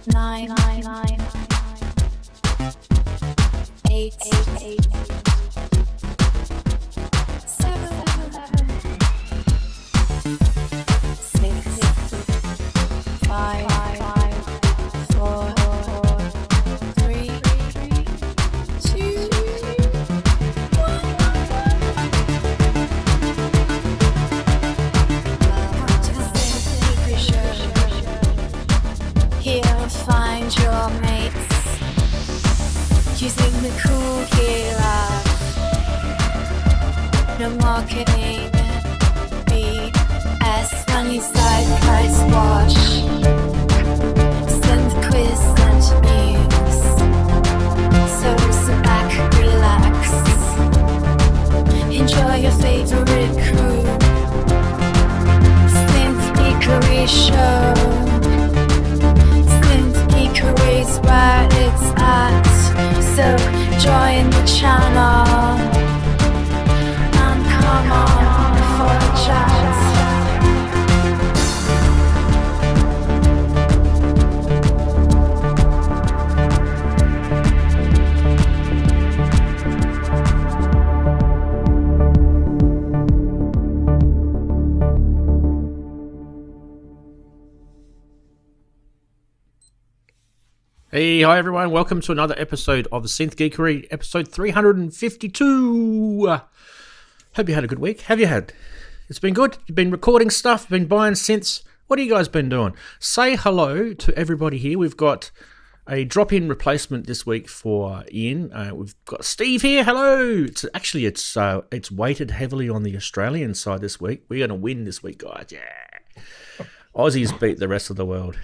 nine, eight, seven, six, five, four, three, two, one. Welcome to the Synth Geekery Show. Here find your mates using the cool gear of no marketing BS money side price watch Synth Quiz and news. So sit back, relax, enjoy your favorite crew. Synth Geekery Show. Synth Geekery's where it's at. So join the channel and come on for a chat. Hey, hi everyone. Welcome to another episode of the Synth Geekery, episode 352. Hope you had a good week. Have you had? It's been good. You've been recording stuff, been buying synths. What have you guys been doing? Say hello to everybody here. We've got a drop-in replacement this week for Ian. We've got Steve here. Hello. It's weighted heavily on the Australian side this week. We're going to win this week, guys. Yeah. Aussies beat the rest of the world.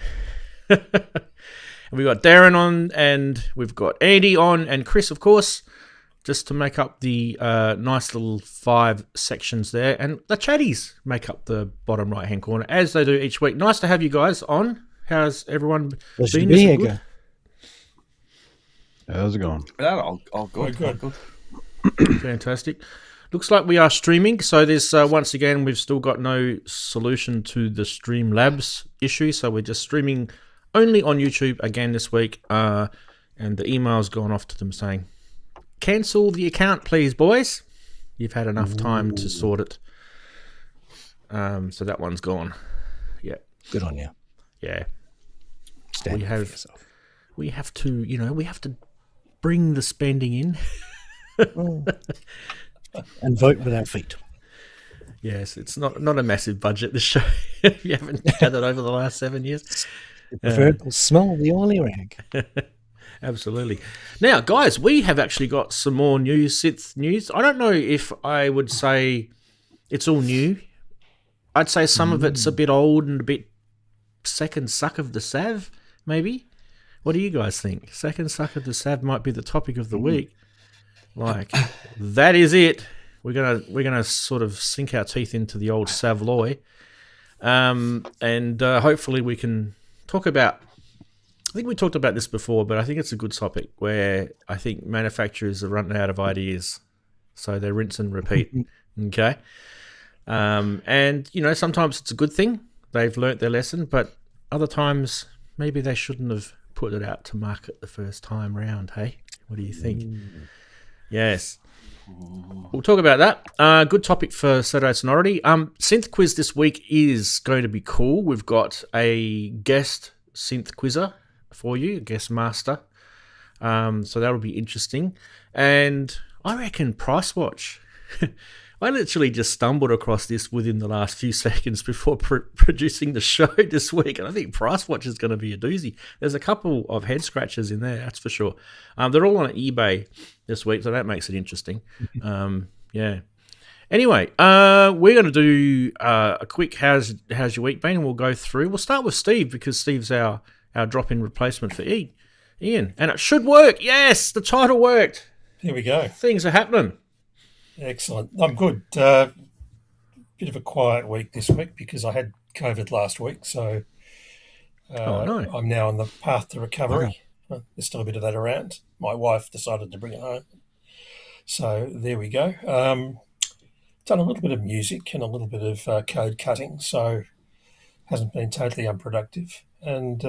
We've got Daren on, and we've got Andy on, and Chris, of course, just to make up the nice little 5 sections there. And the chatties make up the bottom right-hand corner, as they do each week. Nice to have you guys on. How's everyone been? Be here, how's it going? All good. Good. Fantastic. Looks like we are streaming, so there's once again, we've still got no solution to the Streamlabs issue, so we're just streaming only on YouTube again this week, and the email's gone off to them saying, cancel the account, please, boys. You've had enough time to sort it. So that one's gone. Yeah. Good on you. Yeah. Stand up for yourself. We have to, we have to bring the spending in. And vote with our feet. Yes, it's not a massive budget, this show. If you haven't had it over the last 7 years. The preferred smell of the oily rag. Absolutely. Now, guys, we have actually got some more synth news. I don't know if I would say it's all new. I'd say some of it's a bit old and a bit second suck of the sav, maybe. What do you guys think? Second suck of the sav might be the topic of the week. Like, that is it. We're gonna sort of sink our teeth into the old Savloy, and hopefully we can talk about. I think we talked about this before, but I think it's a good topic where I think manufacturers are running out of ideas, so they rinse and repeat. Okay, and sometimes it's a good thing. They've learnt their lesson, but other times maybe they shouldn't have put it out to market the first time round. Hey, what do you think? Yes. We'll talk about that. Good topic for Saturday Sonority. Synth Quiz this week is going to be cool. We've got a guest synth quizzer for you, guest master. So that'll be interesting. And I reckon Price Watch. I literally just stumbled across this within the last few seconds before producing the show this week, and I think Price Watch is going to be a doozy. There's a couple of head scratchers in there, that's for sure. They're all on eBay this week, so that makes it interesting. Yeah. Anyway, we're going to do a quick how's your week been, and we'll go through. We'll start with Steve, because Steve's our drop-in replacement for Ian, and it should work. Yes, the title worked. Here we go. Things are happening. Excellent. I'm good. Bit of a quiet week this week because I had COVID last week, so I'm now on the path to recovery. There's still a bit of that around. My wife decided to bring it home, so there we go. Done a little bit of music and a little bit of code cutting, so hasn't been totally unproductive. And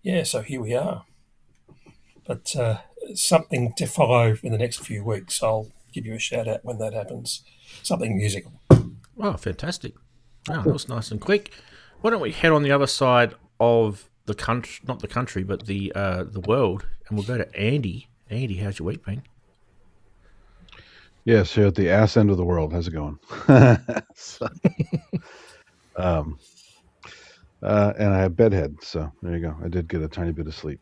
yeah, so here we are. But something to follow in the next few weeks. I'll give you a shout out when that happens. Something musical. Oh, fantastic. Oh, that was nice and quick. Why don't we head on the other side of the country, not the country, but the world, and we'll go to Andy. Andy, how's your week been? Yes, you're at the ass end of the world. How's it going? And I have bedhead, so there you go. I did get a tiny bit of sleep.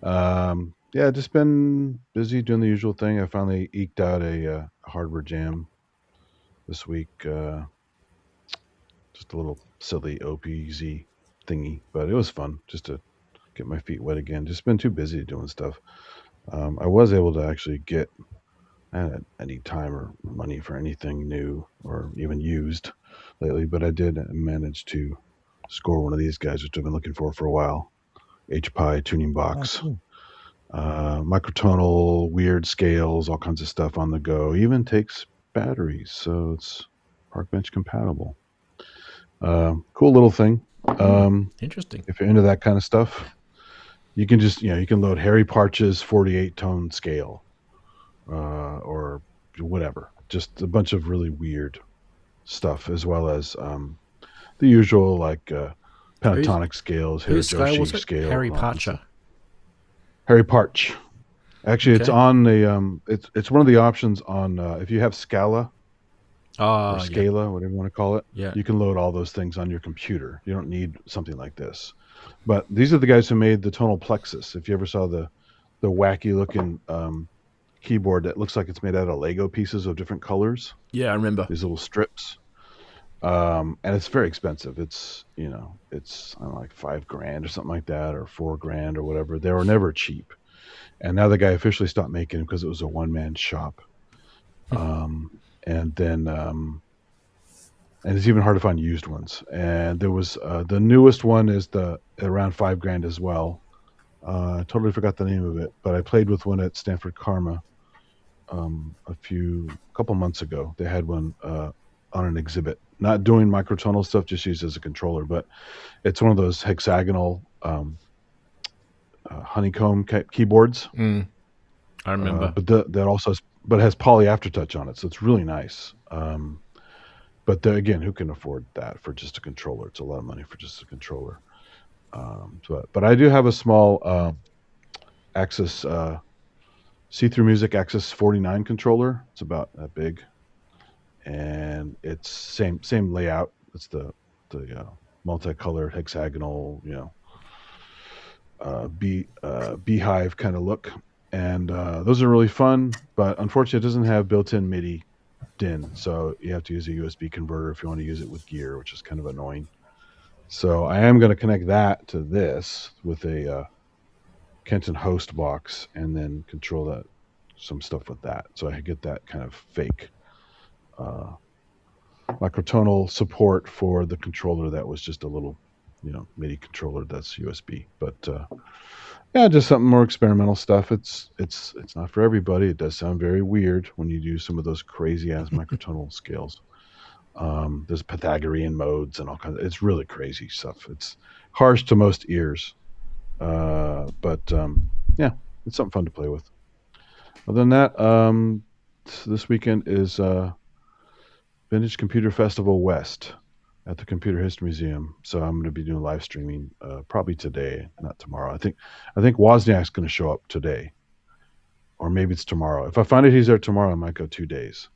Yeah, just been busy doing the usual thing. I finally eked out a hardware jam this week. Just a little silly OPZ thingy, but it was fun just to get my feet wet again. Just been too busy doing stuff. I was able to actually get any time or money for anything new or even used lately, but I did manage to score one of these guys, which I've been looking for a while. HPI tuning box. Oh, cool. Microtonal, weird scales, all kinds of stuff on the go. Even takes batteries, so it's Parkbench compatible. Cool little thing. Interesting. If you're into that kind of stuff, you can just, you can load Harry Parch's 48-tone scale, or whatever. Just a bunch of really weird stuff, as well as the usual pentatonic scales, Whose scale was it? scale. Harry Parcher. Harry Parch. Actually, Okay. it's on the it's one of the options on if you have Scala or Yeah. Scala, whatever you want to call it. Yeah. You can load all those things on your computer. You don't need something like this. But these are the guys who made the tonal plexus. If you ever saw the wacky looking keyboard that looks like it's made out of Lego pieces of different colors, Yeah, I remember. these little strips. And it's very expensive. It's it's I don't know, like $5,000 or something like that, or $4,000 or whatever. They were never cheap. And now the guy officially stopped making them because it was a one-man shop. And then and it's even hard to find used ones. And there was the newest one is the around $5,000 as well. I totally forgot the name of it, but I played with one at Stanford Karma a couple months ago. They had one on an exhibit, not doing microtonal stuff, just used as a controller, but it's one of those hexagonal honeycomb keyboards. I remember. But that also it has poly aftertouch on it, so it's really nice. But again, who can afford that for just a controller? It's a lot of money for just a controller. But I do have a small Axis see-through music Axis 49 controller. It's about that big, and it's same layout. It's the multicolored hexagonal, beehive kind of look, and those are really fun. But unfortunately, it doesn't have built-in MIDI DIN, so you have to use a USB converter if you want to use it with gear, which is kind of annoying. So I am going to connect that to this with a Kenton host box, and then control some stuff with that. So I get that kind of fake microtonal support for the controller that was just a little, MIDI controller that's USB. But yeah, just something more experimental stuff. It's not for everybody. It does sound very weird when you do some of those crazy ass microtonal scales. There's Pythagorean modes and all kinds. It's really crazy stuff. It's harsh to most ears, but yeah, it's something fun to play with. Other than that, this weekend is Vintage Computer Festival West at the Computer History Museum. So I'm going to be doing live streaming probably today, not tomorrow. I think Wozniak's going to show up today, or maybe it's tomorrow. If I find out he's there tomorrow, I might go 2 days.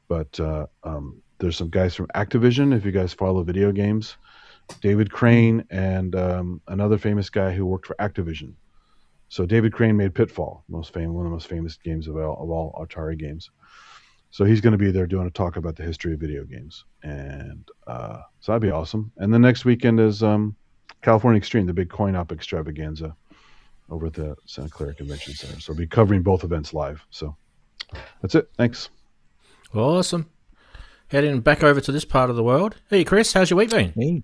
But there's some guys from Activision, if you guys follow video games, David Crane and another famous guy who worked for Activision. So David Crane made Pitfall, one of the most famous games of all Atari games. So he's going to be there doing a talk about the history of video games, and so that'd be awesome. And the next weekend is California Extreme, the big coin op extravaganza over at the Santa Clara Convention Center. So I'll be covering both events live. So that's it. Thanks. Awesome. Heading back over to this part of the world. Hey, Chris, how's your week been? Me?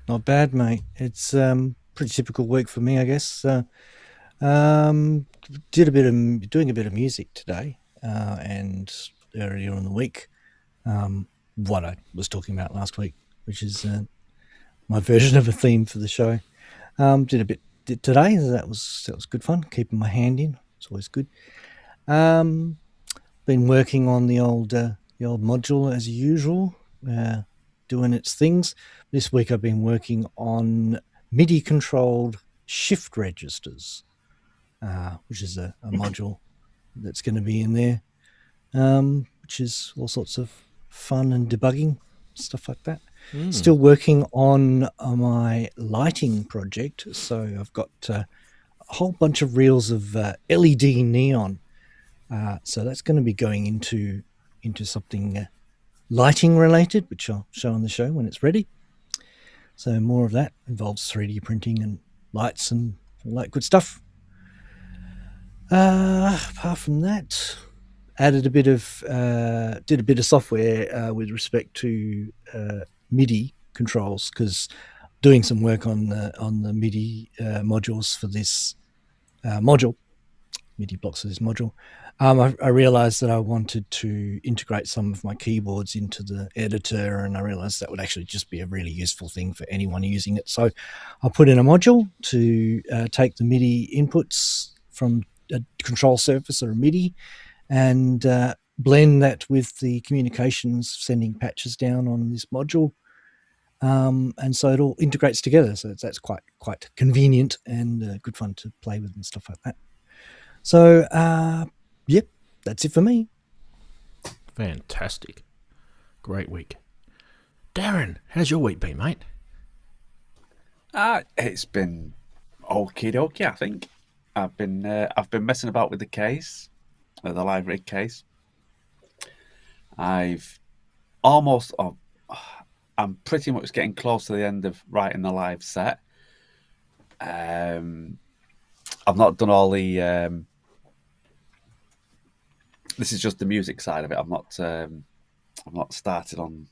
Not bad, mate. It's pretty typical week for me, I guess. Doing a bit of music today, and earlier in the week, what I was talking about last week, which is my version of a theme for the show. Did a bit today. That was good fun. Keeping my hand in. It's always good. Been working on the old module as usual, doing its things. This week I've been working on MIDI controlled shift registers, which is a module that's going to be in there, which is all sorts of fun and debugging, stuff like that. Still working on my lighting project. So I've got a whole bunch of reels of LED neon. So that's going to be going into something lighting related, which I'll show on the show when it's ready. So more of that involves 3D printing and lights and all that good stuff. Apart from that, added did a bit of software with respect to MIDI controls, because doing some work on the MIDI modules for this module, MIDI blocks for this module. I realized that I wanted to integrate some of my keyboards into the editor, and I realized that would actually just be a really useful thing for anyone using it. So I put in a module to take the MIDI inputs from a control surface or a MIDI and blend that with the communications sending patches down on this module. And so it all integrates together. So that's quite convenient and good fun to play with and stuff like that. So, yep, that's it for me. Fantastic. Great week. Daren, how's your week been, mate? It's been okie dokie, I think. I've been messing about with the case, the live rig case. I'm pretty much getting close to the end of writing the live set. I've not done all the. This is just the music side of it. I've not started on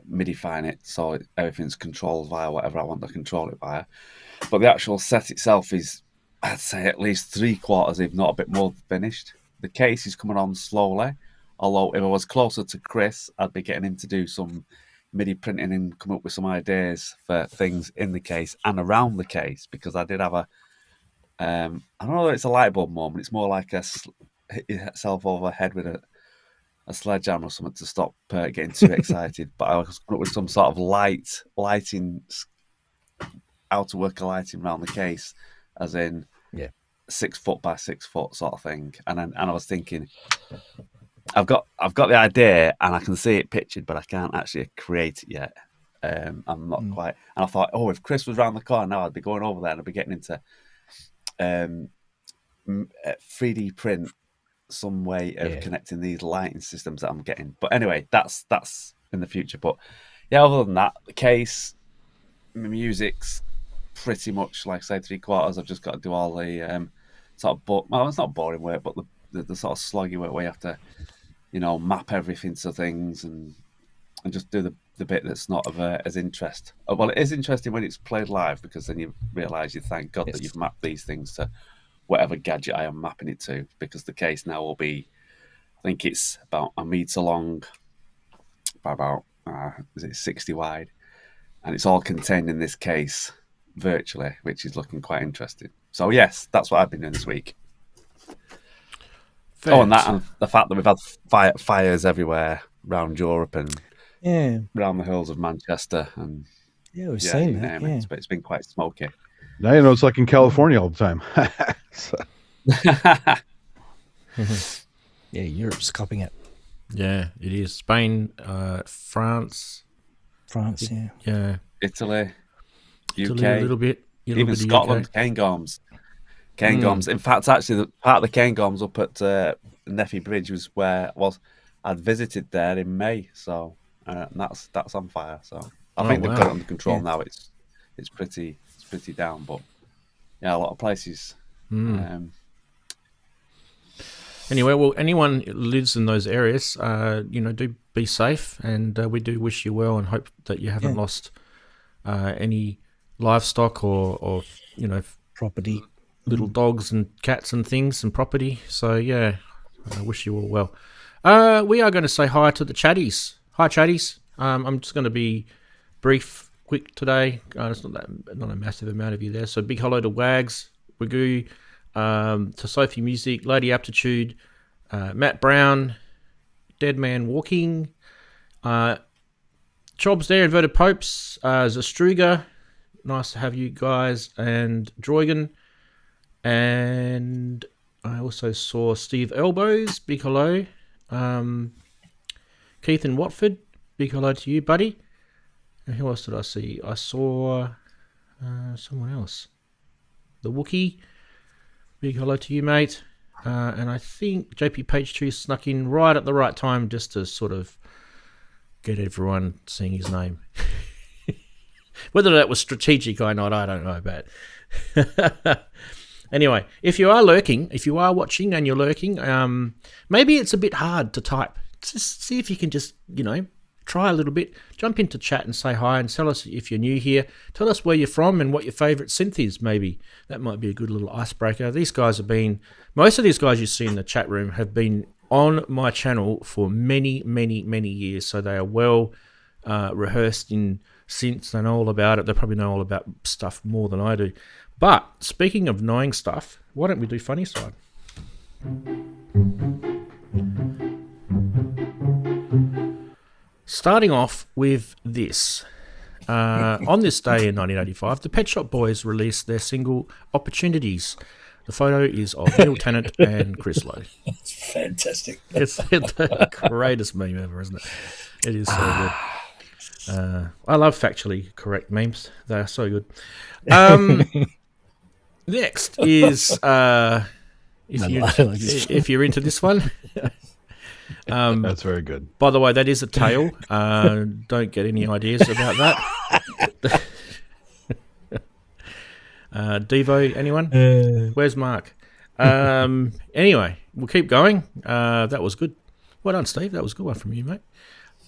MIDI-fying it, so everything's controlled via whatever I want to control it via. But the actual set itself is, I'd say, at least 3/4, if not a bit more, finished. The case is coming on slowly. Although if I was closer to Chris, I'd be getting him to do some MIDI printing and come up with some ideas for things in the case and around the case, because I did have a, I don't know if it's a light bulb moment. It's more like hit yourself over the head with a sledgehammer or something to stop getting too excited. But I was coming up with some sort of lighting, how to work a lighting around the case, as in 6 foot by 6 foot sort of thing. And I was thinking, I've got the idea and I can see it pictured, but I can't actually create it yet. I'm not quite. And I thought, if Chris was around the corner now, I'd be going over there and I'd be getting into 3D print some way of connecting these lighting systems that I'm getting. But anyway, that's in the future. But yeah, other than that, the case, my music's pretty much, like I say, 3/4. I've just got to do all the sort of it's not boring work, but the sort of sloggy work where you have to, map everything to things and just do the bit that's not of as interest. Well, it is interesting when it's played live, because then you realise you thank God that you've mapped these things to whatever gadget I am mapping it to, because the case now will be, I think it's about 1 meter long by about 60 wide, and it's all contained in this case virtually, which is looking quite interesting. So yes, that's what I've been doing this week. And the fact that we've had fires everywhere around Europe and around the hills of Manchester, and we've seen that. Yeah. It's been quite smoky. Now it's like in California all the time. Yeah, Europe's copying it. Yeah, it is. Spain, France, yeah, Italy, UK, a little bit, even Scotland, Cairngorms. In fact, actually, the part of the Cairngorms up at Neffy Bridge was where I'd visited there in May. So that's on fire. So I think they've got it under control now. It's pretty down, but yeah, a lot of places. Anyway, well, anyone who lives in those areas, do be safe, and we do wish you well and hope that you haven't lost any livestock or property, little dogs and cats and things and property. So yeah, I wish you all well. We are going to say hi to the chatties. Hi, chatties. I'm just going to be brief quick today. It's not a massive amount of you there. So big hello to Wags, Wagoo, to Sophie Music, Lady Aptitude, Matt Brown, Dead Man Walking, Chobs there, Inverted Popes, Zastruga, nice to have you guys, and Droigan, and I also saw Steve Elbows, big hello, Keith in Watford, big hello to you, buddy. And who else did I see? I saw someone else, the Wookiee, big hello to you, mate. And I think JP Page 2 snuck in right at the right time just to sort of get everyone seeing his name. Whether that was strategic or not, I don't know, but anyway, if you are lurking, if you are watching and you're lurking, maybe it's a bit hard to type. Just see if you can just, try a little bit. Jump into chat and say hi and tell us if you're new here. Tell us where you're from and what your favourite synth is, maybe. That might be a good little icebreaker. These guys have been, most of these guys you see in the chat room have been on my channel for many, many, many years, so they are well rehearsed in synths. They know all about it. They probably know all about stuff more than I do. But speaking of knowing stuff, why don't we do funny side? Starting off with this. On this day in 1985, the Pet Shop Boys released their single Opportunities. The photo is of Neil Tennant and Chris Lowe. That's fantastic. It's the greatest meme ever, isn't it? It is so good. I love factually correct memes. They are so good. Next is, if you're into this one... That's very good. By the way, that is a tail. Don't get any ideas about that. Devo, anyone? Where's Mark? Anyway, we'll keep going. That was good. Well done, Steve. That was a good one from you, mate.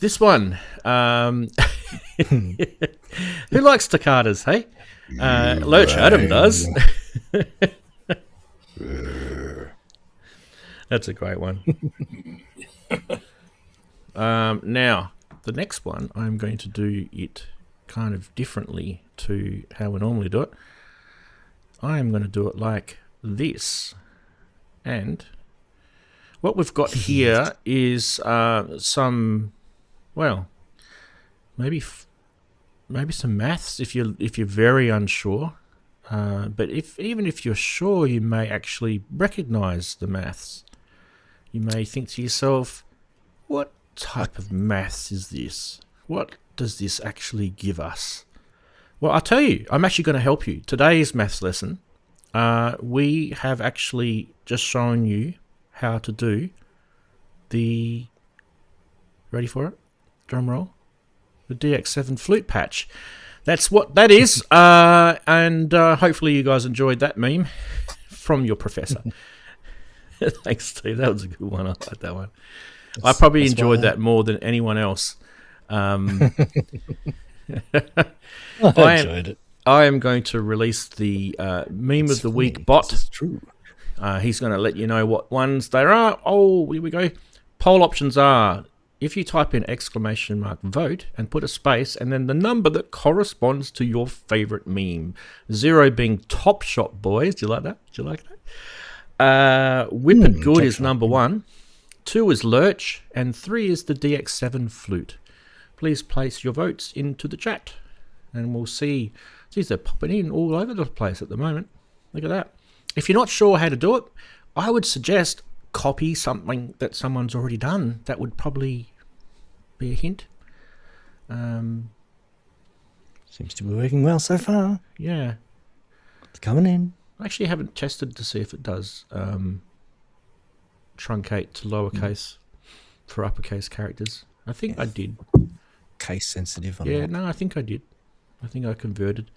This one. Who likes staccatas, hey? Lurch Adam does. That's a great one. Now, the next one, I'm going to do it kind of differently to how we normally do it. I am going to do it like this. And what we've got here is some, well, maybe some maths if you're very unsure. But even if you're sure, you may actually recognize the maths. You may think to yourself, what type of maths is this? What does this actually give us? Well, I'll tell you, I'm actually going to help you. Today's maths lesson, we have actually just shown you how to do the, ready for it? Drum roll. The DX7 flute patch. That's what that is. And hopefully you guys enjoyed that meme from your professor. Thanks, Steve. That was a good one. I like that one. I probably enjoyed that more than anyone else. I enjoyed it. I am going to release the meme of the week bot. This is true. He's going to let you know what ones there are. Oh, here we go. Poll options are, if you type in !vote and put a space and then the number that corresponds to your favourite meme. 0 being Top Shop Boys. Do you like that? Do you like that? Whip It Good is number 1. 2 is Lurch. And 3 is the DX7 flute. Please place your votes into the chat. And we'll see. Geez, they're popping in all over the place at the moment. Look at that. If you're not sure how to do it, I would suggest copy something that someone's already done. That would probably be a hint. Seems to be working well so far. Yeah. It's coming in. I actually haven't tested to see if it does truncate to lowercase for uppercase characters. I think I did. Case sensitive. No, I think I did. I think I converted.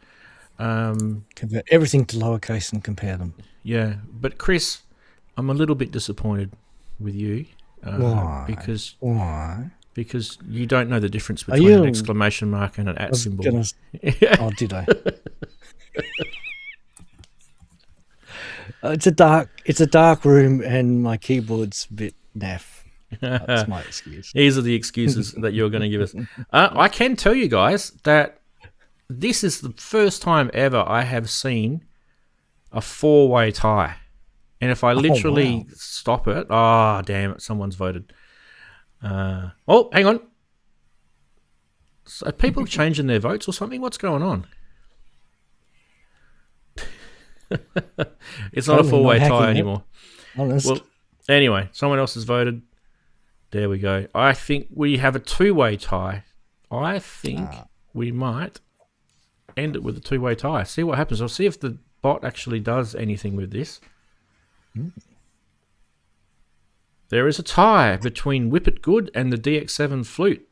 Convert everything to lowercase and compare them. Yeah, but Chris, I'm a little bit disappointed with you. Why? Why? Because you don't know the difference between an exclamation mark and an @ symbol. Oh, did I? It's a dark room, and my keyboard's a bit naff. That's my excuse. These are the excuses that you're going to give us. I can tell you guys that this is the first time ever I have seen a 4-way tie. And if I literally stop it, damn it, someone's voted. Hang on. So are people changing their votes or something? What's going on? It's not a 4-way tie anymore. Honest. Well, anyway, someone else has voted. There we go. I think we have a 2-way tie. I think we might end it with a 2-way tie. See what happens. I'll see if the bot actually does anything with this. There is a tie between Whip It Good and the DX7 Flute,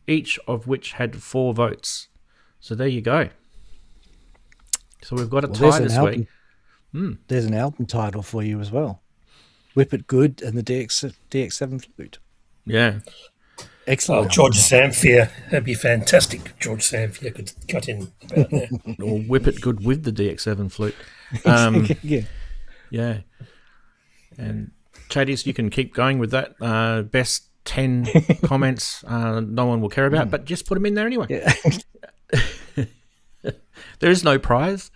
each of which had 4 votes. So there you go. So we've got a tie this week. There's an album title for you as well. Whip It Good and the DX7 Flute. Yeah. Excellent. George Samphire. That'd be fantastic. George Samphire could cut in about there. Or Whip It Good with the DX7 Flute. Yeah. And chatties, you can keep going with that. Best 10 comments no one will care about, but just put them in there anyway. Yeah. There is no prize.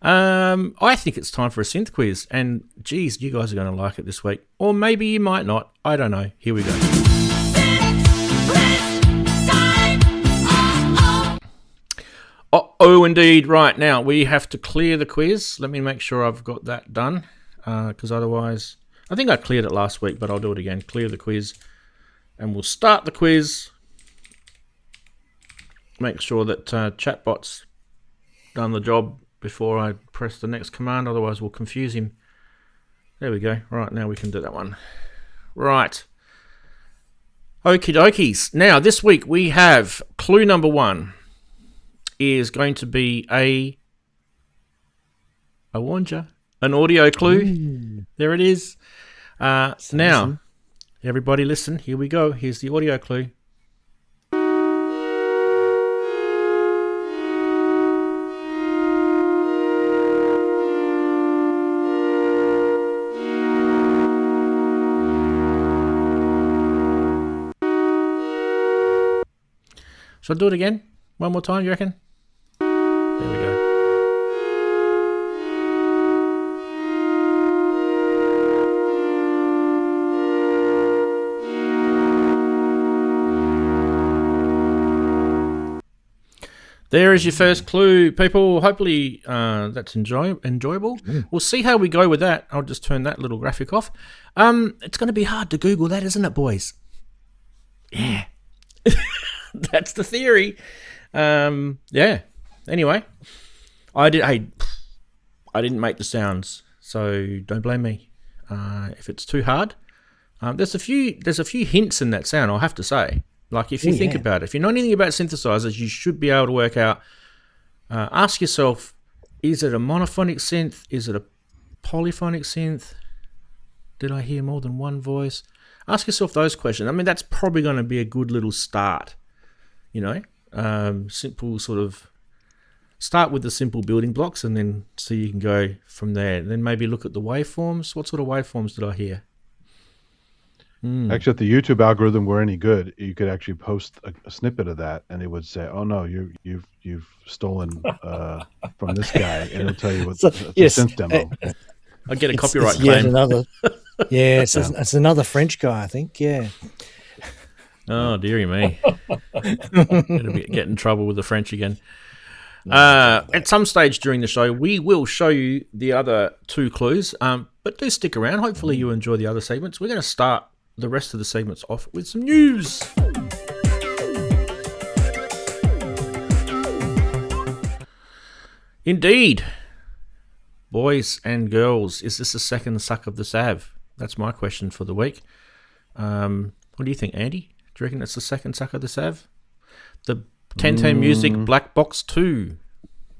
I think it's time for a synth quiz, and geez, you guys are going to like it this week. Or maybe you might not. I don't know. Here we go. Oh, indeed. Right, now we have to clear the quiz. Let me make sure I've got that done, because otherwise... I think I cleared it last week, but I'll do it again. Clear the quiz, and we'll start the quiz. Make sure that chatbot's done the job before I press the next command, otherwise we'll confuse him. There we go. Right, now we can do that one. Right. Okie dokies. Now, this week we have clue number 1 is going to be I warned you, an audio clue. Ooh. There it is. Now, everybody listen. Here we go. Here's the audio clue. Shall I do it again? One more time, you reckon? There we go. There is your first clue, people. Hopefully that's enjoyable. We'll see how we go with that. I'll just turn that little graphic off. It's going to be hard to Google that, isn't it, boys? Yeah. That's the theory. Yeah. Anyway, I didn't make the sounds, so don't blame me if it's too hard. There's a few hints in that sound, I'll have to say. Like if you think about it, if you know anything about synthesizers, you should be able to work out. Ask yourself: is it a monophonic synth? Is it a polyphonic synth? Did I hear more than one voice? Ask yourself those questions. I mean, that's probably going to be a good little start. You know, simple sort of start with the simple building blocks and then see you can go from there. And then maybe look at the waveforms. What sort of waveforms did I hear? Actually, if the YouTube algorithm were any good, you could actually post a snippet of that, and it would say, "Oh no, you've stolen from this guy," and it'll tell you what the synth demo. I get a copyright claim. It's another French guy, I think. Yeah. Oh, dearie me. It'll get in trouble with the French again. At some stage during the show, we will show you the other 2 clues, but do stick around. Hopefully you enjoy the other segments. We're going to start the rest of the segments off with some news. Indeed. Boys and girls, is this the second suck of the Sav? That's my question for the week. What do you think, Andy? Do you reckon it's the second suck of the Sav? The 1010 Music Black Box 2.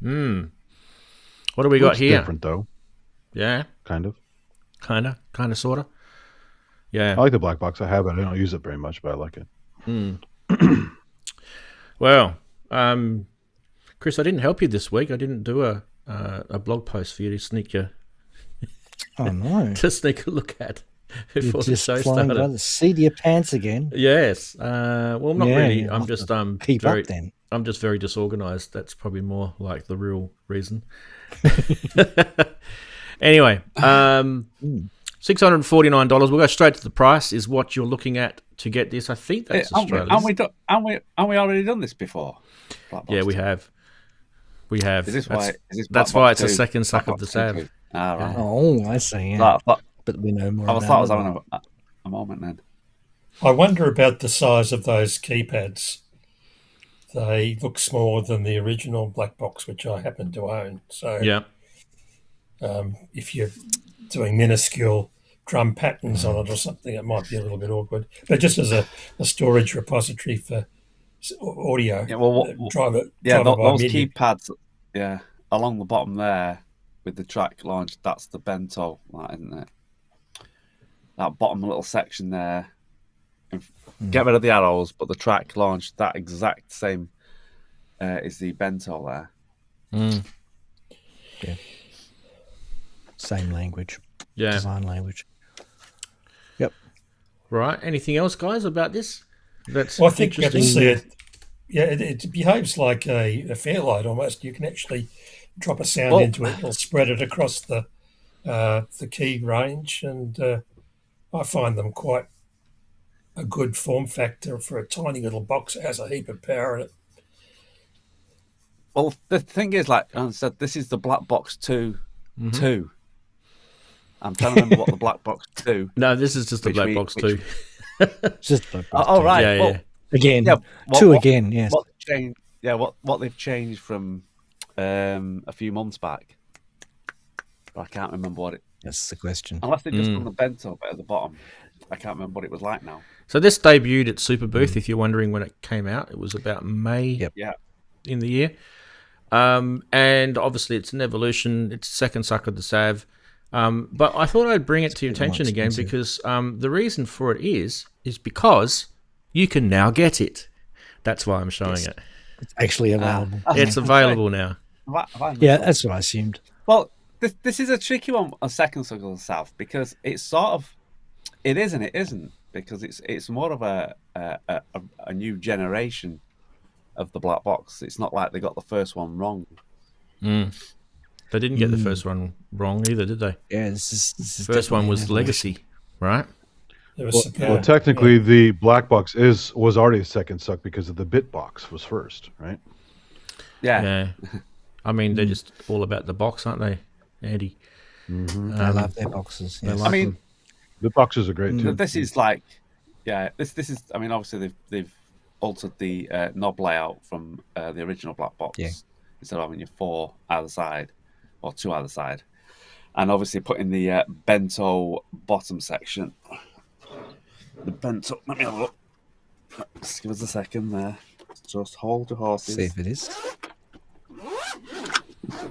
What do we got here? Different though. Yeah. Kind of, sort of. Yeah. I like the black box. I have it. I don't use it very much, but I like it. Well, Chris, I didn't help you this week. I didn't do a blog post for you to sneak your to sneak a look at before the show started. Seat of your pants again. Yes. Well, not really. I'm just keep up then. I'm just very disorganized. That's probably more like the real reason. Anyway, $649. We'll go straight to the price. Is what you're looking at to get this? I think that's Australian. Haven't we already done this before? Yeah, we have. We have. Is this that's why it's a second suck of the Sav. Ah, right. Oh, I see. Yeah. But we know more. I thought I was having a moment then. I wonder about the size of those keypads. They look smaller than the original black box, which I happen to own. So yeah. If you're doing minuscule drum patterns on it or something, it might be a little bit awkward. But just as a storage repository for audio, those keypads, along the bottom there with the track launch, that's the bento, isn't it? That bottom little section there. Get rid of the arrows, but the track launch, that exact same is the bento there. Yeah. Same language. Yeah. Design language. Yep. Right. Anything else, guys, about this? That's I think you have to see it. Yeah, it behaves like a Fairlight almost. You can actually drop a sound into it. It'll spread it across the key range, and I find them quite a good form factor for a tiny little box that has a heap of power in it. Well, the thing is, like I said, this is the Black Box 2. I'm trying to remember what the Black Box 2. No, this is just the Black Box 2. It's just Black Box 2. Oh, right. Yeah, well, again. Again, yes. What they've changed from a few months back. But I can't remember what it... That's the question. Unless they've just done the bento bit at the bottom. I can't remember what it was like now. So this debuted at Super Booth, if you're wondering when it came out. It was about May in the year. And obviously it's an evolution. It's second suck of the Sav. But I thought I'd bring it to your attention again because the reason for it is because you can now get it. That's why I'm showing it. It's actually available. It's available now. Yeah, that's what I assumed. Well, this is a tricky one, a second suck of the Sav, because it's sort of... It is and it isn't, because it's more of a new generation of the black box. It's not like they got the first one wrong. They didn't get the first one wrong either, did they? Yeah, this is first one was Legacy, right? Well, technically, the black box was already a second suck because of the bit box was first, right? Yeah. I mean, they're just all about the box, aren't they, Andy? I love their boxes. Yes. I mean, the boxes are great too. This is like, this is. I mean, obviously they've altered the knob layout from the original black box. Yeah. Instead of having your 4 either side or 2 either side, and obviously putting the bento bottom section. The bento. Let me have a look. Just give us a second there. Just hold your horses. See if it is.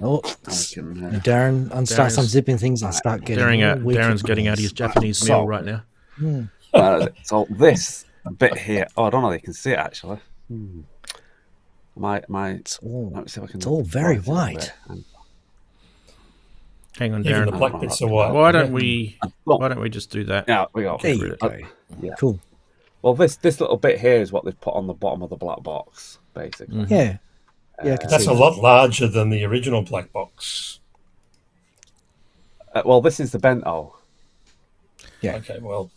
Oh, Daren, Darren's unzipping things and start getting. Darren's getting out his Japanese meal right now. So this bit here. Oh, I don't know if you can see it actually. Let me see if I can. It's all very white. Hang on, Even Daren. the black bits are white. Why don't we just do that? Yeah, we got. There you go. Cool. Well, this little bit here is what they've put on the bottom of the black box, basically. Yeah. Yeah, that's a lot larger than the original black box. Well, this is the bento. Yeah. Okay. Well,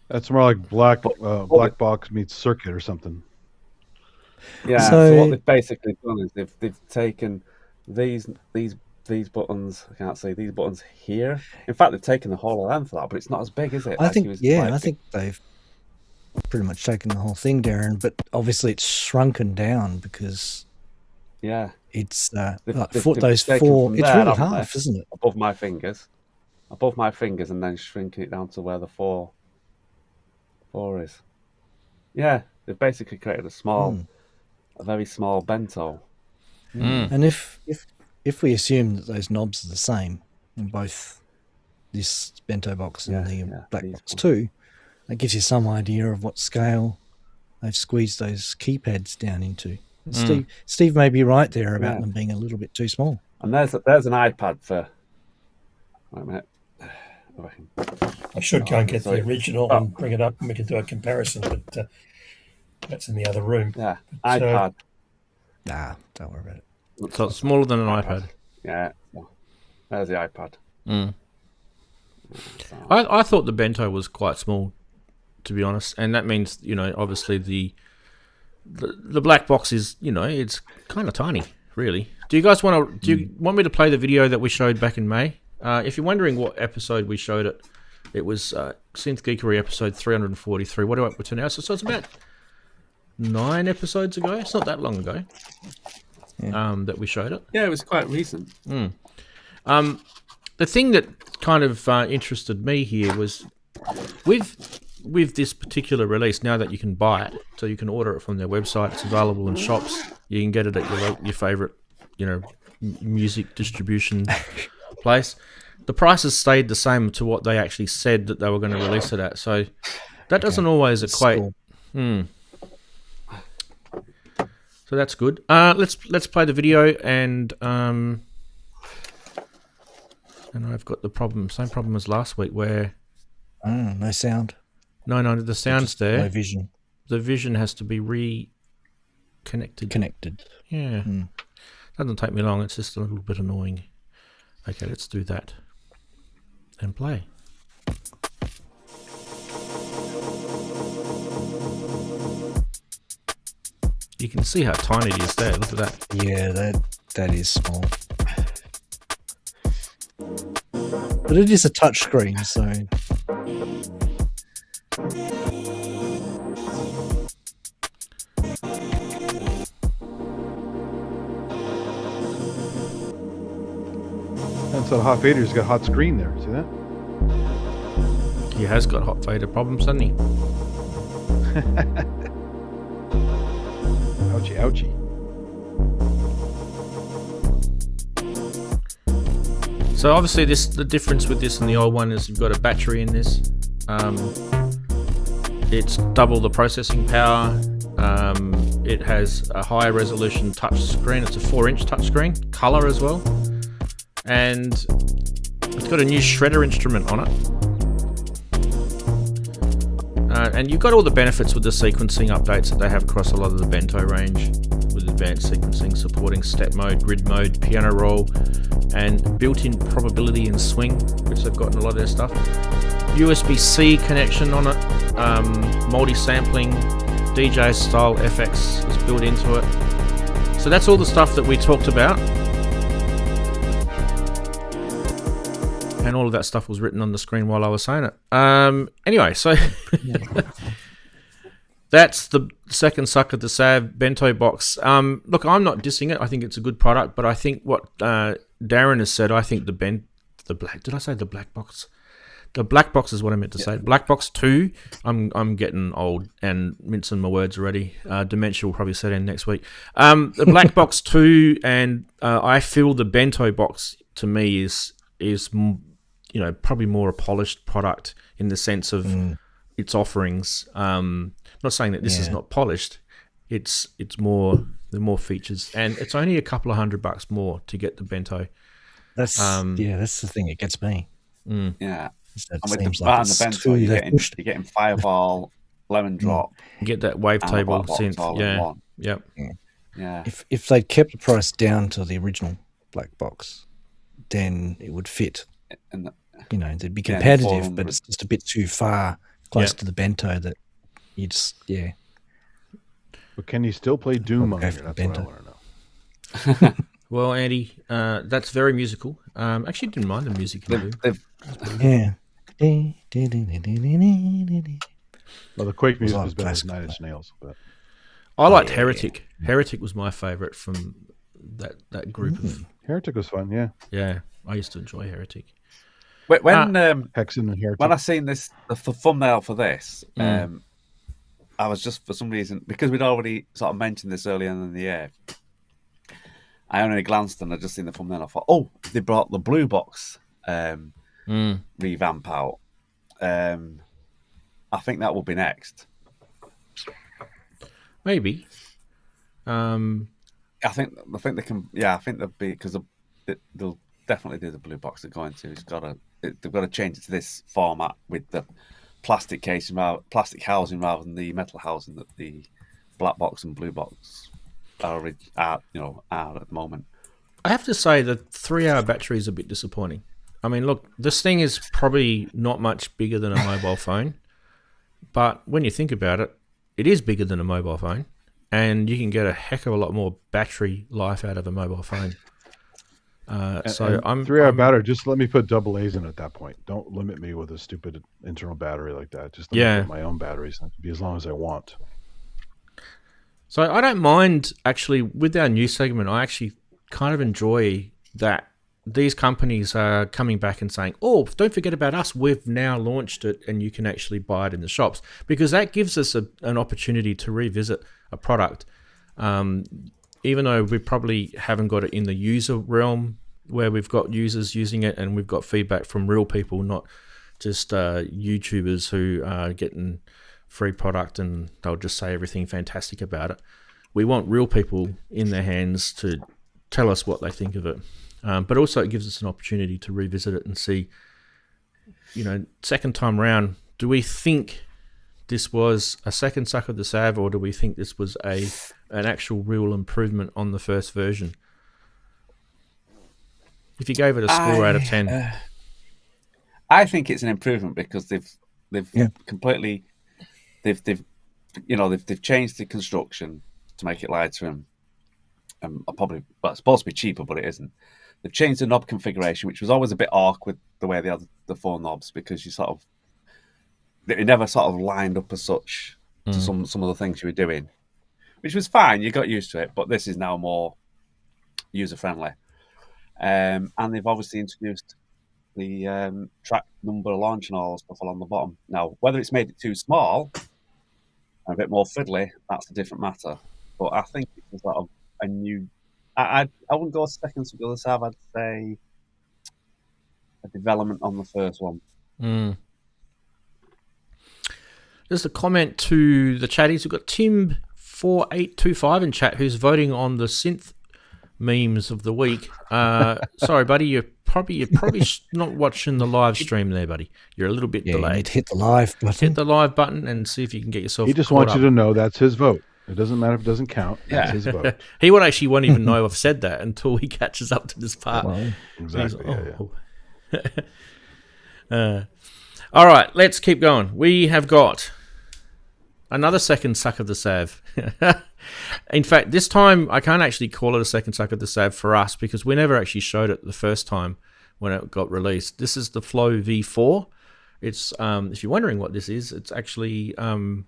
that's more like black box meets circuit or something. Yeah. So what they've basically done is they've taken these buttons. I can't say these buttons here. In fact, they've taken the whole length of that, but it's not as big, is it? I think they've pretty much taken the whole thing, Daren. But obviously, it's shrunken down because. Yeah, it's those 4. It's really half, isn't it? Above my fingers, and then shrinking it down to where the 4 is. Yeah, they've basically created a very small bento. And if we assume that those knobs are the same in both this bento box and the black box too, that gives you some idea of what scale they've squeezed those keypads down into. Steve may be right there about them being a little bit too small. And there's an iPad for. Wait a minute. I should go and get the original and bring it up, and we can do a comparison. But that's in the other room. Yeah, iPad. Nah, don't worry about it. So it's smaller than an iPad. Yeah. There's the iPad. Mm. So, I thought the bento was quite small, to be honest, and that means obviously the black box is it's kind of tiny, really. Do you guys want me to play the video that we showed back in May? If you're wondering what episode we showed it was Synth Geekery episode 343. What do I up to now? So it's about 9 episodes ago. It's not that long ago that we showed it. yeah, it was quite recent. The thing that kind of interested me here was with this particular release, now that you can buy it, so you can order it from their website, it's available in shops, you can get it at your favourite, music distribution place. The prices stayed the same to what they actually said that they were going to release it at, so that doesn't always equate. So that's good. Let's play the video, and I've got the same problem as last week where no sound. No, the sound's there. No vision. The vision has to be reconnected. Connected. Yeah. Doesn't take me long. It's just a little bit annoying. Okay, let's do that and play. You can see how tiny it is there. Look at that. Yeah, that is small. But it is a touch screen, so And so Hot Vader's got hot screen there. See that? He has got hot fader problems, hasn't he? Ouchie, ouchie. So obviously the difference with this and the old one is you've got a battery in this. It's double the processing power. It has a higher resolution touch screen. It's a 4-inch touch screen, color as well. And it's got a new shredder instrument on it. And you've got all the benefits with the sequencing updates that they have across a lot of the bento range, with advanced sequencing supporting step mode, grid mode, piano roll, and built-in probability and swing, which they've got in a lot of their stuff. USB-C connection on it, multi-sampling, DJ style FX is built into it. So that's all the stuff that we talked about. And all of that stuff was written on the screen while I was saying it. Anyway, so that's the second suck of the Sav bento box. Look, I'm not dissing it. I think it's a good product, but I think what Daren has said, I think did I say the black box? The black box is what I meant to say. Black box 2, I'm getting old and mincing my words already. Dementia will probably set in next week. The black box 2, and I feel the bento box to me is probably more a polished product in the sense of its offerings. Not saying that this is not polished. It's more, the more features, and it's only a couple of $100 more to get the bento. that's that's the thing that gets me. Yeah. That And with the seems bar and it's the bento, too- you're they've pushed it. getting Fireball, Lemon Drop, You get that wavetable and a black box synth. all in Yeah. one. Yep. Yeah. If they'd kept the price down to the original black box, then it would fit. And the- They'd be Yeah, competitive, 400. but it's just a bit too far close Yep. to the bento that you just But can you still play Doom on Okay, here? That's bento. what I want to know. Well, Andy, that's very musical. Actually, didn't mind the music in they've, it. they've yeah. Well, the Quake music lot was of better than classical 9 Inch Nails, but I liked Heretic. Heretic was my favourite from that group of. Heretic was fun, yeah. Yeah, I used to enjoy Heretic. when Hexen and Heretic. when I seen this the thumbnail for this, I was just, for some reason, because we'd already sort of mentioned this earlier in the year, I only glanced and I just seen the thumbnail. I thought, oh, they brought the blue box revamp out. I think that will be next. Maybe. I think they can. Yeah, I think they'll be, because they'll definitely do the blue box. They're going to. They've got to change it to this format with the plastic casing, plastic housing rather than the metal housing that the black box and blue box are at the moment. I have to say the 3-hour battery is a bit disappointing. I mean, look, this thing is probably not much bigger than a mobile phone, but when you think about it, it is bigger than a mobile phone, and you can get a heck of a lot more battery life out of a mobile phone. So I'm 3-hour battery. Just let me put double A's in at that point. Don't limit me with a stupid internal battery like that. Just let me put my own batteries. That can be as long as I want. So I don't mind, actually, with our news segment, I actually kind of enjoy that these companies are coming back and saying, oh, don't forget about us. We've now launched it and you can actually buy it in the shops, because that gives us an opportunity to revisit a product. Even though we probably haven't got it in the user realm where we've got users using it and we've got feedback from real people, not just YouTubers who are getting free product and they'll just say everything fantastic about it. We want real people in their hands to tell us what they think of it. But also it gives us an opportunity to revisit it and see, second time round, do we think this was a second suck of the sav, or do we think this was an actual real improvement on the first version? If you gave it a score out of 10. I think it's an improvement because they've completely they've changed the construction to make it lighter and probably it's supposed to be cheaper, but it isn't. They've changed the knob configuration, which was always a bit awkward the way they had the 4 knobs, because it never sort of lined up as such to some of the things you were doing, which was fine. You got used to it, but this is now more user friendly. And they've obviously introduced the track number launch and all stuff along the bottom. Now, whether it's made it too small and a bit more fiddly, that's a different matter. But I think it's sort of a new. I wouldn't go second to the other side. I'd say a development on the first one. There's a comment to the chatties. We've got Tim4825 in chat who's voting on the synth memes of the week. Sorry, buddy, you're probably not watching the live stream there, buddy. You're a little bit delayed. You need to hit the live button. Hit the live button and see if you can get yourself. He just wants you to know that's his vote. It doesn't matter if it doesn't count. That's his vote. He won't even know I've said that until he catches up to this part. Well, exactly. All right, let's keep going. We have got another second suck of the sav. In fact, this time I can't actually call it a second suck of the sav for us because we never actually showed it the first time when it got released. This is the Flow V4. It's if you're wondering what this is, it's actually an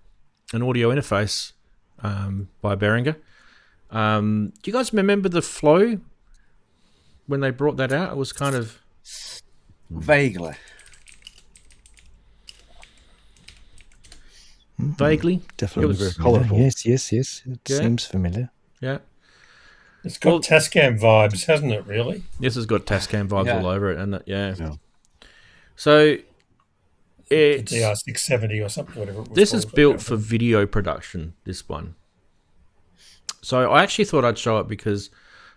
audio interface by Behringer. Do you guys remember the Flow when they brought that out? It was kind of vaguely. Definitely very colourful. Yes. It seems familiar. Yeah. It's got Tascam vibes, hasn't it, really? This has got Tascam vibes all over it, and yeah. So it's the DR670 or something, whatever it was. This is built for video production, this one. So I actually thought I'd show it because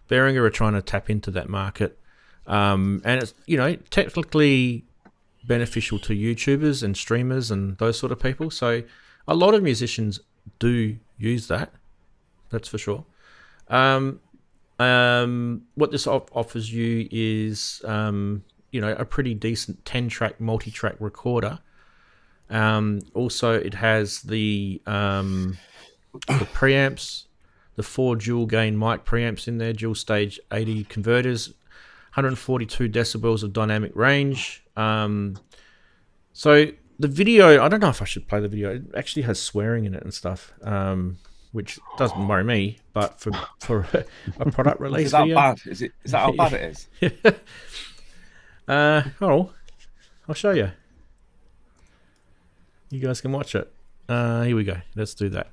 Behringer are trying to tap into that market. And it's, technically beneficial to YouTubers and streamers and those sort of people. So a lot of musicians do use that. That's for sure. What this offers you is, a pretty decent 10-track multi-track recorder. Also, it has the preamps, the 4 dual gain mic preamps in there, dual stage 80 converters, 142 decibels of dynamic range. So the video, I don't know if I should play the video. It actually has swearing in it and stuff, which doesn't worry me. But for a product release, is that video, bad? Is that how bad it is? I'll show you. You guys can watch it. Here we go. Let's do that.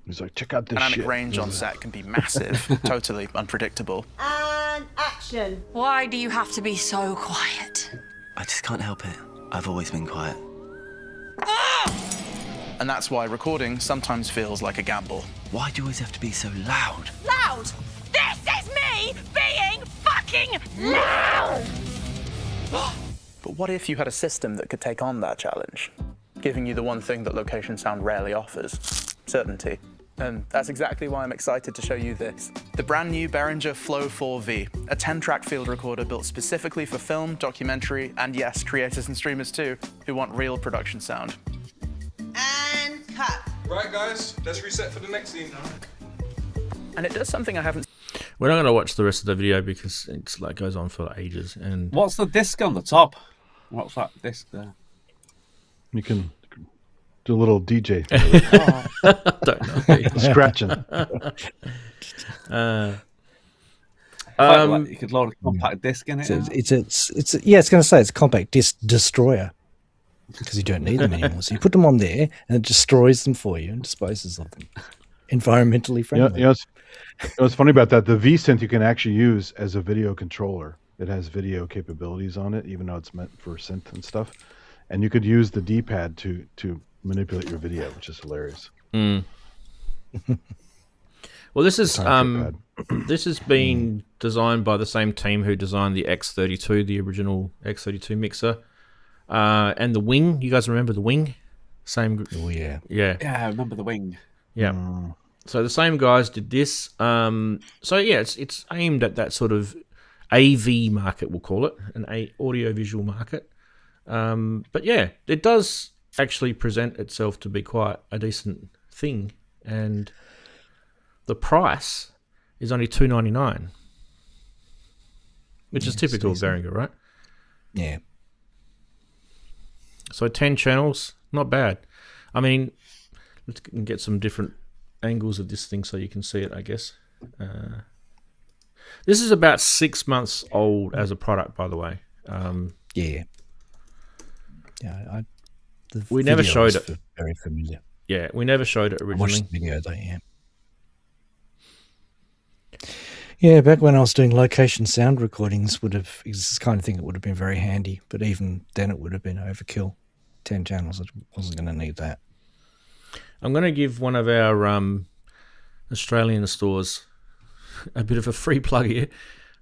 He's like, check out this dynamic shit. range on set can be massive, totally unpredictable. And action. Why do you have to be so quiet? I just can't help it. I've always been quiet. And that's why recording sometimes feels like a gamble. Why do you always have to be so loud? Loud! This is me being fucking loud! But what if you had a system that could take on that challenge, giving you the one thing that location sound rarely offers: certainty. And that's exactly why I'm excited to show you this. The brand new Behringer Flow 4V, a 10-track field recorder built specifically for film, documentary, and yes, creators and streamers too, who want real production sound. And cut. Right, guys, let's reset for the next scene. And it does something I haven't... We're not going to watch the rest of the video because it's like goes on for ages. And what's the disc on the top? What's that disc there? You can do a little DJ thing. Don't know. Scratching. You could load a compact disc in it. It's going to say it's a compact disc destroyer because you don't need them anymore. So you put them on there and it destroys them for you and disposes of them. Environmentally friendly. What's funny about that? The V-Synth you can actually use as a video controller. It has video capabilities on it, even though it's meant for synth and stuff. And you could use the D-pad to manipulate your video, which is hilarious. Well, this is this has been designed by the same team who designed the X32, the original X32 mixer, and the Wing. You guys remember the Wing? Same. Oh yeah. Yeah. Yeah, I remember the Wing. Yeah. So the same guys did this. So yeah, it's aimed at that sort of AV market, we'll call it, an audio-visual market. But yeah, it does actually present itself to be quite a decent thing, and the price is only $299, which is typical of Behringer, right? Yeah. So 10 channels, not bad. I mean, let's get some different angles of this thing so you can see it, I guess. This is about 6 months old as a product, by the way. Yeah. We never showed it. Very familiar. Yeah, we never showed it originally. I watched the video though, yeah. Yeah, back when I was doing location sound recordings, it's this kind of thing that would have been very handy, but even then it would have been overkill. 10 channels, I wasn't going to need that. I'm going to give one of our Australian stores a bit of a free plug here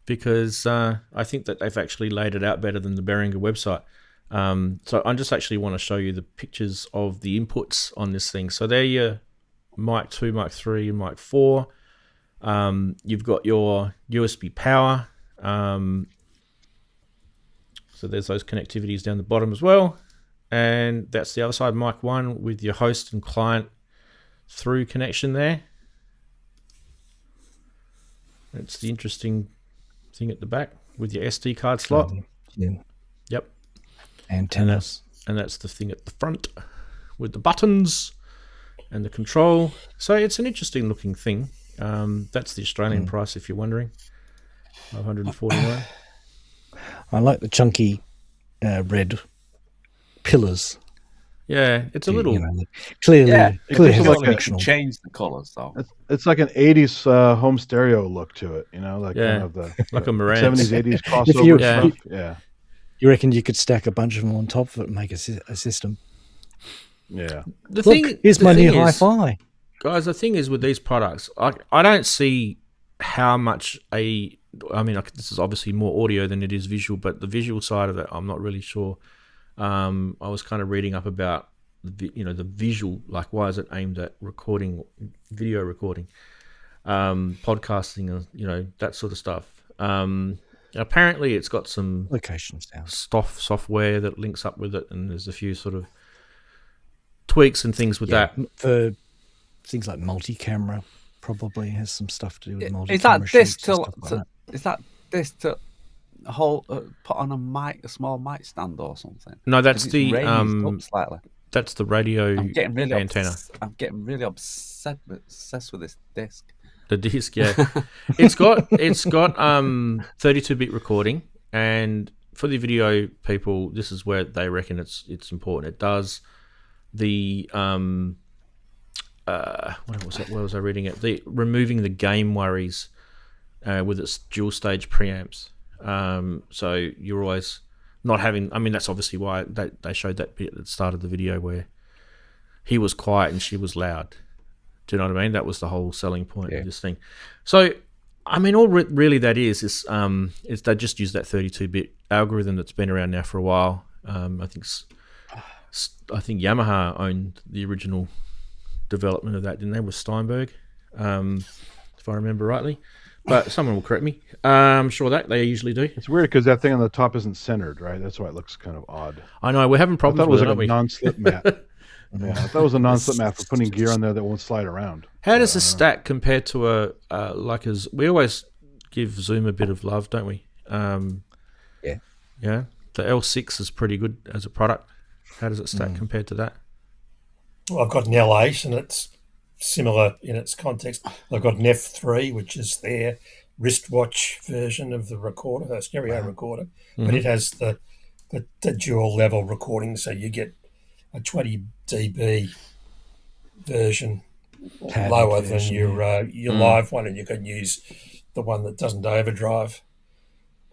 because I think that they've actually laid it out better than the Behringer website. So I just actually want to show you the pictures of the inputs on this thing. So they're your mic 2, mic 3, and mic 4. You've got your USB power. So there's those connectivities down the bottom as well. And that's the other side, mic 1 with your host and client through connection there. That's the interesting thing at the back with your SD card slot. Yeah. Yep. Antennas. And that's the thing at the front with the buttons and the control. So it's an interesting looking thing. That's the Australian price if you're wondering. $549. I like the chunky red pillars. Yeah, it's a little clearly like change the colours though. It's like an 80s home stereo look to it, like kind of the like a Marantz. 70s 80s crossover stuff. Yeah. You reckon you could stack a bunch of them on top of it and make a system? Yeah. Here's my new hi-fi. Guys, the thing is with these products, I don't see how much this is obviously more audio than it is visual, but the visual side of it, I'm not really sure. I was kind of reading up about the visual, like why is it aimed at recording, video recording, podcasting, that sort of stuff. Apparently it's got some location sound software that links up with it, and there's a few sort of tweaks and things with that. For things like multi-camera, probably has some stuff to do with multi-camera. Is that this to hold put on a small mic stand or something? No, that's the slightly. That's the radio antenna. I'm getting really obsessed with this disc. The disc, yeah. it's got 32-bit recording, and for the video people, this is where they reckon it's important. It does the what was that? Where was I reading it? The removing the gain worries with its dual stage preamps. So you're always not having. I mean, that's obviously why they showed that bit at the start of the video where he was quiet and she was loud. Do you know what I mean? That was the whole selling point of this thing. So, I mean, all really that is they just use that 32-bit algorithm that's been around now for a while. I think Yamaha owned the original development of that, didn't they, with Steinberg, if I remember rightly. But someone will correct me. I'm sure that they usually do. It's weird because that thing on the top isn't centered, right? That's why it looks kind of odd. I know, we're having problems with it, aren't we? I thought it was like a non-slip mat. Yeah, I thought it was a non-slip mat for putting gear on there that won't slide around. How does this stack compare to we always give Zoom a bit of love, don't we? Yeah. Yeah. The L6 is pretty good as a product. How does it stack compared to that? Well, I've got an L8 and it's similar in its context. I've got an F3, which is their wristwatch version of the recorder, a stereo recorder, but it has the dual level recording, so you get a 20 dB version lower than your live one, and you can use the one that doesn't overdrive.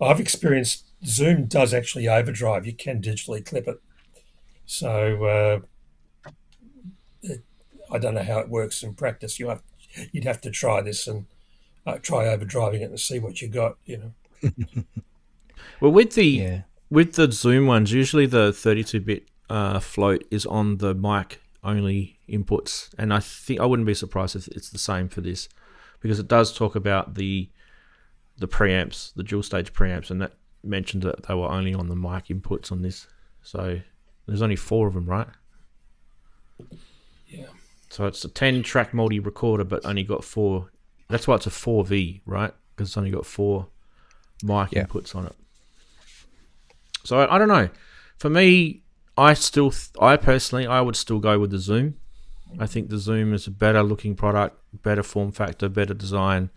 I've experienced Zoom does actually overdrive. You can digitally clip it. So I don't know how it works in practice. You'd have to try this and try overdriving it and see what you got, Well, with the Zoom ones, usually the 32-bit float is on the mic only inputs, and I think I wouldn't be surprised if it's the same for this, because it does talk about the preamps, the dual stage preamps, and that mentioned that they were only on the mic inputs on this. So there's only 4 of them, right? Yeah. So it's a 10-track multi-recorder, but only got 4. That's why it's a 4V, right? Because it's only got 4 mic inputs on it. So I don't know. For me, I personally would still go with the Zoom. I think the Zoom is a better looking product, better form factor, better design,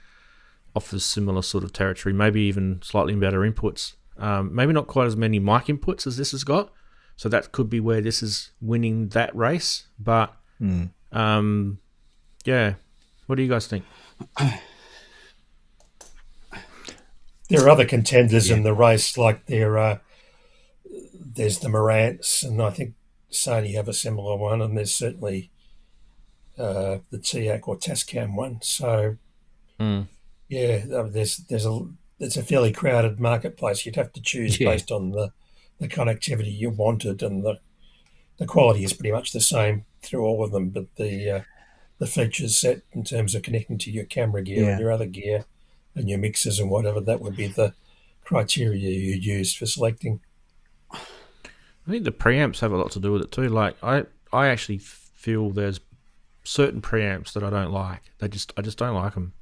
offers similar sort of territory, maybe even slightly better inputs. Maybe not quite as many mic inputs as this has got. So that could be where this is winning that race. But yeah, what do you guys think? There are other contenders in the race, like there's the Marantz, and I think Sony have a similar one, and there's certainly the TIAC or Tascam one. So yeah, it's a fairly crowded marketplace. You'd have to choose based on the connectivity you wanted, and the quality is pretty much the same through all of them, but the features set in terms of connecting to your camera gear and your other gear and your mixers and whatever, that would be the criteria you use for selecting. I think the preamps have a lot to do with it too. Like I actually feel there's certain preamps that I don't like. I just don't like them.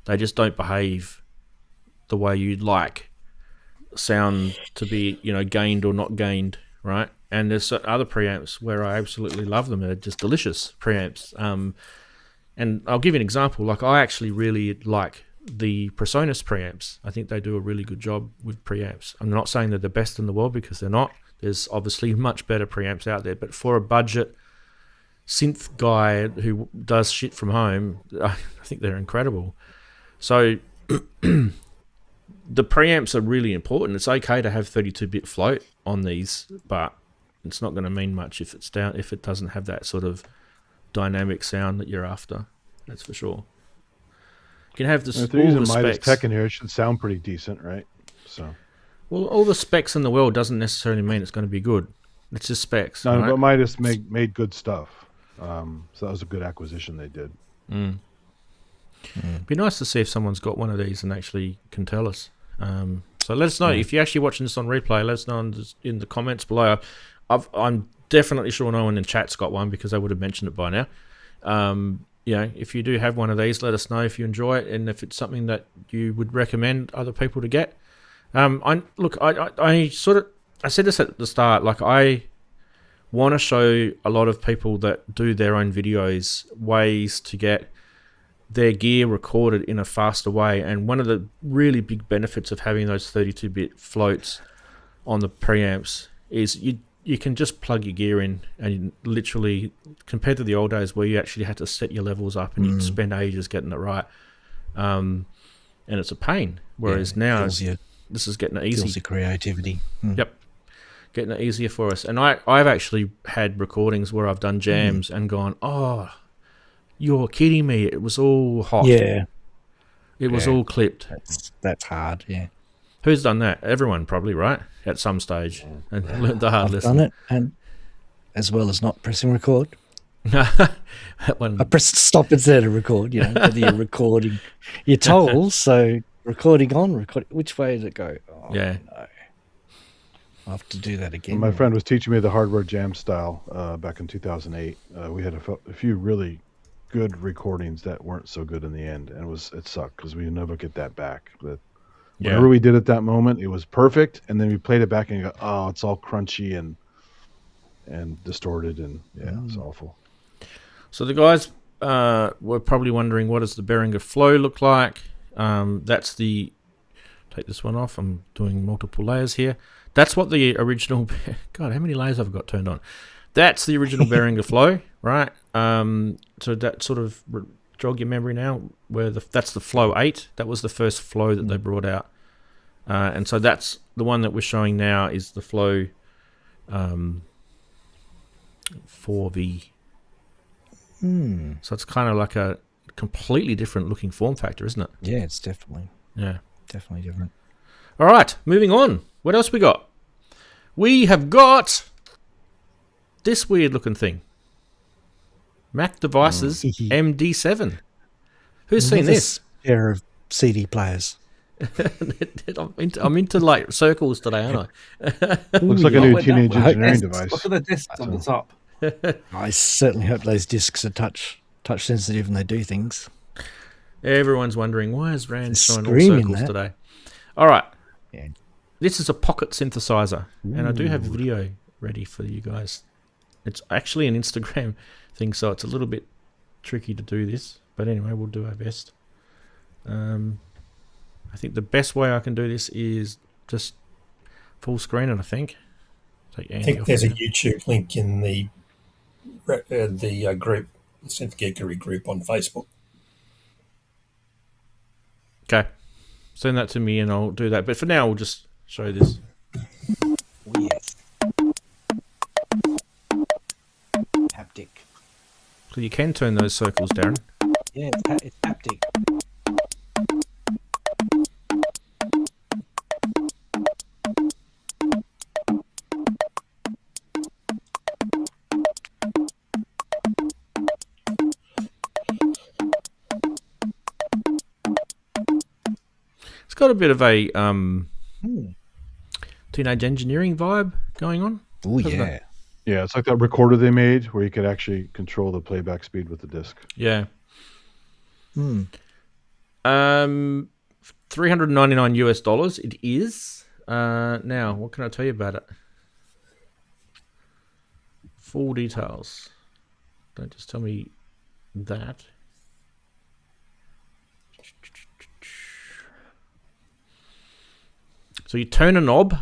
They just don't behave the way you'd like sound to be, gained or not gained, right? And there's other preamps where I absolutely love them. They're just delicious preamps. And I'll give you an example. Like I actually really like the Presonus preamps. I think they do a really good job with preamps. I'm not saying they're the best in the world, because they're not. There's obviously much better preamps out there, but for a budget synth guy who does shit from home, I think they're incredible. So the preamps are really important. It's okay to have 32-bit float on these, but it's not going to mean much if it doesn't have that sort of dynamic sound that you're after. That's for sure. You can have this. If they're using Midas Tech in here, it should sound pretty decent, right? So. Well, all the specs in the world doesn't necessarily mean it's going to be good. It's just specs. No, right? but Midas made good stuff. So that was a good acquisition they did. It'd be nice to see if someone's got one of these and actually can tell us. So let us know if you're actually watching this on replay. Let us know in the comments below. I'm definitely sure no one in chat's got one, because they would have mentioned it by now. If you do have one of these, let us know if you enjoy it and if it's something that you would recommend other people to get. I said this at the start. Like I want to show a lot of people that do their own videos ways to get their gear recorded in a faster way. And one of the really big benefits of having those 32-bit floats on the preamps is you can just plug your gear in, and literally, compared to the old days where you actually had to set your levels up and you'd spend ages getting it right, and it's a pain. Whereas now this is getting it easy. Kills your creativity. Yep, getting it easier for us. And I've actually had recordings where I've done jams and gone, oh, you're kidding me! It was all hot. Yeah, it was all clipped. That's hard. Yeah. Who's done that? Everyone probably, right? At some stage, and learned the hard lesson. Done it, and as well as not pressing record. That one. I pressed stop instead of record, whether you're recording. You're told, so recording on, recording. Which way did it go? Oh, yeah. No. I'll have to do that again. My friend was teaching me the hardware jam style back in 2008. We had a few really good recordings that weren't so good in the end, and it sucked because we never get that back. But whatever we did at that moment, it was perfect, and then we played it back and go, oh, it's all crunchy and distorted, and it's awful. So the guys were probably wondering, what does the Behringer Flow look like? That's the... Take this one off. I'm doing multiple layers here. That's what the original... God, how many layers have I got turned on? That's the original Behringer Flow, right? So that sort of jog your memory now, where that's the Flow 8. That was the first Flow that they brought out. And so that's the one that we're showing now is the Flow 4V. So it's kind of like a completely different looking form factor, isn't it? Yeah, it's definitely different. All right, moving on. What else we got? We have got this weird looking thing. Mac Devices MD7. Who's seen this? Pair of CD players. I'm into like circles today, aren't I? Looks like a new teenage engineering device. Look at the discs on the top. I certainly hope those discs are touch sensitive and they do things. Everyone's wondering, why is Rand showing all circles today? All right. Yeah. This is a pocket synthesizer, and I do have a video ready for you guys. It's actually an Instagram thing, so it's a little bit tricky to do this. But anyway, we'll do our best. I think the best way I can do this is just full screen it, I think. I think there's a YouTube link in the group, the Synth Geekery group on Facebook. Okay. Send that to me and I'll do that. But for now, we'll just show this. Yes. Haptic. So you can turn those circles, Daren. Yeah, it's haptic. It's got a bit of a teenage engineering vibe going on. Oh, yeah. Yeah, it's like that recorder they made where you could actually control the playback speed with the disc. Yeah. $399 US. It is. Now, what can I tell you about it? Full details. Don't just tell me that. So you turn a knob,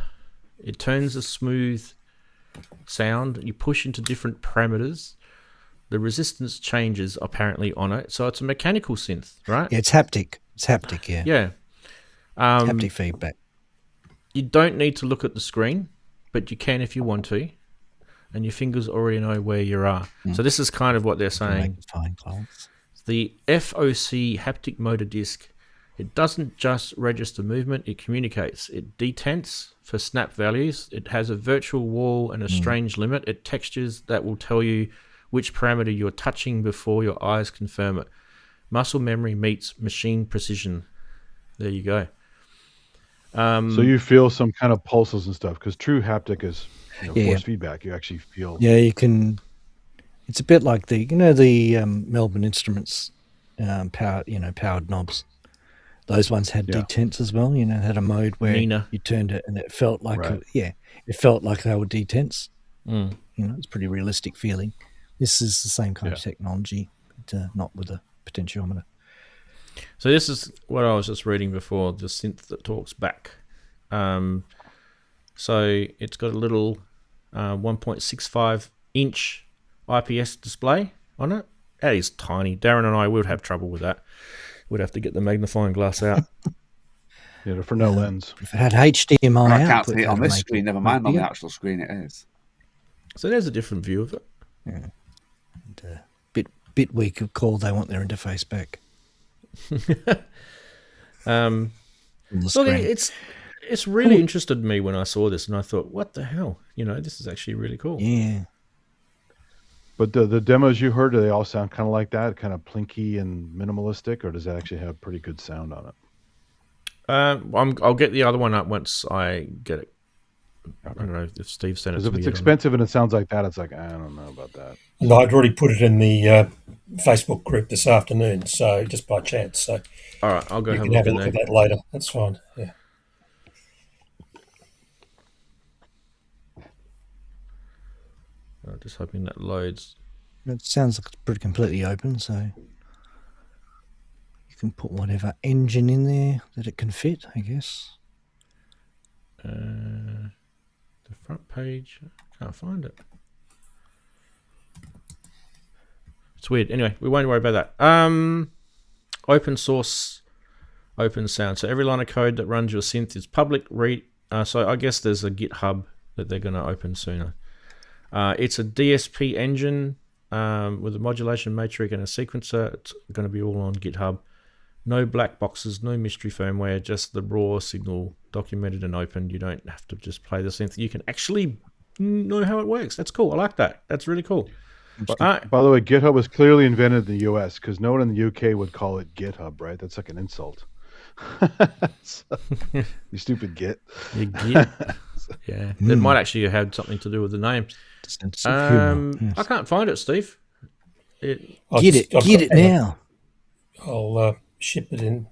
it turns a smooth sound. You push into different parameters. The resistance changes apparently on it. So it's a mechanical synth, right? Yeah, it's haptic. It's haptic, yeah. Yeah. Haptic feedback. You don't need to look at the screen, but you can if you want to. And your fingers already know where you are. So this is kind of what they're saying. The FOC haptic motor disc, it doesn't just register movement, it communicates. It detents for snap values. It has a virtual wall and a strange limit. It textures that will tell you which parameter you're touching before your eyes confirm it. Muscle memory meets machine precision. There you go. So you feel some kind of pulses and stuff, because true haptic is force feedback. You actually feel. Yeah, you can. It's a bit like the Melbourne Instruments powered knobs. Those ones had detents as well. Had a mode where you turned it and it felt like it felt like they were detents. It's pretty realistic feeling. This is the same kind of technology, but not with a potentiometer. So this is what I was just reading before, the synth that talks back. So it's got a little 1.65 inch IPS display on it. That is tiny. Daren and I would have trouble with that. We'd have to get the magnifying glass out. For no lens. If it had HDMI I can't see it on this screen, never mind on the actual screen it is. So there's a different view of it. Yeah. And, bit weak of call, they want their interface back. Look, it's really interested me when I saw this, and I thought, what the hell? This is actually really cool. Yeah. But the demos you heard, do they all sound kind of like that, kind of plinky and minimalistic, or does that actually have pretty good sound on it? I'll get the other one up once I get it. I don't know if Steve sent it to me. Because if it's expensive and it sounds like that, it's like, I don't know about that. And I'd already put it in the Facebook group this afternoon, so just by chance. So all right, I'll go you have can a have a look look in at there. that later. That's fine. Yeah. I'm just hoping that loads. It sounds like it's pretty completely open, so you can put whatever engine in there that it can fit, I guess. The front page, I can't find it. It's weird. Anyway, we won't worry about that. Open source, open sound. So every line of code that runs your synth is public. So I guess there's a GitHub that they're going to open sooner. It's a DSP engine with a modulation matrix and a sequencer. It's going to be all on GitHub. No black boxes, no mystery firmware, just the raw signal documented and open. You don't have to just play the synth. You can actually know how it works. That's cool. I like that. That's really cool. By the way, GitHub was clearly invented in the US because no one in the UK would call it GitHub, right? That's like an insult. You stupid Git. You Git. Yeah. It might actually have something to do with the name. I can't find it, Steve. Get it now. I'll ship it in.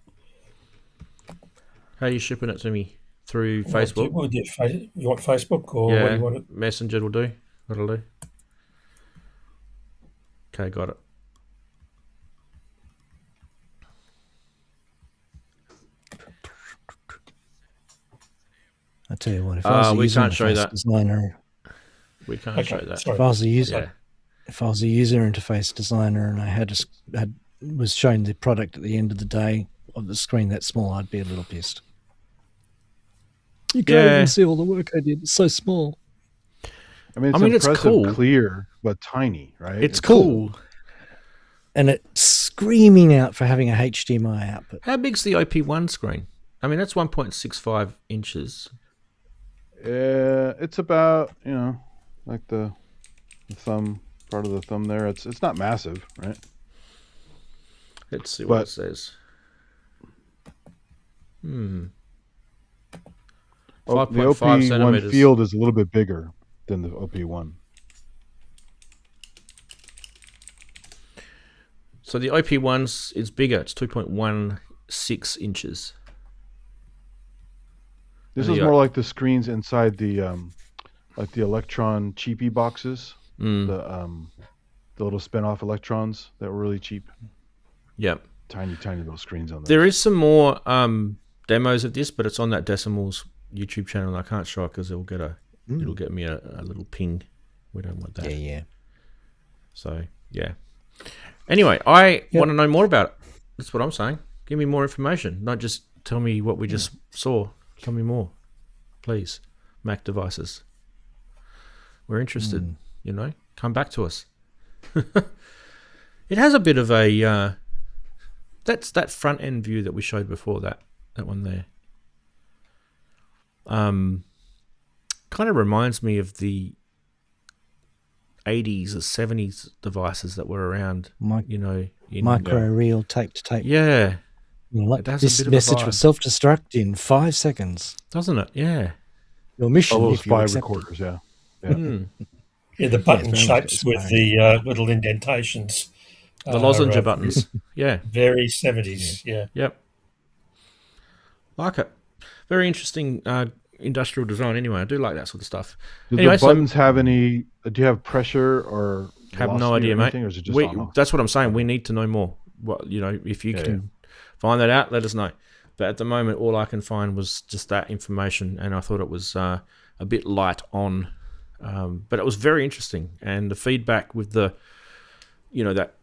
How are you shipping it to me? Through Facebook? You want Facebook or what do you want it? Messenger will do. That'll do. Okay, got it. I tell you what, if I was a we user can't show interface that. designer, We can't show that. if I was a user, if I was a user interface designer and I was showing the product at the end of the day of the screen that small, I'd be a little pissed. You can't even see all the work I did. It's so small. I mean, it's impressive, cool. Clear, but tiny, right? It's cool. And it's screaming out for having a HDMI output. How big's the OP1 screen? I mean, that's 1.65 inches. It's about, like the thumb, part of the thumb there. It's not massive, right? Let's see what it says. 5.5 the OP1 centimeters. field is a little bit bigger than the OP1. So the OP1's is bigger. It's 2.16 inches. This is more like the screens inside the like the Electron cheapy boxes. The little spin-off electrons that were really cheap. Yep. Tiny little screens on there. There is some more demos of this, but it's on that Decimals YouTube channel, and I can't show it because it'll get me a little ping. We don't want that. Yeah. So yeah. Anyway, I want to know more about it. That's what I'm saying. Give me more information. Not just tell me what we just saw. Tell me more, please. Mac devices. We're interested. Come back to us. It has a bit of a. That's that front end view that we showed before. That one there. Kind of reminds me of the 80s or 70s devices that were around. Micro reel tape to tape. Yeah. Like this message will self-destruct in 5 seconds. Doesn't it? Yeah. Your mission. All those spy recorders, yeah. Yeah, the button shapes with the little indentations. The lozenge buttons. Yeah. Very 70s, yeah. Yep. Like it. Very interesting industrial design anyway. I do like that sort of stuff. Do the buttons have any... Do you have pressure or... Have no idea, mate. Or is it just that's what I'm saying. We need to know more. If you can find that out, let us know. But at the moment, all I can find was just that information, and I thought it was a bit light on. But it was very interesting, and the feedback with the, that,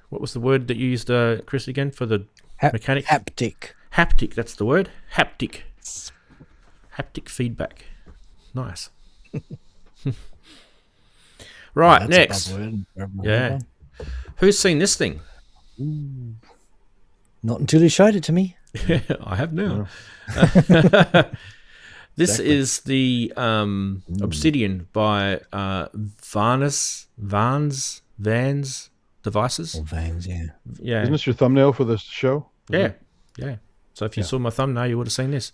what was the word that you used, Chris, again, for the mechanics? Haptic. Haptic, that's the word. Haptic feedback. Nice. Right, next. Yeah. Who's seen this thing? Ooh. Not until you showed it to me. I have now. This is the Obsidian by Vans Devices. Or Vans, yeah. Yeah. Isn't this your thumbnail for this show? Yeah. So if you saw my thumbnail, you would have seen this.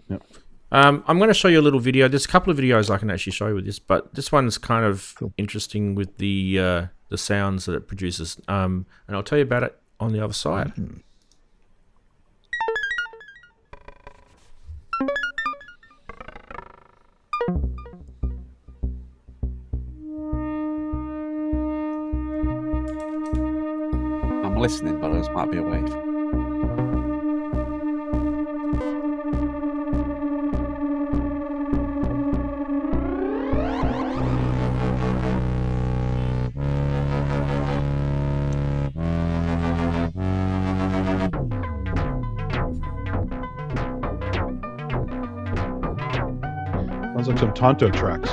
Yep. I'm going to show you a little video. There's a couple of videos I can actually show you with this, but this one's kind of interesting with the sounds that it produces. And I'll tell you about it on the other side. I'm listening, but I just might be away. Sounds like some Tonto tracks.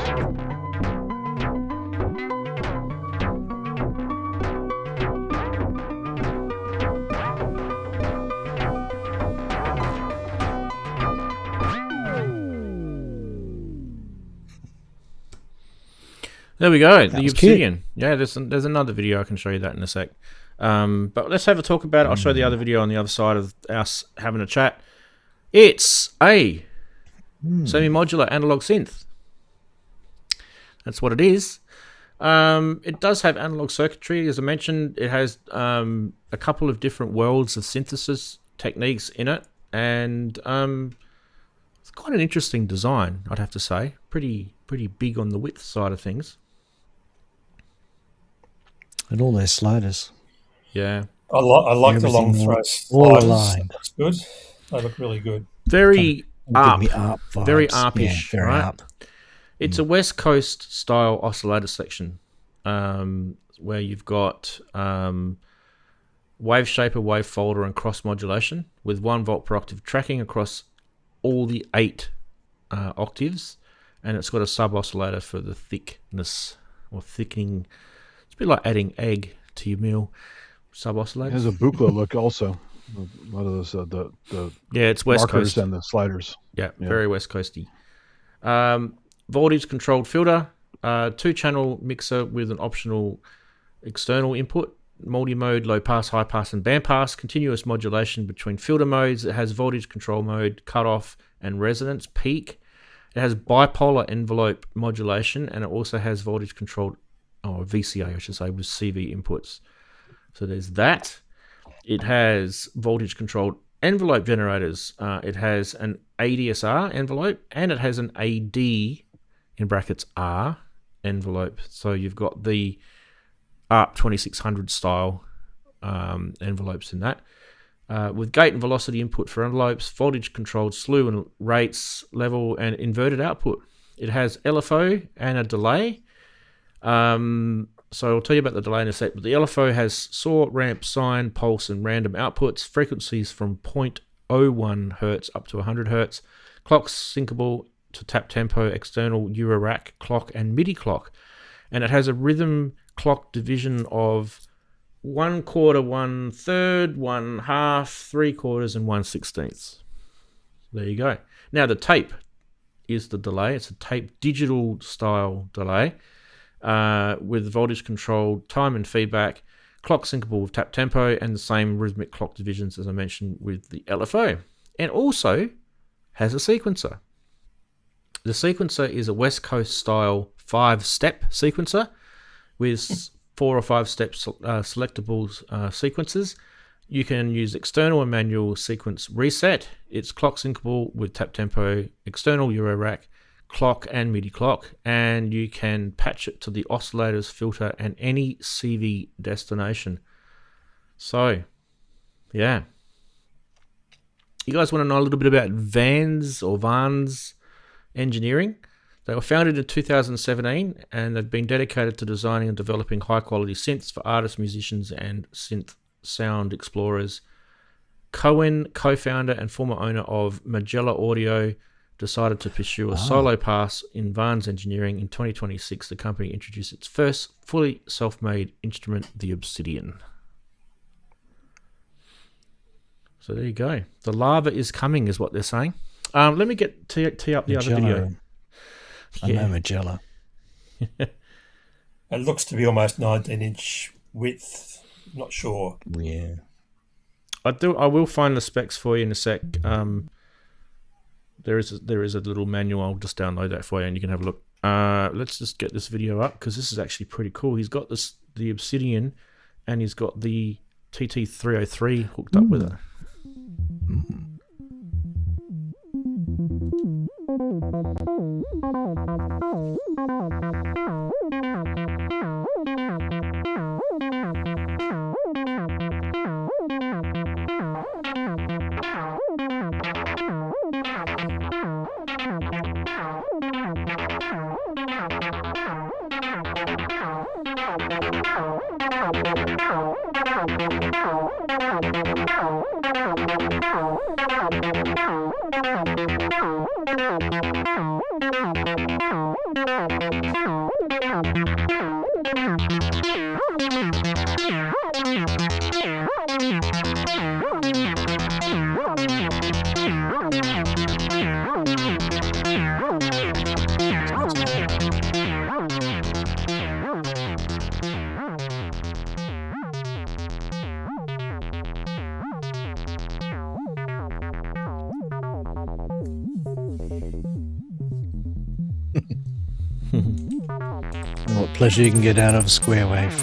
There we go. The Obsidian. Yeah, there's another video. I can show you that in a sec. But let's have a talk about it. I'll show the other video on the other side of us having a chat. It's a semi-modular analog synth. That's what it is. It does have analog circuitry, as I mentioned. It has a couple of different worlds of synthesis techniques in it, and it's quite an interesting design, I'd have to say. Pretty big on the width side of things. And all their sliders. Yeah. I like the long throw all sliders. aligned. That's good. They look really good. Very Give me ARP vibes. very ARP-ish, Yeah, very right? ARP. It's a West Coast style oscillator section, where you've got wave shaper, wave folder, and cross modulation with 1 volt per octave tracking across all the 8 octaves, and it's got a sub oscillator for the thickness or thickening. It's a bit like adding egg to your meal. Sub oscillators. It has a Buchla look also. A lot of those the it's West markers Coast and the sliders. Yeah, very West Coasty. Voltage controlled filter, 2-channel mixer with an optional external input, multi-mode, low pass, high pass, and band pass, continuous modulation between filter modes. It has voltage control mode, cutoff, and resonance peak. It has bipolar envelope modulation, and it also has voltage controlled, or VCA, I should say, with CV inputs. So there's that. It has voltage controlled envelope generators. It has an ADSR envelope, and it has an AD in brackets R envelope. So you've got the ARP 2600 style envelopes in that. With gate and velocity input for envelopes, voltage controlled slew and rates, level, and inverted output. It has LFO and a delay. So I'll tell you about the delay in a sec, but the LFO has saw, ramp, sine, pulse, and random outputs, frequencies from 0.01 Hertz up to 100 Hertz, clocks syncable to tap tempo, external eurorack, clock, and MIDI clock. And it has a rhythm clock division of 1/4, 1/3, 1/2, 3/4, and 1/16. There you go. Now the tape is the delay. It's a tape digital style delay. With voltage controlled time and feedback, clock syncable with tap tempo, and the same rhythmic clock divisions as I mentioned with the LFO. And also has a sequencer. The sequencer is a West Coast style 5-step sequencer with 4 or 5 step selectable sequences. You can use external and manual sequence reset. It's clock syncable with tap tempo, external eurorack, clock, and MIDI clock, and you can patch it to the oscillators, filter, and any CV destination. So, yeah. You guys want to know a little bit about Vans Engineering? They were founded in 2017, and they've been dedicated to designing and developing high-quality synths for artists, musicians, and synth sound explorers. Cohen, co-founder and former owner of Magellan Audio, decided to pursue a solo path in Vans Engineering. In 2026, the company introduced its first fully self-made instrument, the Obsidian. So there you go. The lava is coming, is what they're saying. Let me tee up the other video. I know Magella. It looks to be almost 19-inch width. Not sure. Yeah. I will find the specs for you in a sec. There is a little manual. I'll just download that for you, and you can have a look. Let's just get this video up because this is actually pretty cool. He's got the Obsidian, and he's got the TT303 hooked up with it. What pleasure you can get out of a square wave.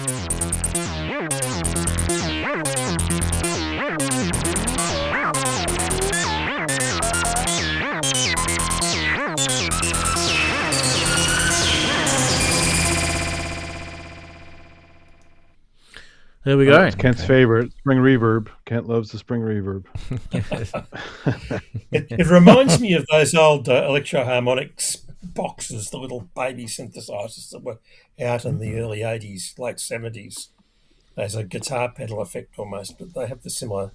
There we go. It's Kent's favorite, spring reverb. Kent loves the spring reverb. It reminds me of those old Electro-Harmonix boxes, the little baby synthesizers that were out in the early 80s, late 70s. There's a guitar pedal effect almost, but they have the similar.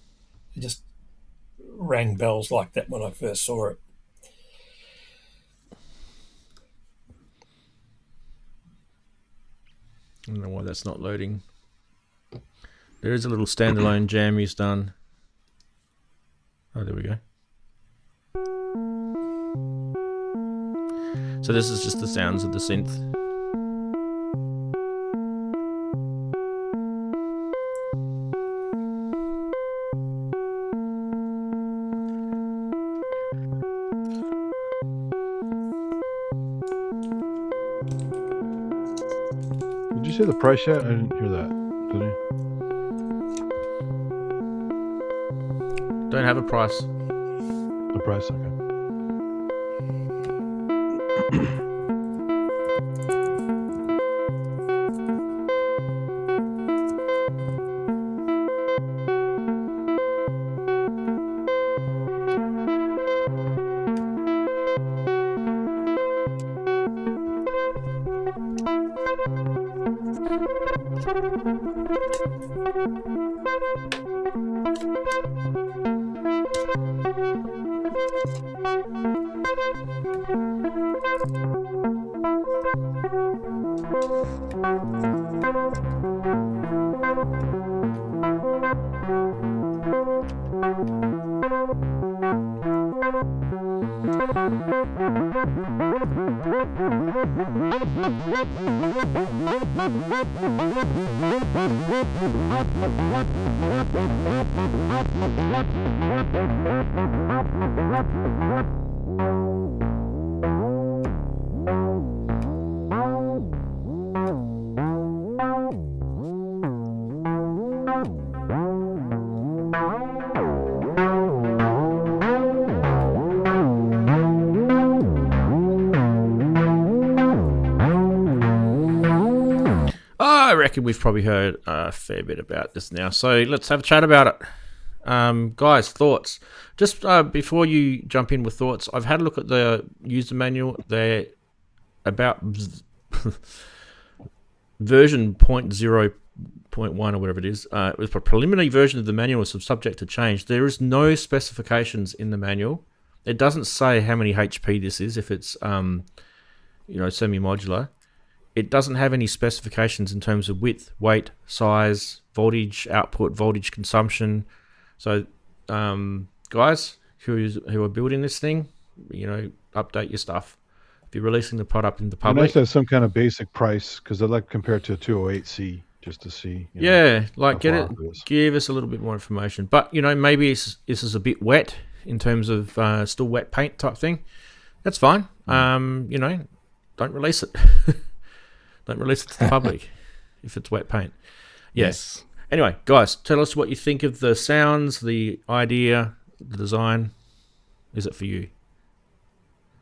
It just rang bells like that when I first saw it. I don't know why that's not loading. There is a little standalone jam he's done. Oh, there we go. So this is just the sounds of the synth. Did you say the price yet? I didn't hear that. Did you? Don't have a price. The price, okay. I reckon we've probably heard a fair bit about this now, so let's have a chat about it. Guys, thoughts? Just before you jump in with thoughts, I've had a look at the user manual. They're about version 0.0.1 or whatever it is. It was a preliminary version of the manual, so subject to change. There is no specifications in the manual. It doesn't say how many HP this is, if it's semi-modular. It doesn't have any specifications in terms of width, weight, size, voltage, output, voltage consumption. So, guys who are building this thing, update your stuff. If you're releasing the product in the It'd be public, nice to have some kind of basic price because I'd like to compare it to a 208C just to see. give us a little bit more information. But maybe this is a bit wet in terms of still wet paint type thing. That's fine. Don't release it. Don't release it to the public if it's wet paint. Yes. Anyway, guys, tell us what you think of the sounds, the idea, the design. Is it for you?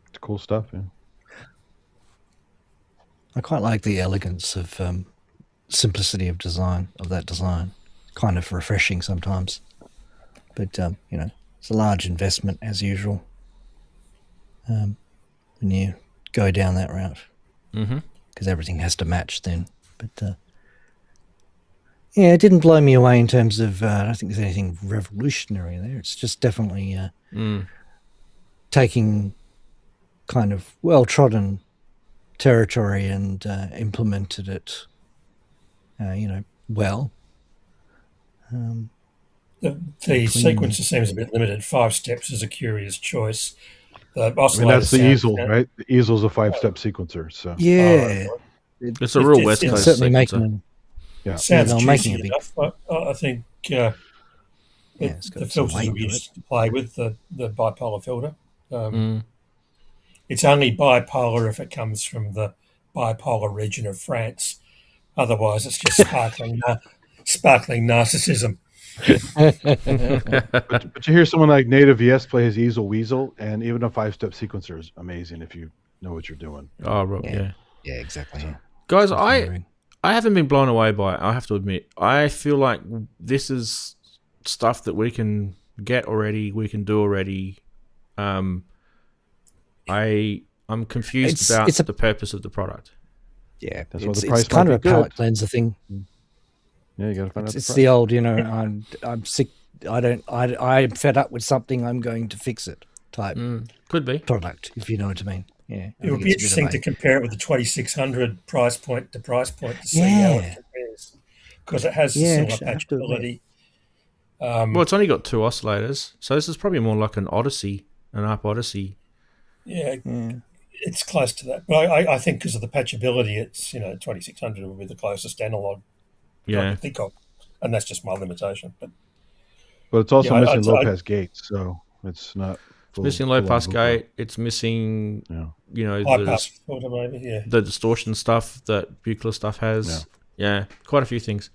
It's cool stuff, yeah. I quite like the elegance of simplicity of that design. Kind of refreshing sometimes. But, it's a large investment as usual when you go down that route. Because everything has to match then. But, it didn't blow me away in terms of, I don't think there's anything revolutionary there. It's just definitely taking kind of well-trodden territory and implemented it, well. The sequencer seems a bit limited. 5 steps is a curious choice. That's the easel, right? The easel's a 5-step sequencer. So it's a real West Coast certainly sequencer. Sounds juicy enough. I think the filters we used to play with, the bipolar filter. It's only bipolar if it comes from the bipolar region of France. Otherwise, it's just sparkling narcissism. but you hear someone like Native Yes play his easel weasel, and even a 5-step sequencer is amazing if you know what you're doing. Oh, right, yeah, exactly. So, guys, I haven't been blown away by it. I have to admit, I feel like this is stuff that we can get already. We can do already. I'm confused about the purpose of the product. Yeah, that's why the price. It's kind of a palate cleanser thing. Yeah, you got to find out. It's the old, I'm sick. I'm fed up with something. I'm going to fix it. Type could be product, if you know what I mean. Yeah, it would be interesting to compare it with the 2600 price point to see how it compares, because it has similar patchability. Well, it's only got 2 oscillators, so this is probably more like an Odyssey, an ARP Odyssey. Yeah, it's close to that. But I think because of the patchability, it's 2600 would be the closest analog I can think of, and that's just my limitation. But it's also missing low pass gates, so it's not. It's missing low pass gate. It's missing, high pass filter maybe. The distortion stuff that Buchla stuff has. Yeah, quite a few things,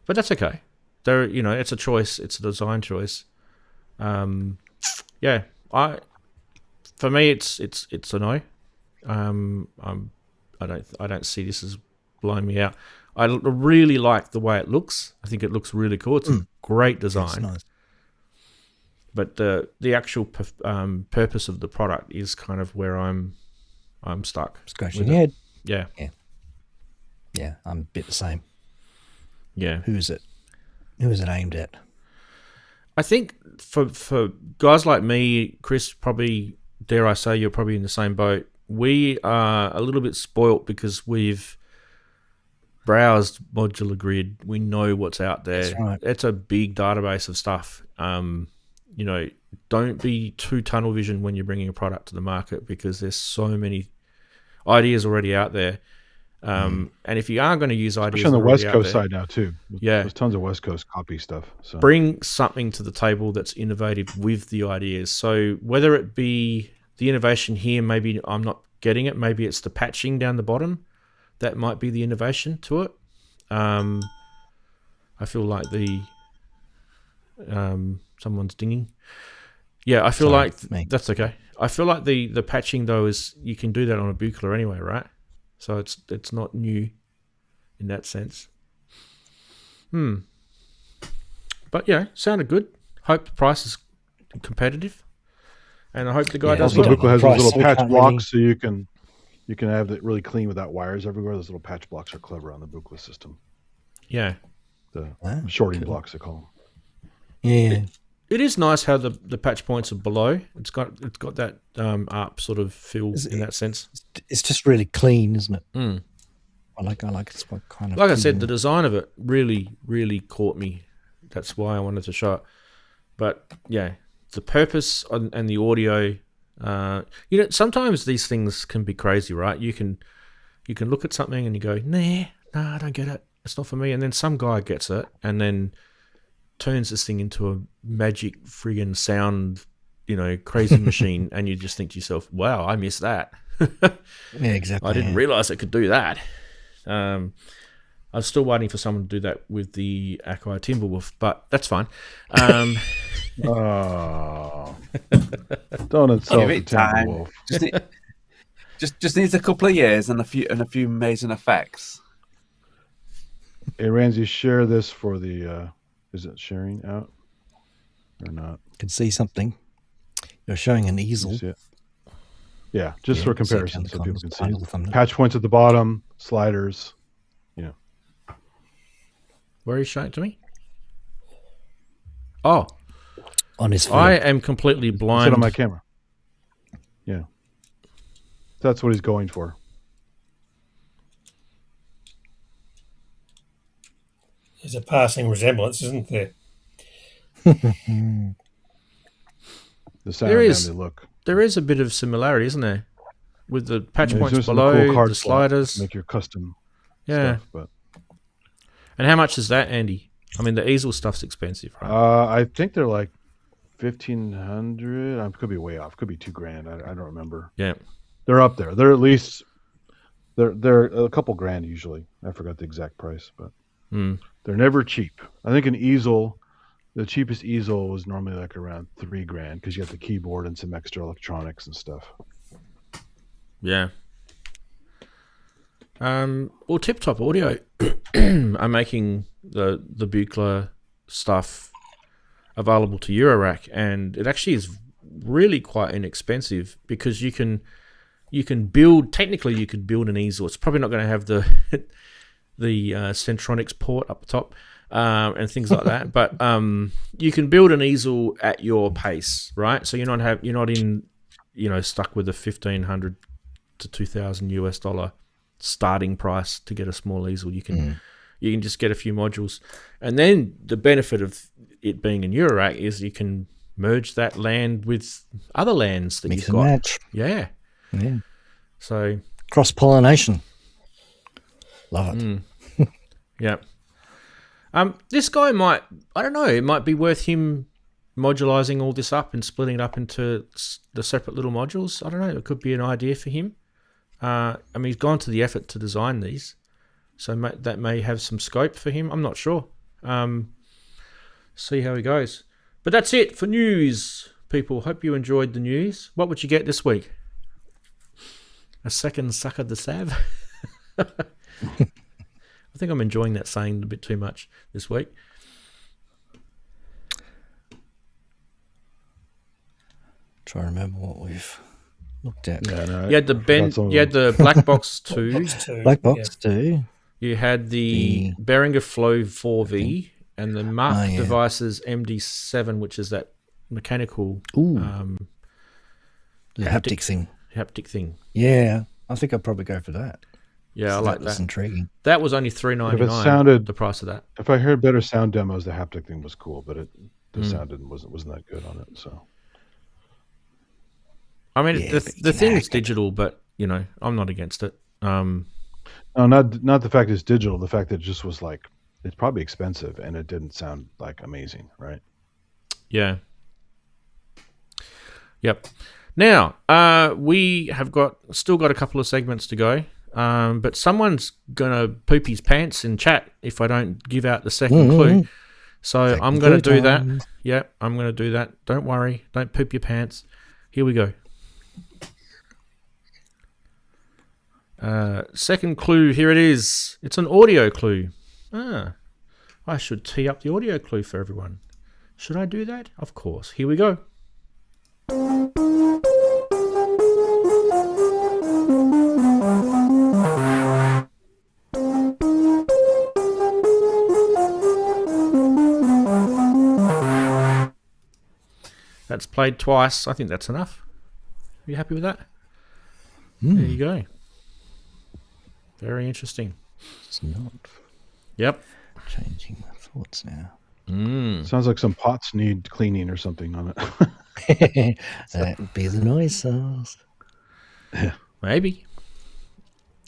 but that's okay. There, it's a choice. It's a design choice. For me, it's a no. I don't see this as blowing me out. I really like the way it looks. I think it looks really cool. It's a great design. It's nice. But the actual purpose of the product is kind of where I'm stuck. Scratching your head. Yeah. Yeah, I'm a bit the same. Yeah. Who is it aimed at? I think for guys like me, Chris, probably, dare I say, you're probably in the same boat. We are a little bit spoilt because we've browsed modular grid. We know what's out there. That's right. It's a big database of stuff. Don't be too tunnel vision when you're bringing a product to the market, because there's so many ideas already out there. And if you are going to use ideas, especially on the West Coast side now too, yeah, there's tons of West Coast copy stuff. So bring something to the table that's innovative with the ideas. So whether it be the innovation here, maybe I'm not getting it. Maybe it's the patching down the bottom. That might be the innovation to it. I feel like someone's dinging. Yeah, I feel that's okay. I feel like the patching though is you can do that on a Buchla anyway, right? So it's not new in that sense. But yeah, sounded good. Hope the price is competitive, and I hope the guy does. Also, Buchla has those little patch blocks, so you can have it really clean without wires everywhere. Those little patch blocks are clever on the Buchla system. Yeah, the shorting blocks they call them. Yeah. It is nice how the patch points are below. It's got that ARP sort of feel in that sense. It's just really clean, isn't it? I like it. It's what kind of. Like I said, the design of it really, really caught me. That's why I wanted to show it. But yeah, the purpose and the audio Sometimes these things can be crazy, right? You can look at something and you go, nah, I don't get it. It's not for me. And then some guy gets it and then turns this thing into a magic friggin' sound, crazy machine, and you just think to yourself, wow, I missed that. Yeah, exactly. I didn't realize it could do that. I'm still waiting for someone to do that with the Akai Timberwolf, but that's fine. Oh, don't insult the Timberwolf. Just needs a couple of years and a few amazing effects. Hey, Ranzee, share this for the. Is it sharing out or not? You can see something. You're showing an easel. Yeah, just for comparison, so people can see. Thumbnail. Patch points at the bottom, sliders. Where are you showing it to me? Oh, on his phone. I am completely blind. It's on my camera. Yeah, that's what he's going for. There's a passing resemblance, isn't there? The sound and the look. There is a bit of similarity, isn't there? With the patch points just below, cool card the sliders. Make your custom stuff, but. And how much is that, Andy? I mean, the easel stuff's expensive, right? I think they're like 1,500. I could be way off. Could be $2,000. I don't remember. Yeah, they're up there. They're at least they're a couple grand usually. I forgot the exact price, but they're never cheap. I think an easel, the cheapest easel was normally like around $3,000 because you got the keyboard and some extra electronics and stuff. Yeah. Well, Tip Top Audio are making the Buchla stuff available to Eurorack, and it actually is really quite inexpensive because you can build. Technically, you could build an easel. It's probably not going to have the Centronics port up the top and things like that, but you can build an easel at your pace, right? So you're not in stuck with a $1,500 to $2,000 starting price to get a small easel. You can just get a few modules, and then the benefit of it being in Eurorack is you can merge that land with other lands that Mix you've and got. match. Yeah. So cross pollination. Love it. Yeah. This guy might, I don't know, it might be worth him modularizing all this up and splitting it up into the separate little modules. I don't know. It could be an idea for him. I mean, he's gone to the effort to design these, so that may have some scope for him. I'm not sure. See how he goes. But that's it for news, people. Hope you enjoyed the news. What would you get this week? A second suck of the sav? I think I'm enjoying that saying a bit too much this week. Try to remember what we've looked at. You had the Black Box 2. Black Box 2. You had the Behringer Flow 4V and the Mark Devices MD7, which is that mechanical the haptic thing. Haptic thing. Yeah, I think I'd probably go for that. Yeah, I like that. That's intriguing. That was only $399. If it sounded, the price of that. If I heard better sound demos, the haptic thing was cool, but the sound wasn't that good on it. So, I mean, the thing is digital, but I'm not against it. No, not the fact it's digital. The fact that it just was like it's probably expensive and it didn't sound like amazing, right? Yeah. Yep. Now we have still got a couple of segments to go. But someone's gonna poop his pants in chat if I don't give out the second clue. So I'm gonna do that. Yeah, I'm gonna do that. Don't worry. Don't poop your pants. Here we go. Second clue. Here it is. It's an audio clue. I should tee up the audio clue for everyone. Should I do that? Of course. Here we go. That's played twice. I think that's enough. Are you happy with that? There you go. Very interesting. It's not. Yep. Changing my thoughts now. Sounds like some pots need cleaning or something on it. That would be the noise. Maybe.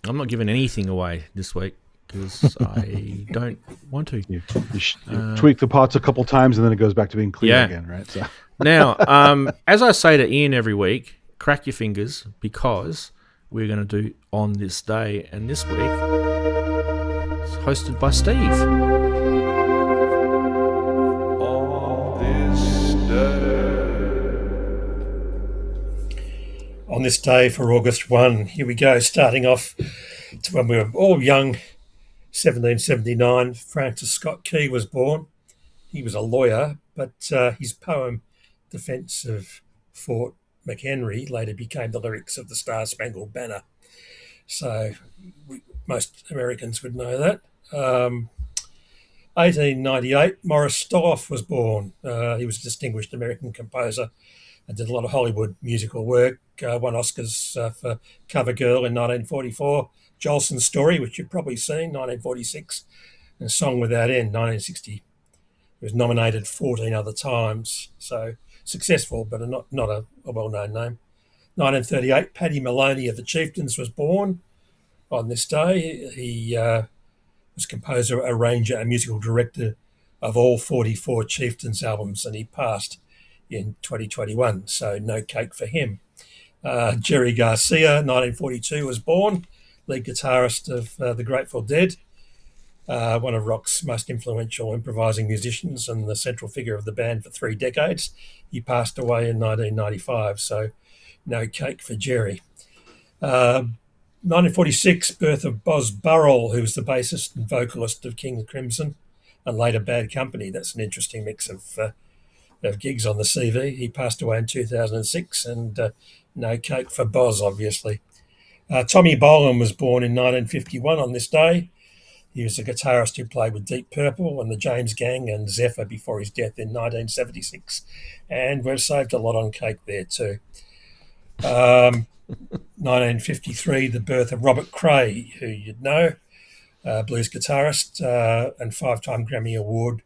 I'm not giving anything away this week because I don't want to. You tweak the pots a couple times and then it goes back to being clean again, right? So. Now, as I say to Ian every week, crack your fingers because we're going to do On This Day. And this week, it's hosted by Steve. On this day for August 1, here we go, starting off to when we were all young, 1779, Francis Scott Key was born. He was a lawyer, but his poem, Defence of Fort McHenry, later became the lyrics of the Star-Spangled Banner. So most Americans would know that. 1898, Morris Stoloff was born. He was a distinguished American composer and did a lot of Hollywood musical work. Won Oscars for Cover Girl in 1944, Jolson's Story, which you've probably seen, 1946, and Song Without End, 1960. He was nominated 14 other times, so successful, but not a well-known name. 1938, Paddy Maloney of the Chieftains was born on this day. He was composer, arranger, and musical director of all 44 Chieftains albums, and he passed in 2021, so no cake for him. Jerry Garcia, 1942, was born, lead guitarist of the Grateful Dead, one of rock's most influential improvising musicians and the central figure of the band for 3 decades. He passed away in 1995, so no cake for Jerry. 1946, birth of Boz Burrell, who was the bassist and vocalist of King Crimson and later Bad Company. That's an interesting mix of gigs on the CV. He passed away in 2006, and no cake for Boz, obviously. Tommy Bolin was born in 1951 on this day. He was a guitarist who played with Deep Purple and the James Gang and Zephyr before his death in 1976, and we've saved a lot on cake there too. 1953, the birth of Robert Cray, who you'd know, blues guitarist and 5-time Grammy Award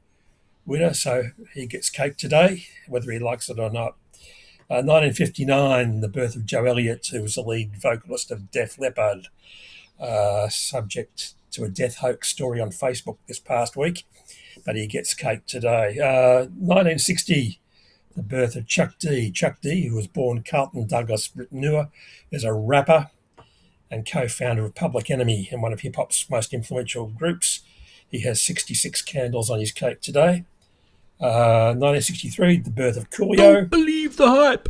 winner, so he gets cake today, whether he likes it or not. 1959, the birth of Joe Elliott, who was the lead vocalist of Def Leppard, subject to a death hoax story on Facebook this past week, but he gets cake today. 1960, the birth of Chuck D. Chuck D, who was born Carlton Douglas Brittanua, is a rapper and co-founder of Public Enemy and one of hip-hop's most influential groups. He has 66 candles on his cake today. 1963, the birth of Coolio. Don't believe the hype.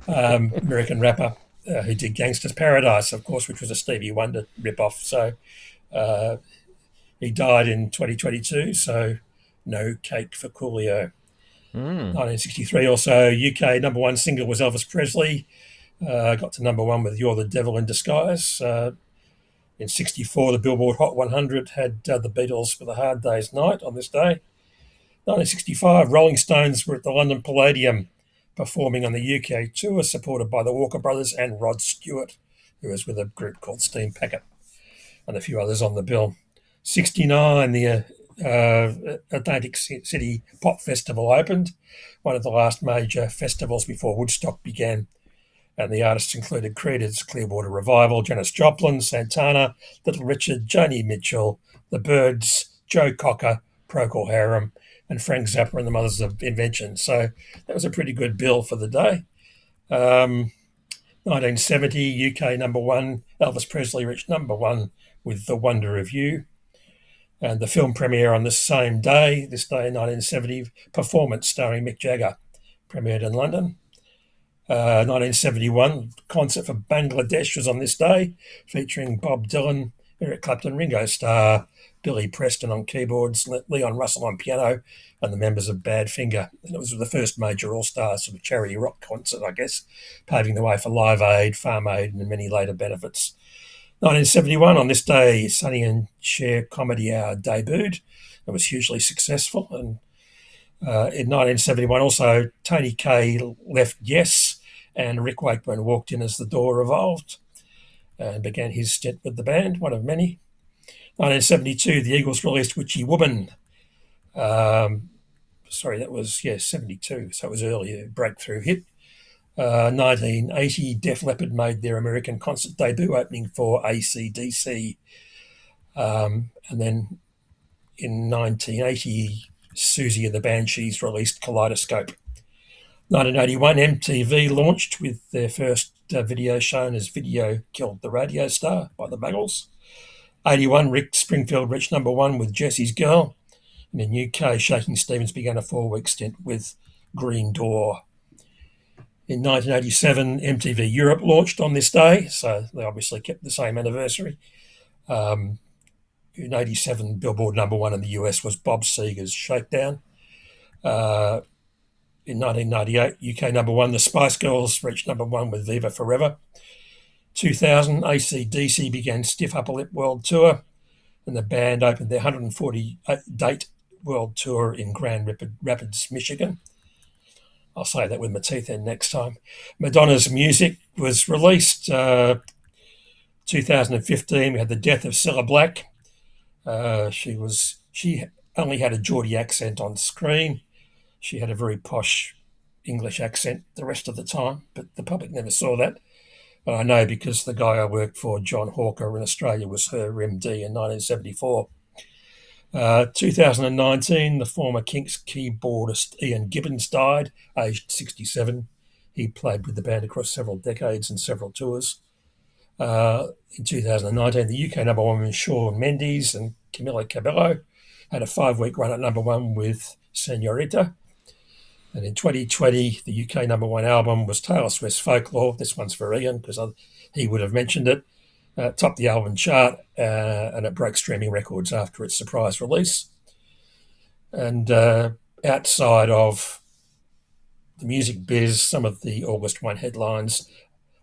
American rapper who did Gangsta's Paradise, of course, which was a Stevie Wonder ripoff. So he died in 2022, so no cake for Coolio. 1963, also UK #1 single was Elvis Presley. Got to #1 with You're the Devil in Disguise. In 64, the Billboard Hot 100 had the Beatles with A Hard Day's Night on this day. 1965, Rolling Stones were at the London Palladium performing on the UK tour, supported by the Walker Brothers and Rod Stewart, who was with a group called Steam Packet, and a few others on the bill. 69, the Atlantic City Pop Festival opened, one of the last major festivals before Woodstock began. And the artists included Creedence, Clearwater Revival, Janis Joplin, Santana, Little Richard, Joni Mitchell, The Byrds, Joe Cocker, Procol Harum, and Frank Zappa and the Mothers of Invention. So that was a pretty good bill for the day. 1970, UK #1, Elvis Presley reached #1 with The Wonder of You. And the film premiere on this same day, this day in 1970, Performance starring Mick Jagger, premiered in London. 1971, concert for Bangladesh was on this day, featuring Bob Dylan, Eric Clapton, Ringo Starr, Billy Preston on keyboards, Leon Russell on piano, and the members of Badfinger. And it was the first major all-star sort of charity rock concert, I guess, paving the way for Live Aid, Farm Aid, and many later benefits. 1971, on this day, Sonny and Cher Comedy Hour debuted. It was hugely successful. And in 1971, also, Tony Kaye left Yes, and Rick Wakeman walked in as the door revolved and began his stint with the band, one of many. 1972, the Eagles released Witchy Woman. That was 72, so it was earlier, breakthrough hit. 1980, Def Leppard made their American concert debut, opening for AC/DC. And then in 1980, Susie and the Banshees released Kaleidoscope. 1981, MTV launched with their first video shown as Video Killed the Radio Star by the Buggles. 81, Rick Springfield reached number 1 with Jesse's Girl. And in UK, Shaking Stevens began a 4-week stint with Green Door. In 1987, MTV Europe launched on this day, so they obviously kept the same anniversary. In 87, Billboard number 1 in the US was Bob Seger's Shakedown. In 1998, UK number 1, the Spice Girls reached number 1 with Viva Forever. 2000, AC/DC began Stiff Upper Lip World Tour, and the band opened their 140-date world tour in Grand Rapids, Michigan. I'll say that with my teeth in next time. Madonna's music was released 2015. We had the death of Cilla Black. She only had a Geordie accent on screen. She had a very posh English accent the rest of the time, but the public never saw that. But I know because the guy I worked for, John Hawker in Australia, was her MD in 1974. 2019, the former Kinks keyboardist Ian Gibbons died, aged 67. He played with the band across several decades and several tours. In 2019, the UK number 1 was Shawn Mendes, and Camila Cabello had a 5-week run at number 1 with Senorita. And in 2020, the UK number 1 album was Taylor Swift's Folklore. This one's for Ian because he would have mentioned it. Topped the album chart, and it broke streaming records after its surprise release. And outside of the music biz, some of the August 1 headlines: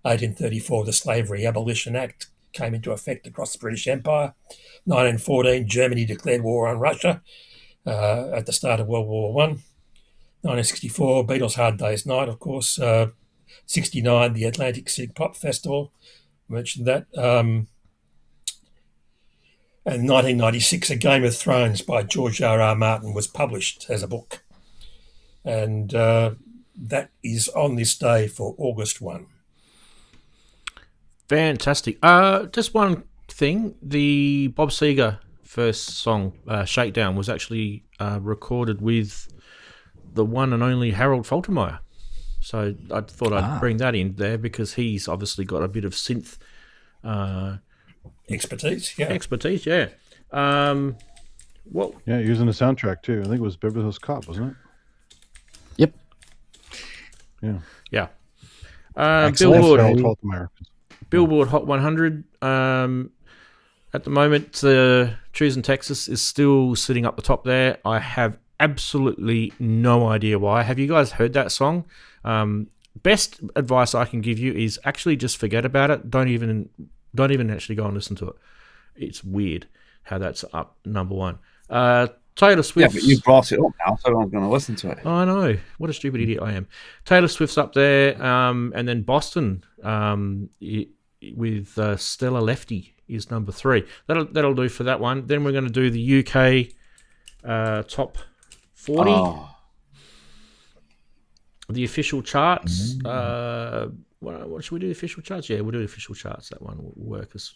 1834, the Slavery Abolition Act came into effect across the British Empire. 1914, Germany declared war on Russia at the start of World War I. 1964, Beatles' Hard Day's Night, of course. 69, the Atlantic City Pop Festival. Mentioned that. And 1996, A Game of Thrones by George R.R. Martin was published as a book. And that is on this day for August 1. Fantastic. Just one thing. The Bob Seger first song, Shakedown, was actually recorded with the one and only Harold Faltermeyer. So I thought I'd bring that in there because he's obviously got a bit of synth expertise. Yeah. Using the soundtrack too. I think it was Beverly Hills Cop, wasn't it? Yep. Yeah. Billboard Hot 100. At the moment, Choosing Texas is still sitting up the top there. I have absolutely no idea why. Have you guys heard that song? Best advice I can give you is actually just forget about it. Don't even actually go and listen to it. It's weird how that's up number 1. Taylor Swift. Yeah, but you brought it up now, so I'm going to listen to it. Oh, I know. What a stupid idiot I am. Taylor Swift's up there, and then Boston with Stella Lefty is number 3. That'll do for that one. Then we're going to do the UK top 40. Oh. The official charts. What should we do? The official charts? Yeah, we'll do the official charts. That one will work us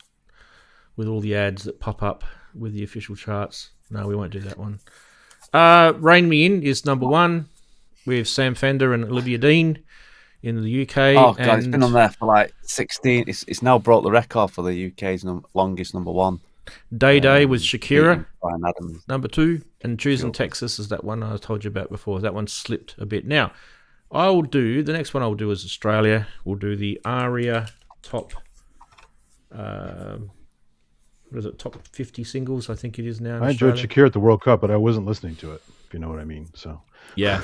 with all the ads that pop up with the official charts. No, we won't do that one. Rain Me In is number 1 with Sam Fender and Olivia Dean in the UK. Oh, God, it's been on there for like 16. It's now broke the record for the UK's longest number 1. Day Day with Shakira, Bryan Adams. number 2. And Choosing Texas is that one I told you about before. That one slipped a bit. Now, the next one I'll do is Australia. We'll do the ARIA top, top 50 singles, I think it is now in I enjoyed Australia. Shakira at the World Cup, but I wasn't listening to it, if you know what I mean. So yeah.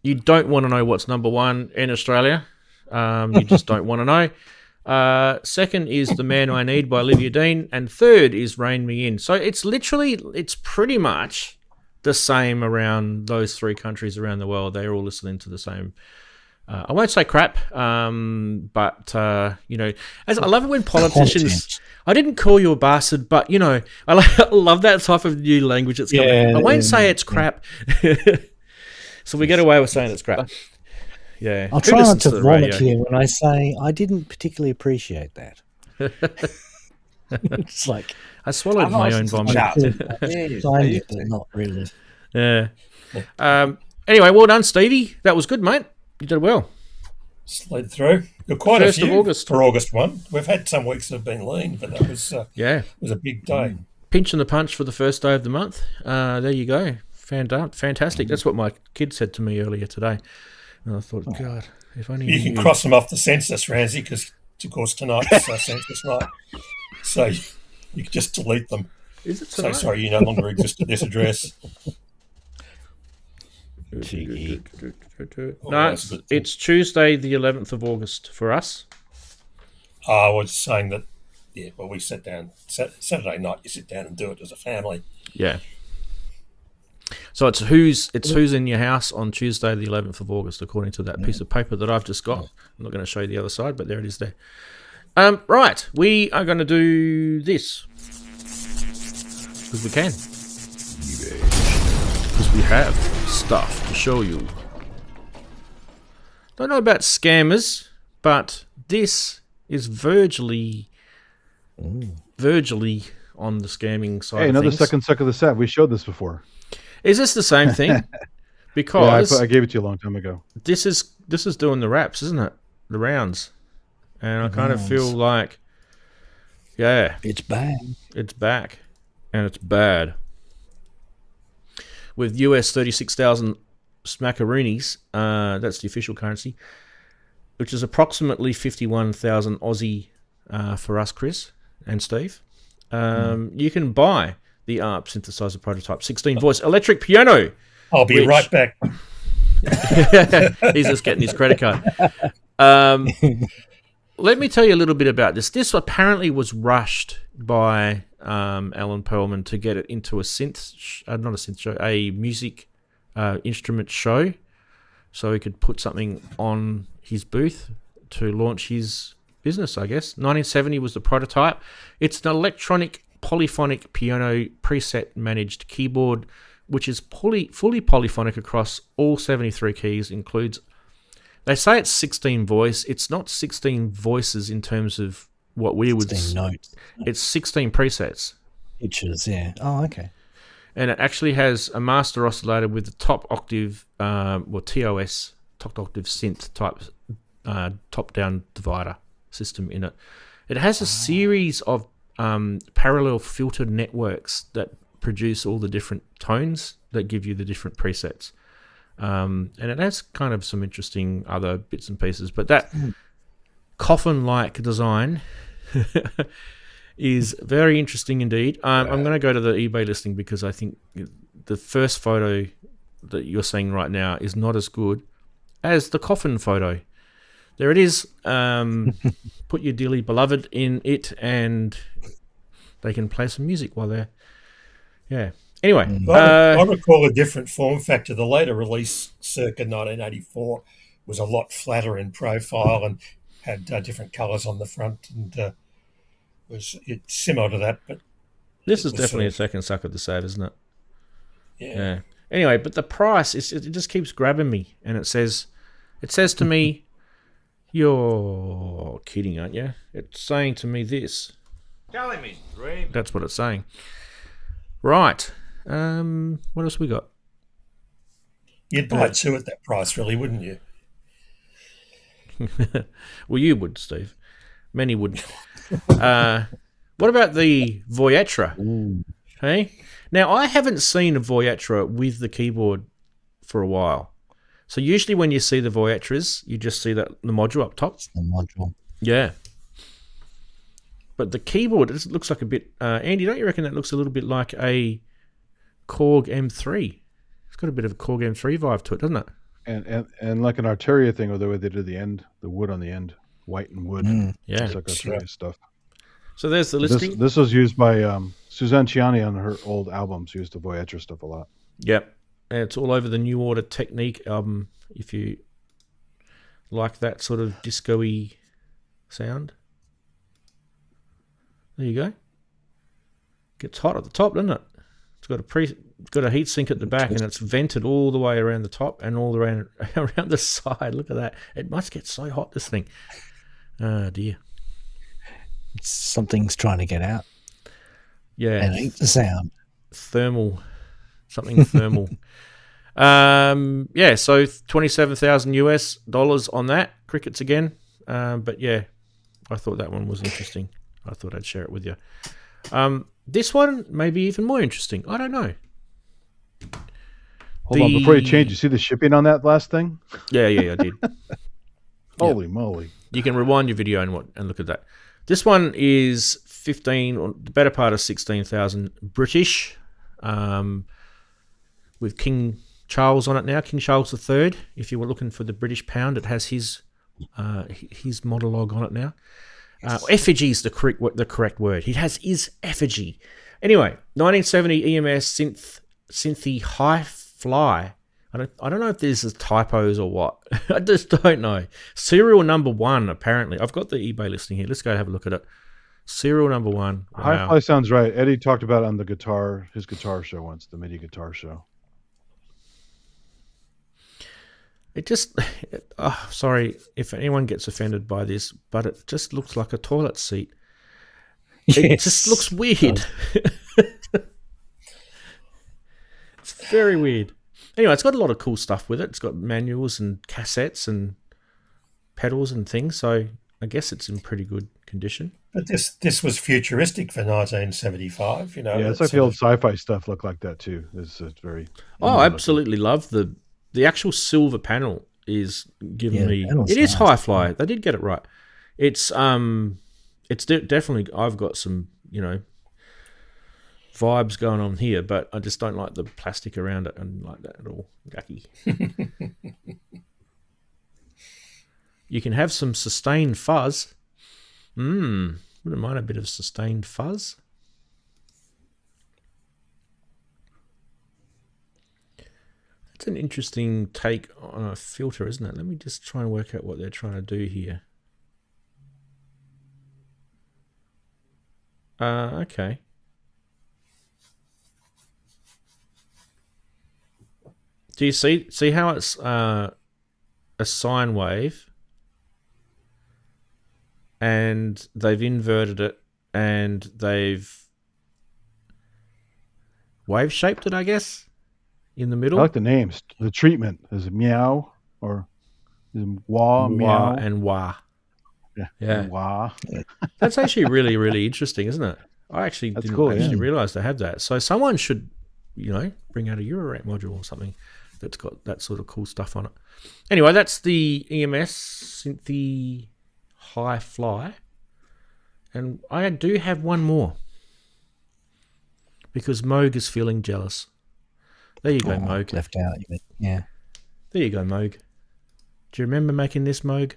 You don't want to know what's number 1 in Australia. You just don't want to know. Second is The Man I Need by Olivia Dean, and third is Rain Me In. So it's pretty much the same around those 3 countries around the world. They're all listening to the same I won't say crap, but you know, as I love it when politicians. I didn't call you a bastard, but you know, I love that type of new language that's coming. I won't say it's crap, so we get away with saying it's crap. Yeah, I'll try not to volunteer when I say I didn't particularly appreciate that. It's like I swallowed my own vomit. But not really. Yeah. Anyway, well done, Stevie. That was good, mate. You did well. Slid through. You're quite a few of August. for August 1. We've had some weeks that have been lean, but that was it was a big day. Pinch and the punch for the first day of the month. There you go. Fantastic. That's what my kid said to me earlier today. And I thought, God, if only you can cross them off the census, Ranzee, because of course tonight's census night. So you can just delete them. Is it tonight? So sorry, you no longer exist at this address. No, it's Tuesday, the 11th of August for us. I was saying that, we sat down Saturday night. You sit down and do it as a family. Yeah. So it's who's in your house on Tuesday, the 11th of August, according to that piece of paper that I've just got. I'm not going to show you the other side, but there it is there. Right, we are going to do this because we can. Because we have stuff to show you. Don't know about scammers, but this is vergely on the scamming side. Hey, another of things. second suck of the set. We showed this before. Is this the same thing? Because I gave it to you a long time ago. This is doing the raps, isn't it? The rounds, and I kind of feel like, it's bad. It's back, and it's bad. With US 36,000 smackaroonies, that's the official currency, which is approximately 51,000 Aussie for us, Chris and Steve. You can buy the ARP synthesizer prototype 16 voice electric piano. I'll be right back. He's just getting his credit card. Let me tell you a little bit about this. This apparently was rushed by Alan Perlman to get it into a music instrument show, so he could put something on his booth to launch his business, I guess. 1970 was the prototype. It's an electronic polyphonic piano preset managed keyboard, which is fully polyphonic across all 73 keys. Includes, they say it's 16 voice. It's not 16 voices in terms of what we would. 16 notes. It's 16 presets. Pitches, yeah. Oh, okay. And it actually has a master oscillator with the top octave, TOS, top octave synth type, top-down divider system in it. It has a series of parallel filtered networks that produce all the different tones that give you the different presets. And it has kind of some interesting other bits and pieces, but that coffin-like design is very interesting indeed. I'm going to go to the eBay listing because I think the first photo that you're seeing right now is not as good as the coffin photo. There it is. Put your dearly beloved in it and they can play some music while they're... Yeah. Anyway. I recall a different form factor. The later release, circa 1984, was a lot flatter in profile and had different colours on the front, and it's similar to that. But this is definitely a second suck of the set, isn't it? Yeah. Anyway, but the price, it just keeps grabbing me, and it says to me, you're kidding, aren't you? It's saying to me this. Telling me, dream. That's what it's saying. Right. What else we got? You'd buy two at that price, really, wouldn't you? Well, you would, Steve. Many wouldn't. What about the Voyatra? Hey? Now, I haven't seen a Voyatra with the keyboard for a while. So usually when you see the Voyatras, you just see the module up top. The module. Yeah. But the keyboard, it looks like a bit... Andy, don't you reckon that looks a little bit like a Korg M3? It's got a bit of a Korg M3 vibe to it, doesn't it? And like an Arteria thing, or the way they did the end, the wood on the end, white and wood. Yeah. It's like Arteria stuff. So there's the listing. This was used by Suzanne Ciani on her old albums, used the Voyatra stuff a lot. Yep. And it's all over the New Order Technique album. If you like that sort of disco-y sound. There you go. Gets hot at the top, doesn't it? It's got a heat sink at the back, and it's vented all the way around the top and all around the side. Look at that. It must get so hot, this thing. Oh, dear. Something's trying to get out. Yeah. And eat the sound. Thermal. Something thermal. Yeah, so $27,000 on that. Crickets again. But yeah, I thought that one was interesting. I thought I'd share it with you. This one may be even more interesting. I don't know. Hold on, before you change, you see the shipping on that last thing? Yeah, I did. Holy moly. You can rewind your video and look at that. This one is 15, or the better part of 16,000 British, with King Charles on it now, King Charles III. If you were looking for the British pound, it has his monologue on it now. Effigy is the correct word. It has his effigy. Anyway, 1970 EMS Synthy Hi-Fly. I don't know if this is typos or what. I just don't know. Serial number 1, apparently. I've got the eBay listing here. Let's go have a look at it. Serial number 1. Wow. Hi-Fly sounds right. Eddie talked about it on his guitar show once, the MIDI guitar show. It just, sorry if anyone gets offended by this, but it just looks like a toilet seat. Yes. It just looks weird. It's very weird. Anyway, it's got a lot of cool stuff with it. It's got manuals and cassettes and pedals and things, so I guess it's in pretty good condition. But this was futuristic for 1975, you know. Yeah, it's like the old sci-fi stuff look like that too. It's very... Oh, I absolutely love the actual silver panel is giving me... It is Hi-Fly. They did get it right. It's definitely... I've got some, vibes going on here, but I just don't like the plastic around it and like that at all. Yucky. You can have some sustained fuzz. Wouldn't mind a bit of sustained fuzz. That's an interesting take on a filter, isn't it? Let me just try and work out what they're trying to do here. Okay. Do you see how it's a sine wave, and they've inverted it and they've wave shaped it, I guess, in the middle? I like the names. The treatment is meow or is wah, meow and wah. Yeah. Wah. That's actually really, really interesting, isn't it? I actually didn't realize they have that. So someone should, bring out a Eurorack module or something that's got that sort of cool stuff on it. Anyway, that's the EMS Synthy Hi-Fly. And I do have one more, because Moog is feeling jealous. There you go, Moog. Left out, you mean. Yeah. There you go, Moog. Do you remember making this, Moog?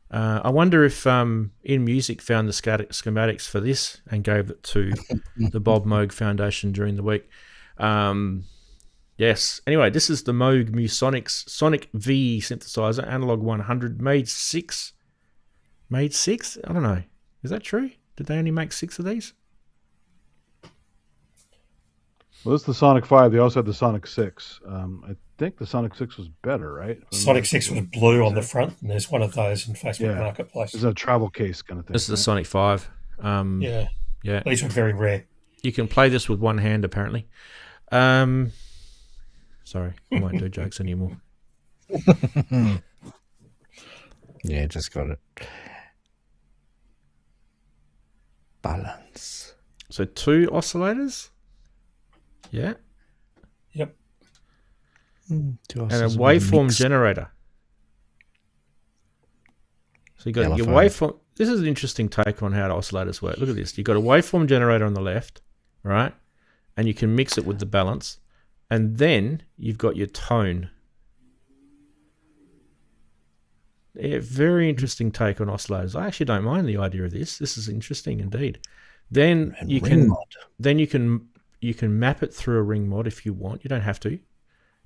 I wonder if In Music found the schematics for this and gave it to the Bob Moog Foundation during the week. Yes. Anyway, this is the Moog Musonics Sonic V synthesizer, analog 100, made 6. Made 6? I don't know. Is that true? Did they only make 6 of these? Well, this is the Sonic 5. They also had the Sonic 6. I think the Sonic 6 was better, right? Sonic 6 was blue on the front, and there's one of those in Facebook Marketplace. It's a travel case kind of thing. This is the Sonic 5. Yeah. These were very rare. You can play this with one hand, apparently. Sorry, I won't do jokes anymore. Yeah, just got it. Balance. So 2 oscillators? Yeah. Yep. And a waveform generator. So you got your waveform. This is an interesting take on how oscillators work. Look at this. You've got a waveform generator on the left, right? And you can mix it with the balance. And then you've got your tone. Yeah, very interesting take on oscillators. I actually don't mind the idea of this. This is interesting indeed. Then you can map it through a ring mod if you want. You don't have to.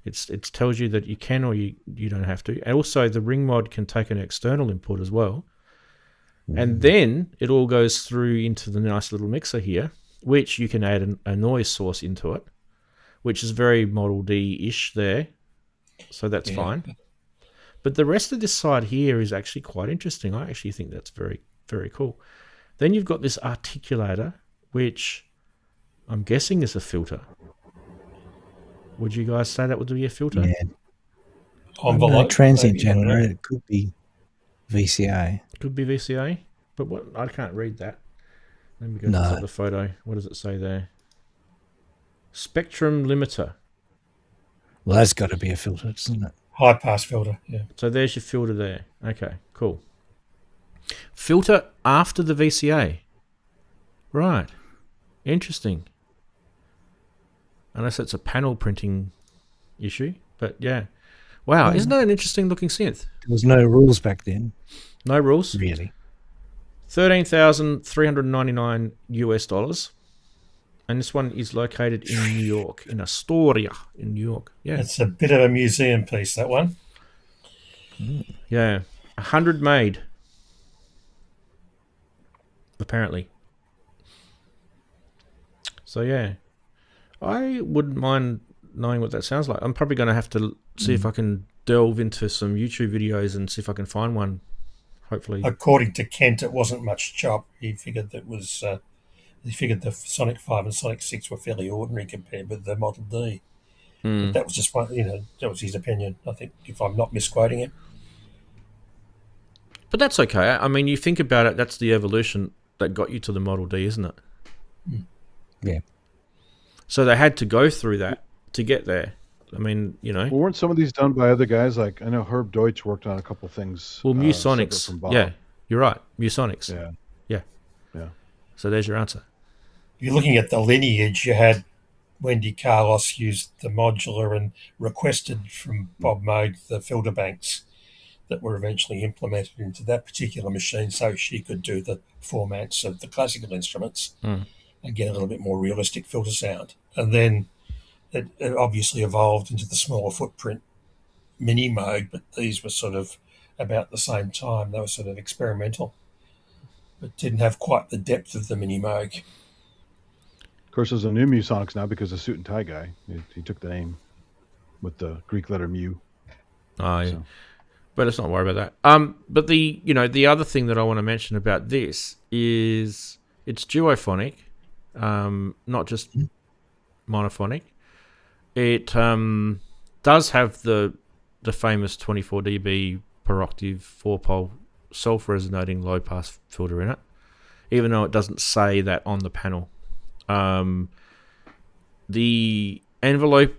It tells you that you can or you don't have to. And also, the ring mod can take an external input as well. And then it all goes through into the nice little mixer here, which you can add a noise source into it, which is very Model D-ish there. So that's fine. But the rest of this side here is actually quite interesting. I actually think that's very, very cool. Then you've got this articulator, which I'm guessing is a filter. Would you guys say that would be a filter? Yeah. Envelope, transient generator. It could be VCA. Could be VCA, but what? I can't read that. Let me go to the photo. What does it say there? Spectrum limiter. Well, that's got to be a filter, doesn't it? High pass filter, yeah. So there's your filter there. Okay, cool. Filter after the VCA. Right. Interesting. Unless it's a panel printing issue, but yeah. Wow, isn't that an interesting looking synth? There was no rules back then. No rules? Really? $13,399 US. And this one is located in New York, in Astoria, in New York. Yeah. It's a bit of a museum piece, that one. Yeah. 100 made. Apparently. So, yeah. I wouldn't mind knowing what that sounds like. I'm probably going to have to see if I can delve into some YouTube videos and see if I can find one. Hopefully. According to Kent, it wasn't much chop. He figured that was... he figured the Sonic 5 and Sonic 6 were fairly ordinary compared with the Model D. But that was just one, that was his opinion, I think, if I'm not misquoting him. But that's okay. I mean, you think about it, that's the evolution that got you to the Model D, isn't it? Yeah. So they had to go through that to get there. I mean, Well, weren't some of these done by other guys? Like, I know Herb Deutsch worked on a couple things. Well, Musonics. Yeah, you're right. Musonics. Yeah. So there's your answer. You're looking at the lineage. You had Wendy Carlos used the modular and requested from Bob Moog the filter banks that were eventually implemented into that particular machine so she could do the formats of the classical instruments and get a little bit more realistic filter sound. And then it obviously evolved into the smaller footprint mini Moog, but these were sort of about the same time. They were sort of experimental, but didn't have quite the depth of the mini Moog. Of course, there's a new Musonics now because the suit and tie guy, he took the name with the Greek letter mu. Oh, yeah. So. But let's not worry about that. But the other thing that I want to mention about this is it's duophonic, not just monophonic. It does have the famous 24 dB per octave 4-pole self-resonating low-pass filter in it, even though it doesn't say that on the panel. The envelope,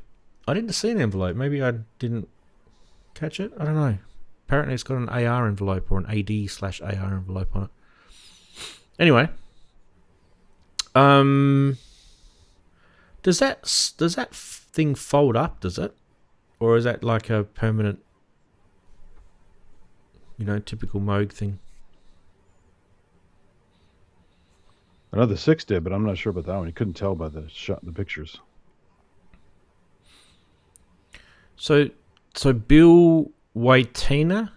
I didn't see an envelope. Maybe I didn't catch it. I don't know. Apparently it's got an AR envelope or an AD/AR envelope on it. Anyway, does that thing fold up, does it? Or is that like a permanent, typical Moog thing? I know the 6 did, but I'm not sure about that one. You couldn't tell by the shot in the pictures. So Bill Waitina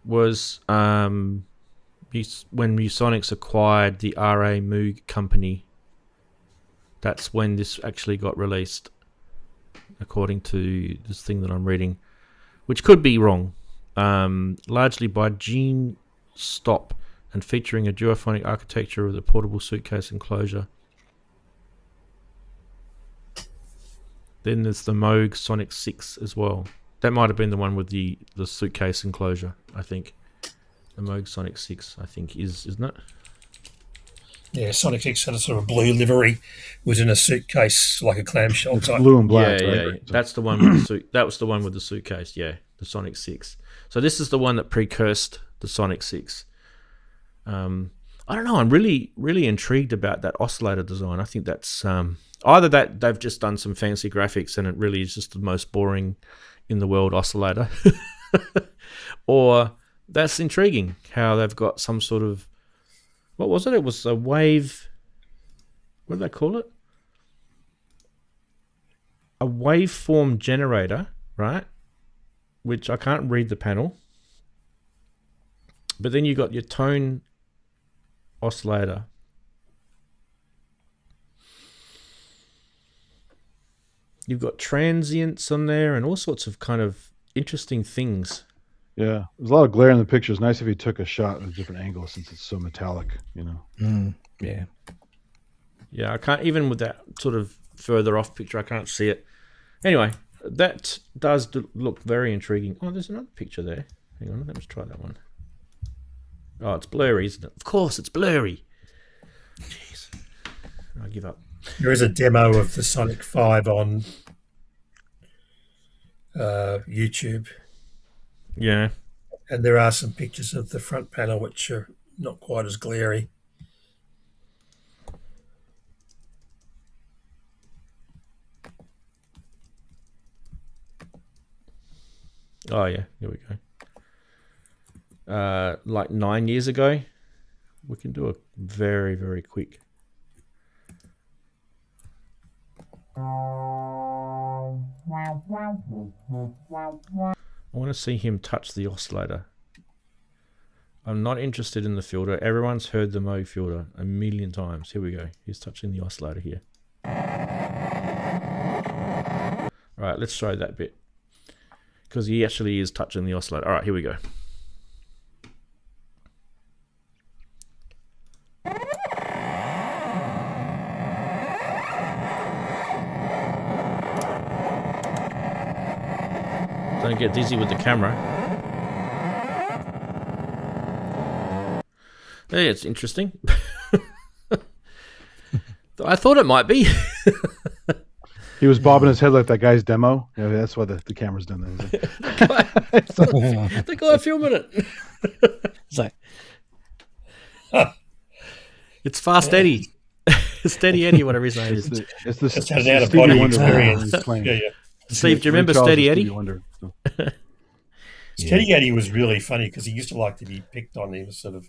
was when Musonics acquired the R.A. Moog company. That's when this actually got released, according to this thing that I'm reading, which could be wrong. Largely by Gene Stop and featuring a duophonic architecture with a portable suitcase enclosure. Then there's the Moog Sonic 6 as well. That might have been the one with the suitcase enclosure, I think. The Moog Sonic 6, I think, isn't it? Yeah, Sonic 6 had a sort of blue livery, was in a suitcase like a clamshell type. Blue and black. Yeah, right? yeah. That's the one with the that was the one with the suitcase, yeah. The Sonic 6. So this is the one that precursed the Sonic 6. I don't know. I'm really, really intrigued about that oscillator design. I think that's either that they've just done some fancy graphics and it really is just the most boring in the world oscillator, or that's intriguing how they've got some sort of, what was it? It was a wave. What did they call it? a waveform generator, right? Which I can't read the panel. But then you got your tone oscillator. You've got transients on there and all sorts of kind of interesting things. Yeah, there's a lot of glare in the picture. It's nice if you took a shot at a different angle since it's so metallic, you know. Yeah. Yeah, I can't, even with that sort of further off picture, I can't see it. Anyway, that does look very intriguing. Oh, there's another picture there. Hang on, let's try that one. Oh, it's blurry, isn't it? Of course, it's blurry. Jeez. I give up. There is a demo of the Sonic 5 on YouTube. Yeah. And there are some pictures of the front panel which are not quite as glary. Oh, yeah. Here we go. Like 9 years ago. We can do a very, very quick. I want to see him touch the oscillator. I'm not interested in the filter. Everyone's heard the Moog filter a million times. Here we go. He's touching the oscillator here. All right, let's show that bit. Because he actually is touching the oscillator. All right, here we go. Don't get dizzy with the camera. Hey, it's interesting. I thought it might be. He was bobbing his head like that guy's demo. Yeah, that's why the camera's done that. The guy filming it. It's like, it's Fast Eddie. Steady Eddie, whatever his name is. It's the Just had an out-of-body experience. Yeah. Steve, do you remember Steady Eddie? Steady Eddie was really funny because he used to like to be picked on. He was a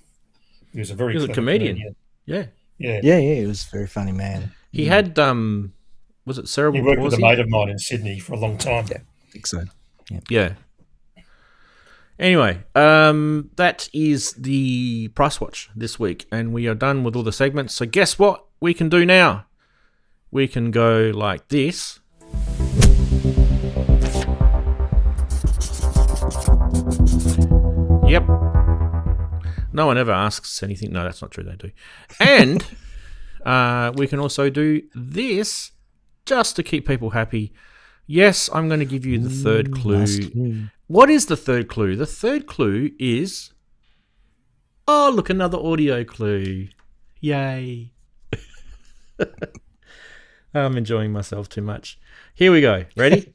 very he was a comedian. Yeah. He was a very funny man. He had was it cerebral palsy? He worked with a mate of mine in Sydney for a long time. Yeah, I think so. Yeah. Anyway, that is the Price Watch this week, and we are done with all the segments. So guess what we can do now? We can go like this. Yep. No one ever asks anything. No, that's not true. They do. And we can also do this just to keep people happy. Yes, I'm going to give you the third clue. What is the third clue? The third clue is... Oh, look, another audio clue. Yay. I'm enjoying myself too much. Here we go. Ready?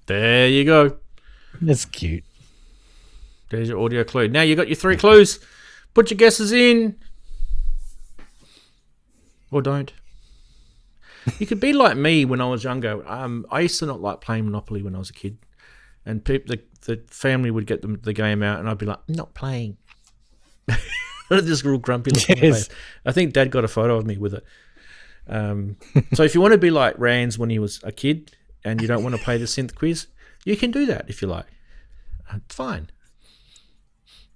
There you go. That's cute. There's your audio clue. Now you got your 3 clues. Put your guesses in. Or don't. You could be like me when I was younger. I used to not like playing Monopoly when I was a kid. And the family would get the game out and I'd be like, I'm not playing. This real grumpy look on my face. I think Dad got a photo of me with it. So if you want to be like Ranzee when he was a kid and you don't want to play the Synth Quiz, you can do that if you like. It's fine.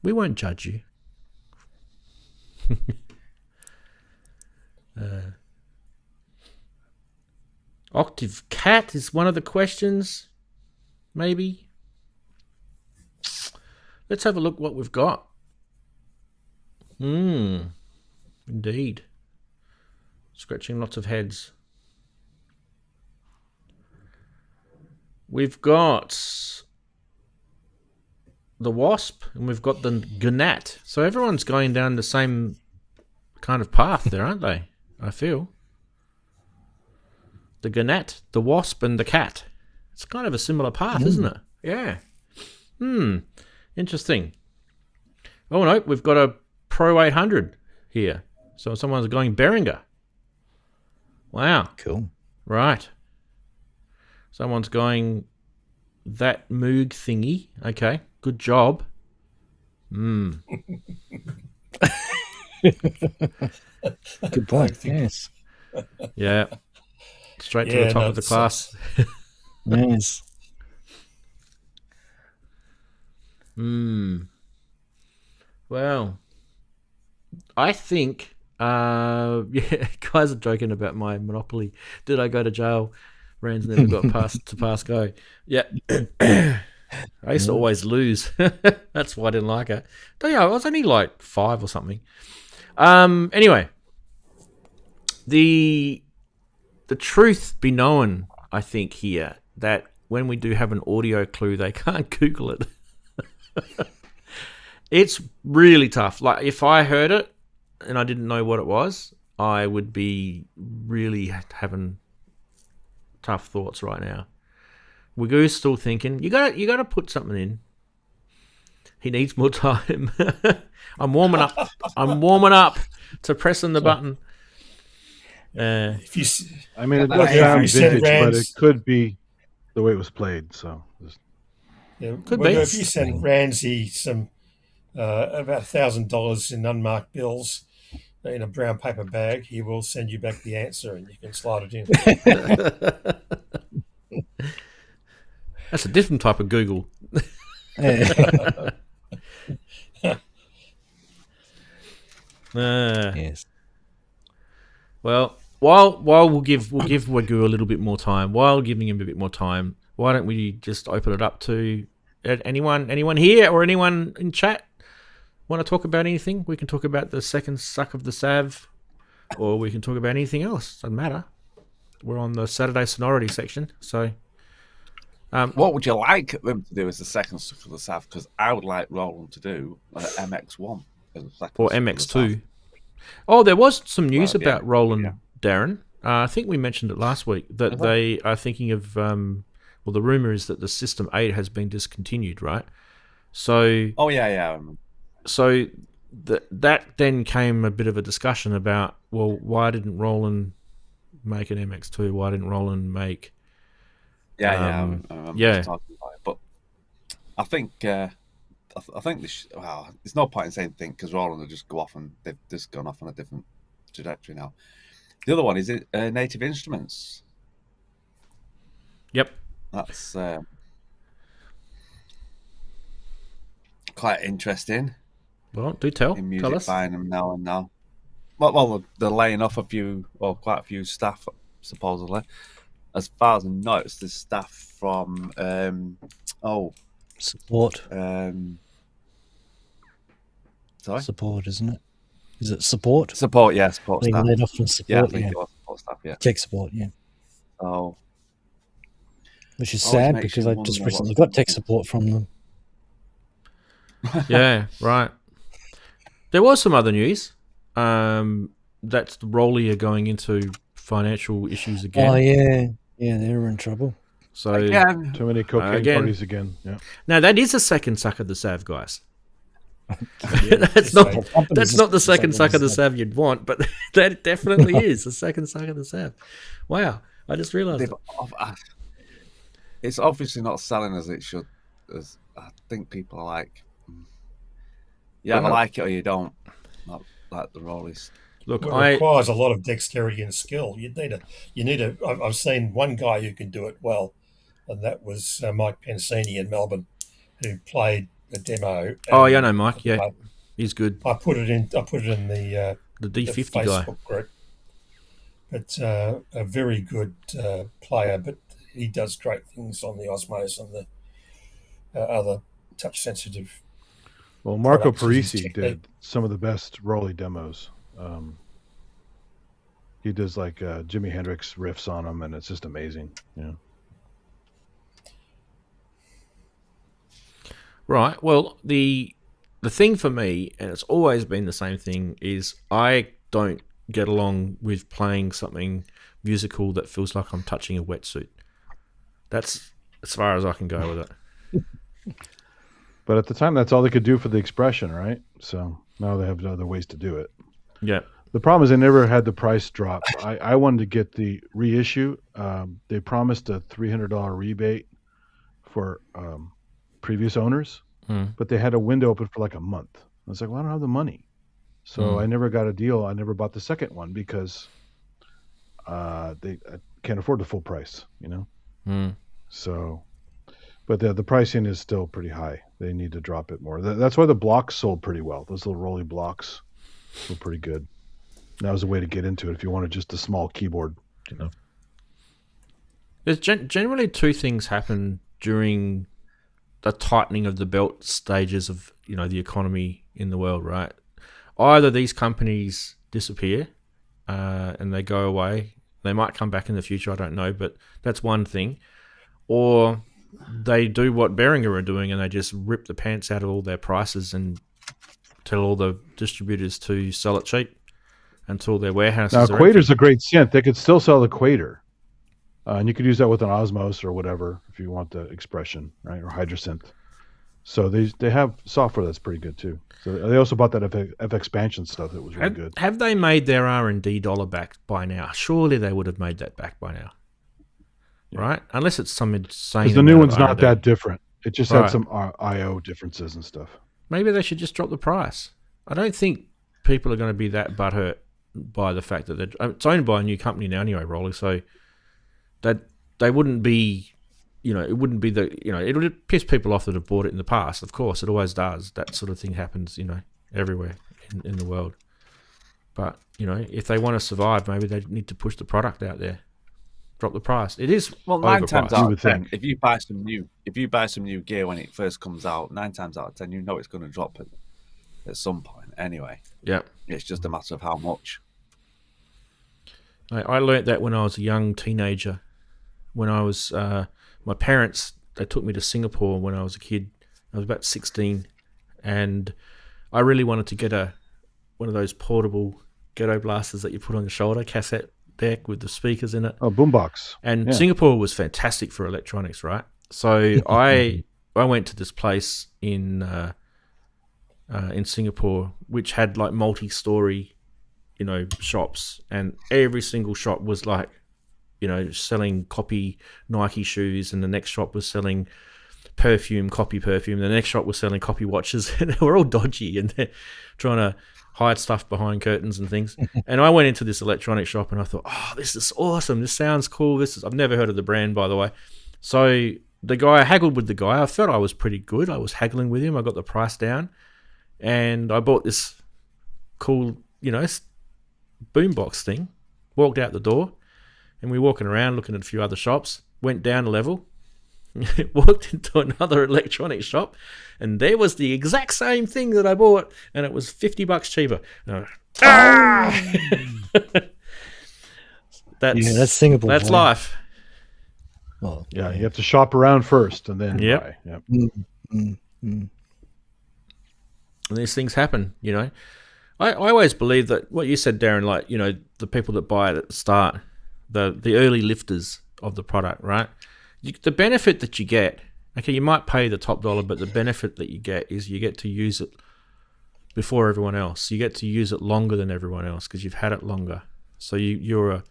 We won't judge you. Octave Cat is one of the questions. Maybe. Let's have a look what we've got. Indeed. Scratching lots of heads. We've got the Wasp and we've got the Gnat. So everyone's going down the same kind of path there, aren't they? I feel. the gnat, the wasp, and the cat. It's kind of a similar path, isn't it? Yeah. Interesting. Oh no, we've got a Pro 800 here. So someone's going Behringer. Wow. Cool. Right. Someone's going that Moog thingy. Okay. Good job. Good point. Yes. Yeah. Straight to the top of the class. Yes. Well, I think, guys are joking about my Monopoly. Did I go to jail? Rand's never got past to pass go. Yeah. I used to always lose. That's why I didn't like it. I was only like 5 or something. Anyway, the truth be known, I think here, that when we do have an audio clue, they can't Google it. It's really tough. Like, if I heard it and I didn't know what it was, I would be really having tough thoughts right now. Wigoo's still thinking, you gotta put something in. He needs more time. I'm warming up to pressing the button. It does sound vintage, but it could be the way it was played. So could be. If you send Ranzee some about $1,000 in unmarked bills in a brown paper bag, he will send you back the answer, and you can slide it in. That's a different type of Google. Yes. Well, while we'll give Wagoo a little bit more time, while giving him a bit more time, why don't we just open it up to anyone here or anyone in chat want to talk about anything? We can talk about the second suck of the Sav, or we can talk about anything else. Doesn't matter. We're on the Saturday Sonority section, so. What would you like them to do as the second suck of the Sav? Because I would like Roland to do MX1 as a second or MX2. Oh, there was some news about Roland, Daren. I think we mentioned it last week that they are thinking of. The rumor is that the System 8 has been discontinued, right? So. Oh yeah. So that then came a bit of a discussion about, well, why didn't Roland make an MX2? Why didn't Roland make? I'm talking about it, but I think there's no point in saying anything because Roland will just go off and they've just gone off on a different trajectory now. The other one is Native Instruments. Yep, that's quite interesting. Well, do tell. In music, tell us. Buying them now and now. Well, they're laying off quite a few staff supposedly. As far as I know, it's the staff from support. Sorry, support, isn't it? Is it support? Support, yeah, support Being staff. laid off from support, yeah, I think it was support staff, yeah. Tech support, yeah. Oh, which is sad because I just recently got tech support from them. Yeah, right. There was some other news. That's Rolly are going into financial issues again. Oh yeah, they were in trouble. So again. Too many cocaine parties again. Yeah. Now that is a second suck of the Sav, guys. that's not the second suck of the Sav you'd want, but that definitely is the second suck of the Sav. Wow, I just realised. It's obviously not selling as it should. As I think people are like, you either like it or you don't. Not like the Rollies. Look, it requires a lot of dexterity and skill. You need a. I've seen one guy who can do it well, and that was Mike Pensini in Melbourne, who played a demo. Oh, yeah, I know Mike. Yeah, he's good. I put it in the D50 the guy Facebook group. But a very good player, but he does great things on the Osmos and the other touch sensitive. Well, Marco Parisi did some of the best Rolly demos. He does like Jimi Hendrix riffs on them, and it's just amazing. Yeah. Right. Well, the thing for me, and it's always been the same thing, is I don't get along with playing something musical that feels like I'm touching a wetsuit. That's as far as I can go with it. But at the time, that's all they could do for the expression, right? So now they have other ways to do it. Yeah. The problem is they never had the price drop. I wanted to get the reissue. They promised a $300 rebate for previous owners, but they had a window open for like a month. I was like, well, I don't have the money. So I never got a deal. I never bought the second one because I can't afford the full price, So, but the pricing is still pretty high. They need to drop it more. That's why the blocks sold pretty well. Those little rolly blocks were pretty good. That was a way to get into it if you wanted just a small keyboard, There's generally two things happen during the tightening of the belt stages of the economy in the world, right? Either these companies disappear and they go away. They might come back in the future, I don't know, but that's one thing. Or they do what Behringer are doing and they just rip the pants out of all their prices and tell all the distributors to sell it cheap until their warehouses now, are Equator's empty. a great synth. They could still sell Equator. And you could use that with an Osmos or whatever if you want the expression, right? Or Hydrasynth. So they have software that's pretty good too. So they also bought that FX expansion stuff that was really good. Have they made their R&D dollar back by now? Surely they would have made that back by now, right? Unless it's some insane. Because the new amount one's of not R&D. that different. It just Right. had some I/O differences and stuff. Maybe they should just drop the price. I don't think people are going to be that butthurt by the fact that it's owned by a new company now anyway, Rolly. So that they wouldn't be, it wouldn't be it would piss people off that have bought it in the past. Of course, it always does. That sort of thing happens, everywhere in the world. But if they want to survive, maybe they need to push the product out there. Drop the price. It is 9 times overpriced. out of 10, if you buy some new gear when it first comes out, 9 times out of 10, it's going to drop at some point anyway. Yeah, it's just a matter of how much. I learnt that when I was a young teenager. When I was, my parents, they took me to Singapore when I was a kid. I was about 16, and I really wanted to get one of those portable ghetto blasters that you put on your shoulder, cassette deck with the speakers in it. Oh, boombox. And Yeah. Singapore was fantastic for electronics, right? So I went to this place in Singapore which had like multi-story, shops, and every single shop was like, selling copy Nike shoes, and the next shop was selling copy perfume. The next shop was selling copy watches, and they were all dodgy, and they're trying to hide stuff behind curtains and things. And I went into this electronic shop, and I thought, oh, this is awesome. This sounds cool. I've never heard of the brand, by the way. So I haggled with the guy. I felt I was pretty good. I was haggling with him. I got the price down, and I bought this cool, boombox thing. Walked out the door. And we were walking around looking at a few other shops, went down a level, walked into another electronic shop, and there was the exact same thing that I bought, and it was $50 cheaper. That's Singapore. That's life. Well, Yeah, you have to shop around first and then Yep. buy. Yep. And these things happen, I always believe that what you said, Daren, like, the people that buy it at the start, the early lifters of the product, right? The benefit that you get, okay, you might pay the top dollar, but the benefit that you get is you get to use it before everyone else. You get to use it longer than everyone else because you've had it longer. So you're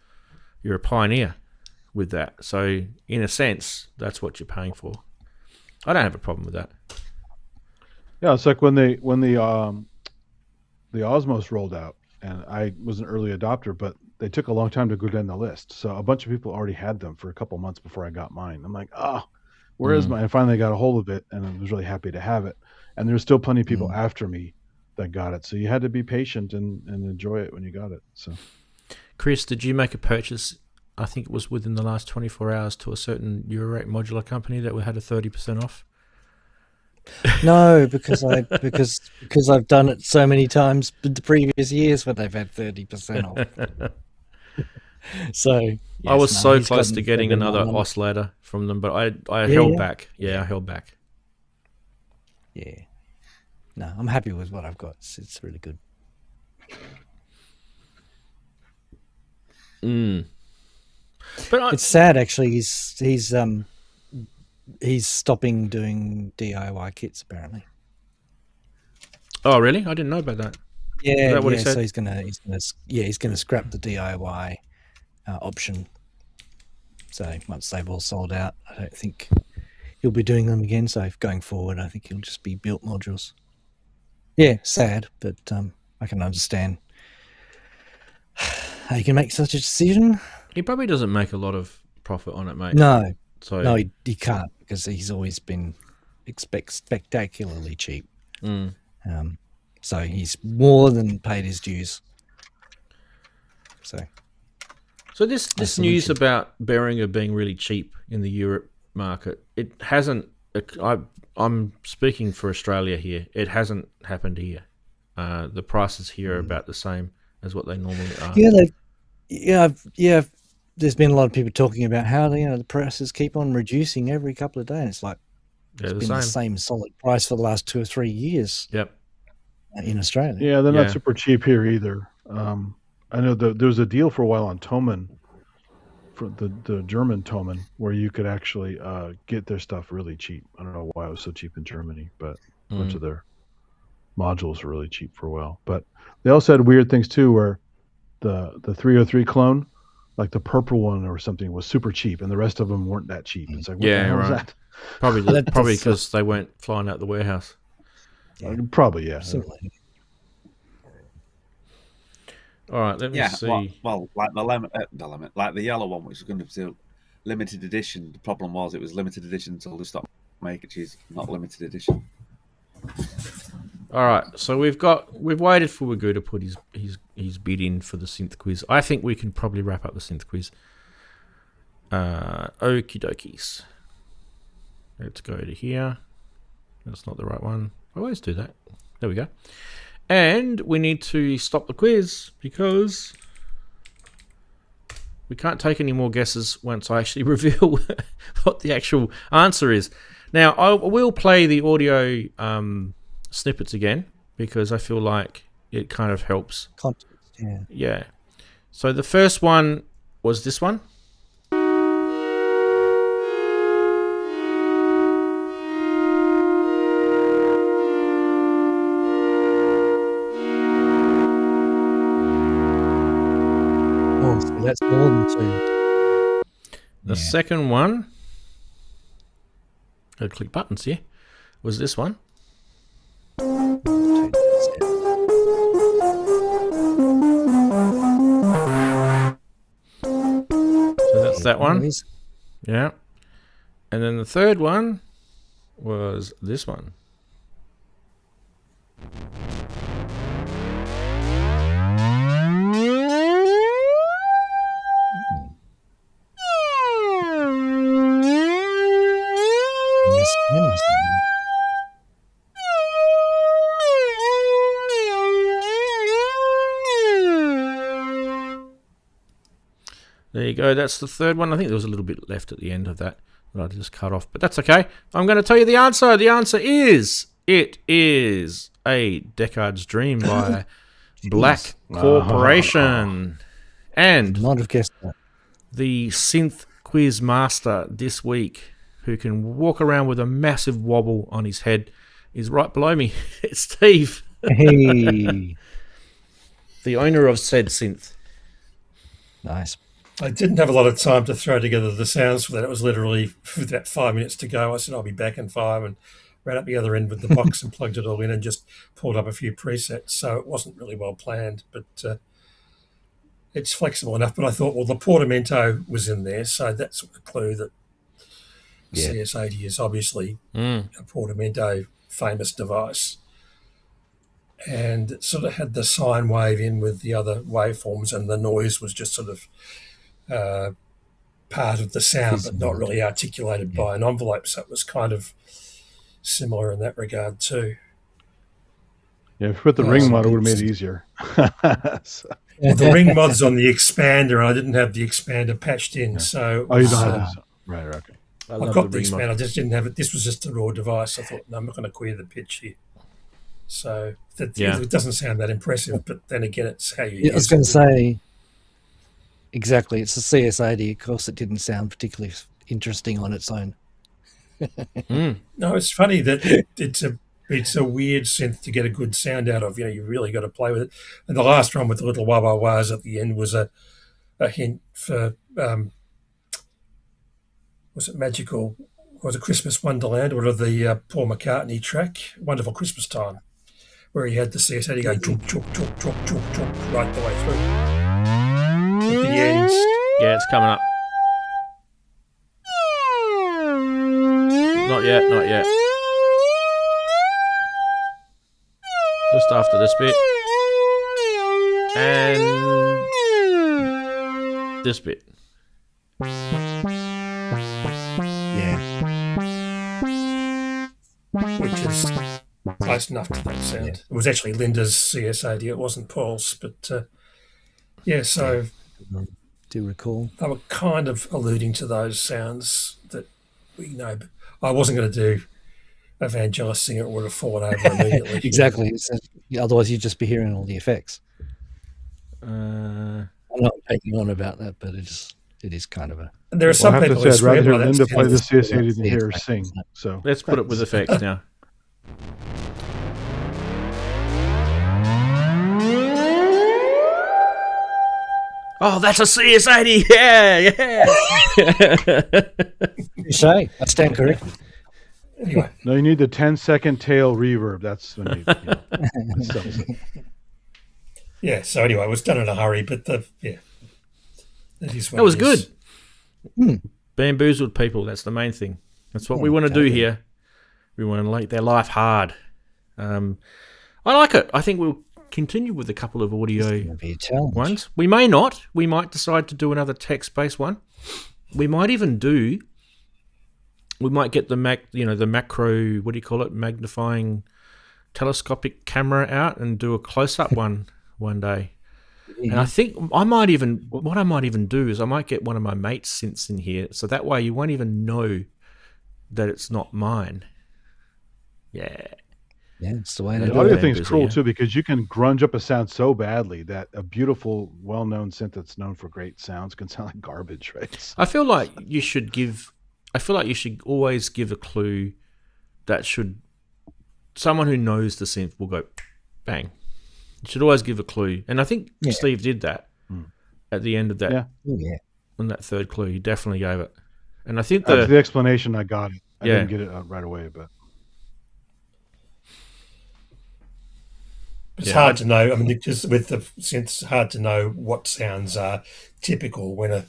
a pioneer with that. So in a sense, that's what you're paying for. I don't have a problem with that. Yeah, it's like when the Osmos rolled out, and I was an early adopter, but they took a long time to go down the list. So a bunch of people already had them for a couple months before I got mine. I'm like, where is mine? I finally got a hold of it, and I was really happy to have it. And there's still plenty of people after me that got it. So you had to be patient and enjoy it when you got it. So, Chris, did you make a purchase? I think it was within the last 24 hours to a certain eurorack modular company that had a 30% off. No, because I've done it so many times the previous years when they've had 30% off. So yes, I was so he's close gotten to getting another $7. oscillator from them, but I held back. Yeah, I held back. Yeah. No, I'm happy with what I've got. It's really good. But it's sad actually. He's stopping doing DIY kits apparently. Oh, really? I didn't know about that. Yeah, Is that what he said? So he's gonna scrap the DIY option. So once they've all sold out, I don't think he'll be doing them again. So going forward, I think he'll just be built modules. Yeah, sad, but I can understand how you can make such a decision. He probably doesn't make a lot of profit on it, mate. No, so no, he can't because he's always been spectacularly cheap. So he's more than paid his dues. So this news about Behringer being really cheap in the Europe market, it hasn't. I'm speaking for Australia here. It hasn't happened here. The prices here are about the same as what they normally are. Yeah. There's been a lot of people talking about how the prices keep on reducing every couple of days. And it's like it's been the same solid price for the last 2 or 3 years. Yep. In Australia. Yeah, they're not super cheap here either. I know there was a deal for a while on Thomann, for the German Thomann, where you could actually get their stuff really cheap. I don't know why it was so cheap in Germany, but a bunch of their modules were really cheap for a while. But they also had weird things too, where the 303 clone, like the purple one or something, was super cheap, and the rest of them weren't that cheap. It's like, what the hell is that? Probably because they weren't flying out the warehouse. Yeah. Probably, yeah. Absolutely. All right, let me see. Well, like like the yellow one, which was going to be limited edition. The problem was it was limited edition until they stopped making it. It's not limited edition. All right, so we've waited for Wagoo to put his bid in for the synth quiz. I think we can probably wrap up the synth quiz. Okie dokies. Let's go to here. That's not the right one. I always do that. There we go. And we need to stop the quiz because we can't take any more guesses once I actually reveal what the actual answer is. Now, I will play the audio snippets again because I feel like it kind of helps. Context, yeah. So the first one was this one. That's more than 2. The second one, gotta click buttons here, was this one. So that's that one. Yeah. And then the third one was this one. There you go. That's the third one. I think there was a little bit left at the end of that I just cut off, but that's okay. I'm going to tell you the answer. The answer is it is A Deckard's Dream by Black Corporation. And might have guessed that. The synth quiz master this week, who can walk around with a massive wobble on his head, is right below me. It's Steve. Hey. The owner of said synth. Nice. I didn't have a lot of time to throw together the sounds for that. It was literally with that 5 minutes to go. I said I'll be back in 5 and ran up the other end with the box and plugged it all in and just pulled up a few presets. So it wasn't really well planned, but it's flexible enough. But I thought, well, the Portamento was in there, so that's a clue that CS80 is obviously a Portamento famous device. And it sort of had the sine wave in with the other waveforms, and the noise was just sort of part of the sound, but not really articulated by an envelope. So it was kind of similar in that regard too. Yeah, if you put the ring mod, it would have made it easier. Well, the ring mod's on the expander, and I didn't have the expander patched in. So you don't have it. Right, okay. I've got the expander, I just didn't have it. This was just a raw device. I thought, no, I'm not going to queer the pitch here. So it doesn't sound that impressive, but then again, it's how you use it. I was going to say, Exactly. It's a CS80. Of course, it didn't sound particularly interesting on its own. No, it's funny that it's a weird synth to get a good sound out of. You really got to play with it. And the last one with the little wah-wah-wahs at the end was a hint for, was it Magical, was it Christmas Wonderland, or the Paul McCartney track, Wonderful Christmas Time, where he had the CS80 going chook, chook, chook, chook, chook, chook, right the way through. At the end. Yeah, it's coming up. Not yet, not yet. Just after this bit. And this bit. Yeah. Which is close enough to that sound. It was actually Linda's CS80, it wasn't Paul's, but so do recall. They were kind of alluding to those sounds that we know. But I wasn't going to do Evangelist Singer, it would have fallen over immediately. Exactly. Otherwise, you'd just be hearing all the effects. I'm not taking on about that, but it is kind of a. And there are some people who I'd rather hear that Linda play the CS80 than hear her sing. So let's put it with effects now. Oh, that's a CS80. Yeah. You say? I stand corrected. Anyway. No, you need the 10-second tail reverb. That's when you Yeah, so anyway, it was done in a hurry, but that was good. Bamboozled people, that's the main thing. That's what we want to do here. We want to make their life hard. I like it. I think we'll continue with a couple of audio ones. We may not. We might decide to do another text-based one. We might even do. We might get the macro. What do you call it? Magnifying telescopic camera out and do a close-up one day. Yeah. And I think what I might even do is I might get one of my mates' synths in here, so that way you won't even know that it's not mine. Yeah. Yeah, it's the way to do it. The other thing's cruel too, because you can grunge up a sound so badly that a beautiful, well-known synth that's known for great sounds can sound like garbage, right? So. I feel like you should always give a clue that someone who knows the synth will go bang. You should always give a clue, and I think Steve did that at the end of that. Yeah. On that third clue, he definitely gave it, and I think the explanation I got it. I didn't get it right away, but. It's hard to know. I mean, because with the synths, it's hard to know what sounds are typical when a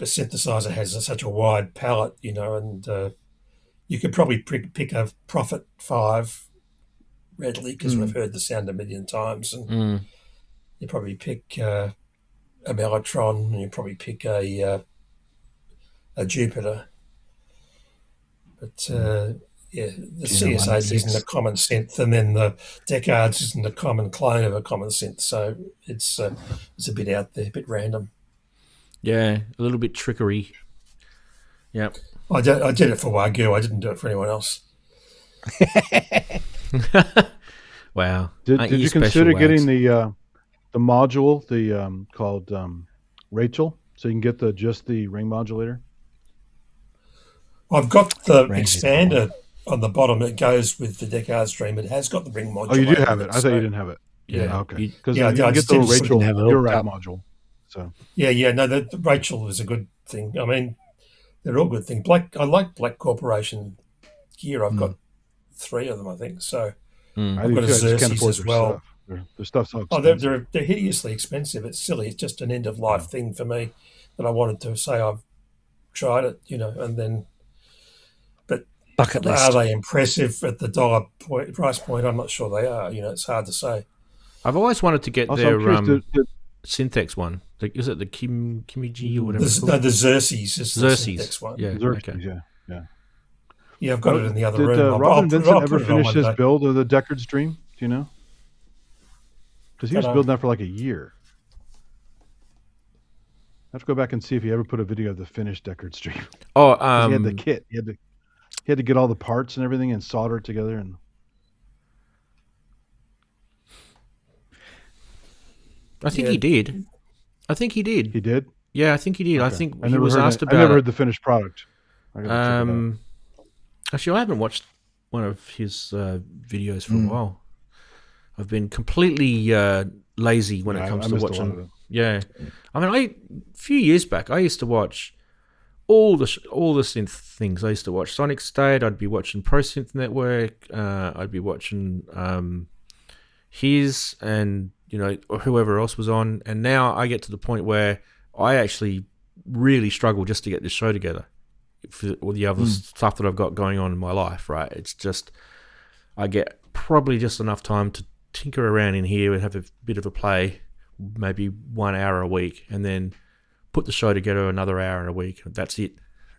synthesizer has such a wide palette, and you could probably pick a Prophet 5 readily because we've heard the sound a million times, and you probably pick a Mellotron, and you probably pick a Jupiter, but. The CS8 isn't a common synth, and then the Decades isn't a common clone of a common synth, so it's a bit out there, a bit random. Yeah, a little bit trickery. Yep. I did it for Wagyu. I didn't do it for anyone else. Wow. Did you consider getting the module, called Rachel, so you can get just the ring modulator? I've got the expander on the bottom. It goes with the Decade stream. It has got the ring module. Oh, you do have it. I thought you didn't have it. Yeah. Okay. Because I get the Rachel eurorack module. So. Yeah. No, the Rachel is a good thing. I mean, they're all good things. I like Black Corporation gear. I've got 3 of them, I think. So I've got a Xerxes as well. Their stuff's so expensive. They're hideously expensive. It's silly. It's just an end of life thing for me that I wanted to say I've tried it, and then. Bucket list. Are they impressive at the price point? I'm not sure they are. It's hard to say. I've always wanted to get their Synthex one. Is it the Kimiji or whatever? The Xerxes is the Synthex one. Yeah, Xerxes, yeah. Yeah, I've got it in the other room. Did Robin Vincent ever finish his build of the Deckard stream? Do you know? Because he was building that for like a year. I have to go back and see if he ever put a video of the finished Deckard stream. Oh, he had the kit. He had to get all the parts and everything and solder it together. And I think he did. I think he did. He did? Yeah, I think he did. Okay. I think I he never was heard asked it. about I never it. heard the finished product. I gotta check it out. Actually, I haven't watched one of his videos for a while. I've been completely lazy when it comes to watching. Yeah, I mean, a few years back, I used to watch all the synth things. I used to watch Sonic State. I'd be watching Pro Synth Network. I'd be watching his and whoever else was on. And now I get to the point where I actually really struggle just to get this show together for all the other stuff that I've got going on in my life. Right? It's just I get probably just enough time to tinker around in here and have a bit of a play, maybe 1 hour a week, and then put the show together another hour in a week. That's it.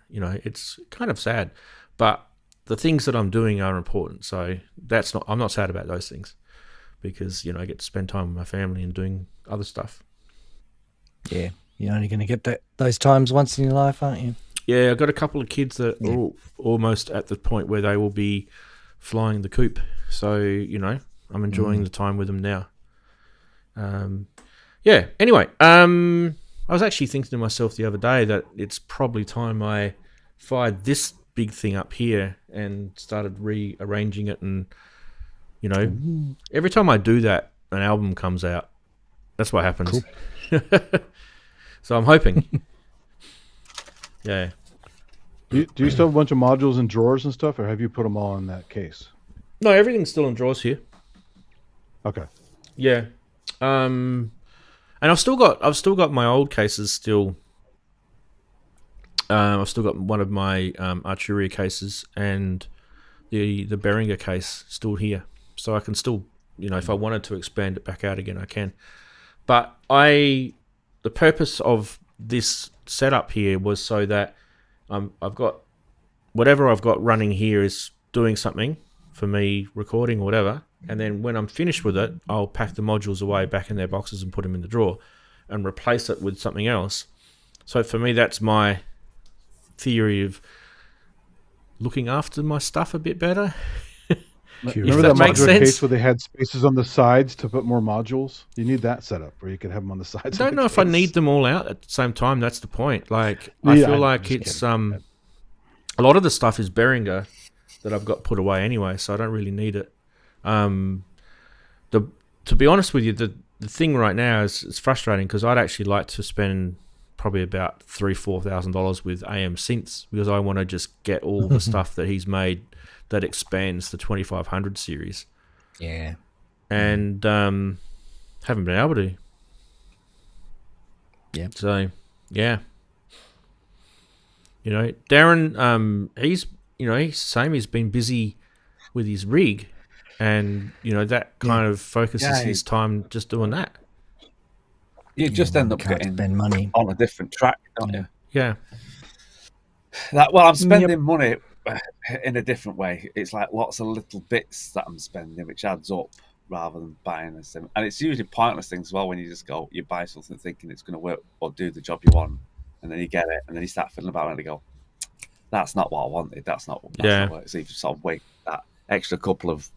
It's kind of sad, but the things that I'm doing are important. So I'm not sad about those things because, I get to spend time with my family and doing other stuff. Yeah. You're only going to get those times once in your life, aren't you? Yeah. I've got a couple of kids that are almost at the point where they will be flying the coop. So, I'm enjoying the time with them now. Yeah. Anyway, I was actually thinking to myself the other day that it's probably time I fired this big thing up here and started rearranging it. And, every time I do that, an album comes out. That's what happens. Cool. So I'm hoping. Yeah. Do you still have a bunch of modules and drawers and stuff, or have you put them all in that case? No, everything's still in drawers here. Okay. Yeah. And I've still got my old cases still. I've still got one of my Arturia cases and the Behringer case still here, so I can still, if I wanted to expand it back out again, I can. But the purpose of this setup here was so that I've got whatever I've got running here is doing something for me, recording or whatever. And then when I'm finished with it, I'll pack the modules away back in their boxes and put them in the drawer and replace it with something else. So for me, that's my theory of looking after my stuff a bit better. Remember that modular case where they had spaces on the sides to put more modules? You need that setup where you can have them on the sides. I don't know if I need them all out at the same time. That's the point. Like, I feel like it's a lot of the stuff is Behringer that I've got put away anyway, so I don't really need it. To be honest with you, the thing right now is it's frustrating because I'd actually like to spend probably about $3,000-4,000 with AM Synths because I want to just get all the stuff that he's made that expands the 2500 series. Yeah. And haven't been able to. Yeah. So, yeah. Daren, he's the same. He's been busy with his rig, and that kind of focuses his time just doing that. You just end up getting spend money on a different track, don't you? Yeah. I'm spending money in a different way. It's like lots of little bits that I'm spending, which adds up rather than buying a sim. And it's usually pointless things as well when you buy something thinking it's going to work or do the job you want, and then you get it, and then you start fiddling about it and you go, that's not what I wanted. That's not what so you sort of wait that extra couple of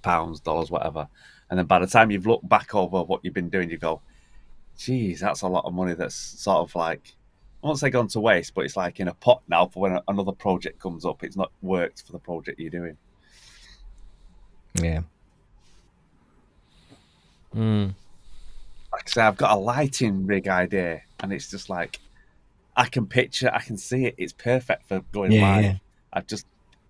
pounds, dollars, whatever. And then by the time you've looked back over what you've been doing, you go, geez, that's a lot of money that's sort of like, I won't say gone to waste, but it's like in a pot now for when another project comes up. It's not worked for the project you're doing. Yeah. Like I say, I've got a lighting rig idea, and it's just like, I can see it. It's perfect for going live. Yeah. I've just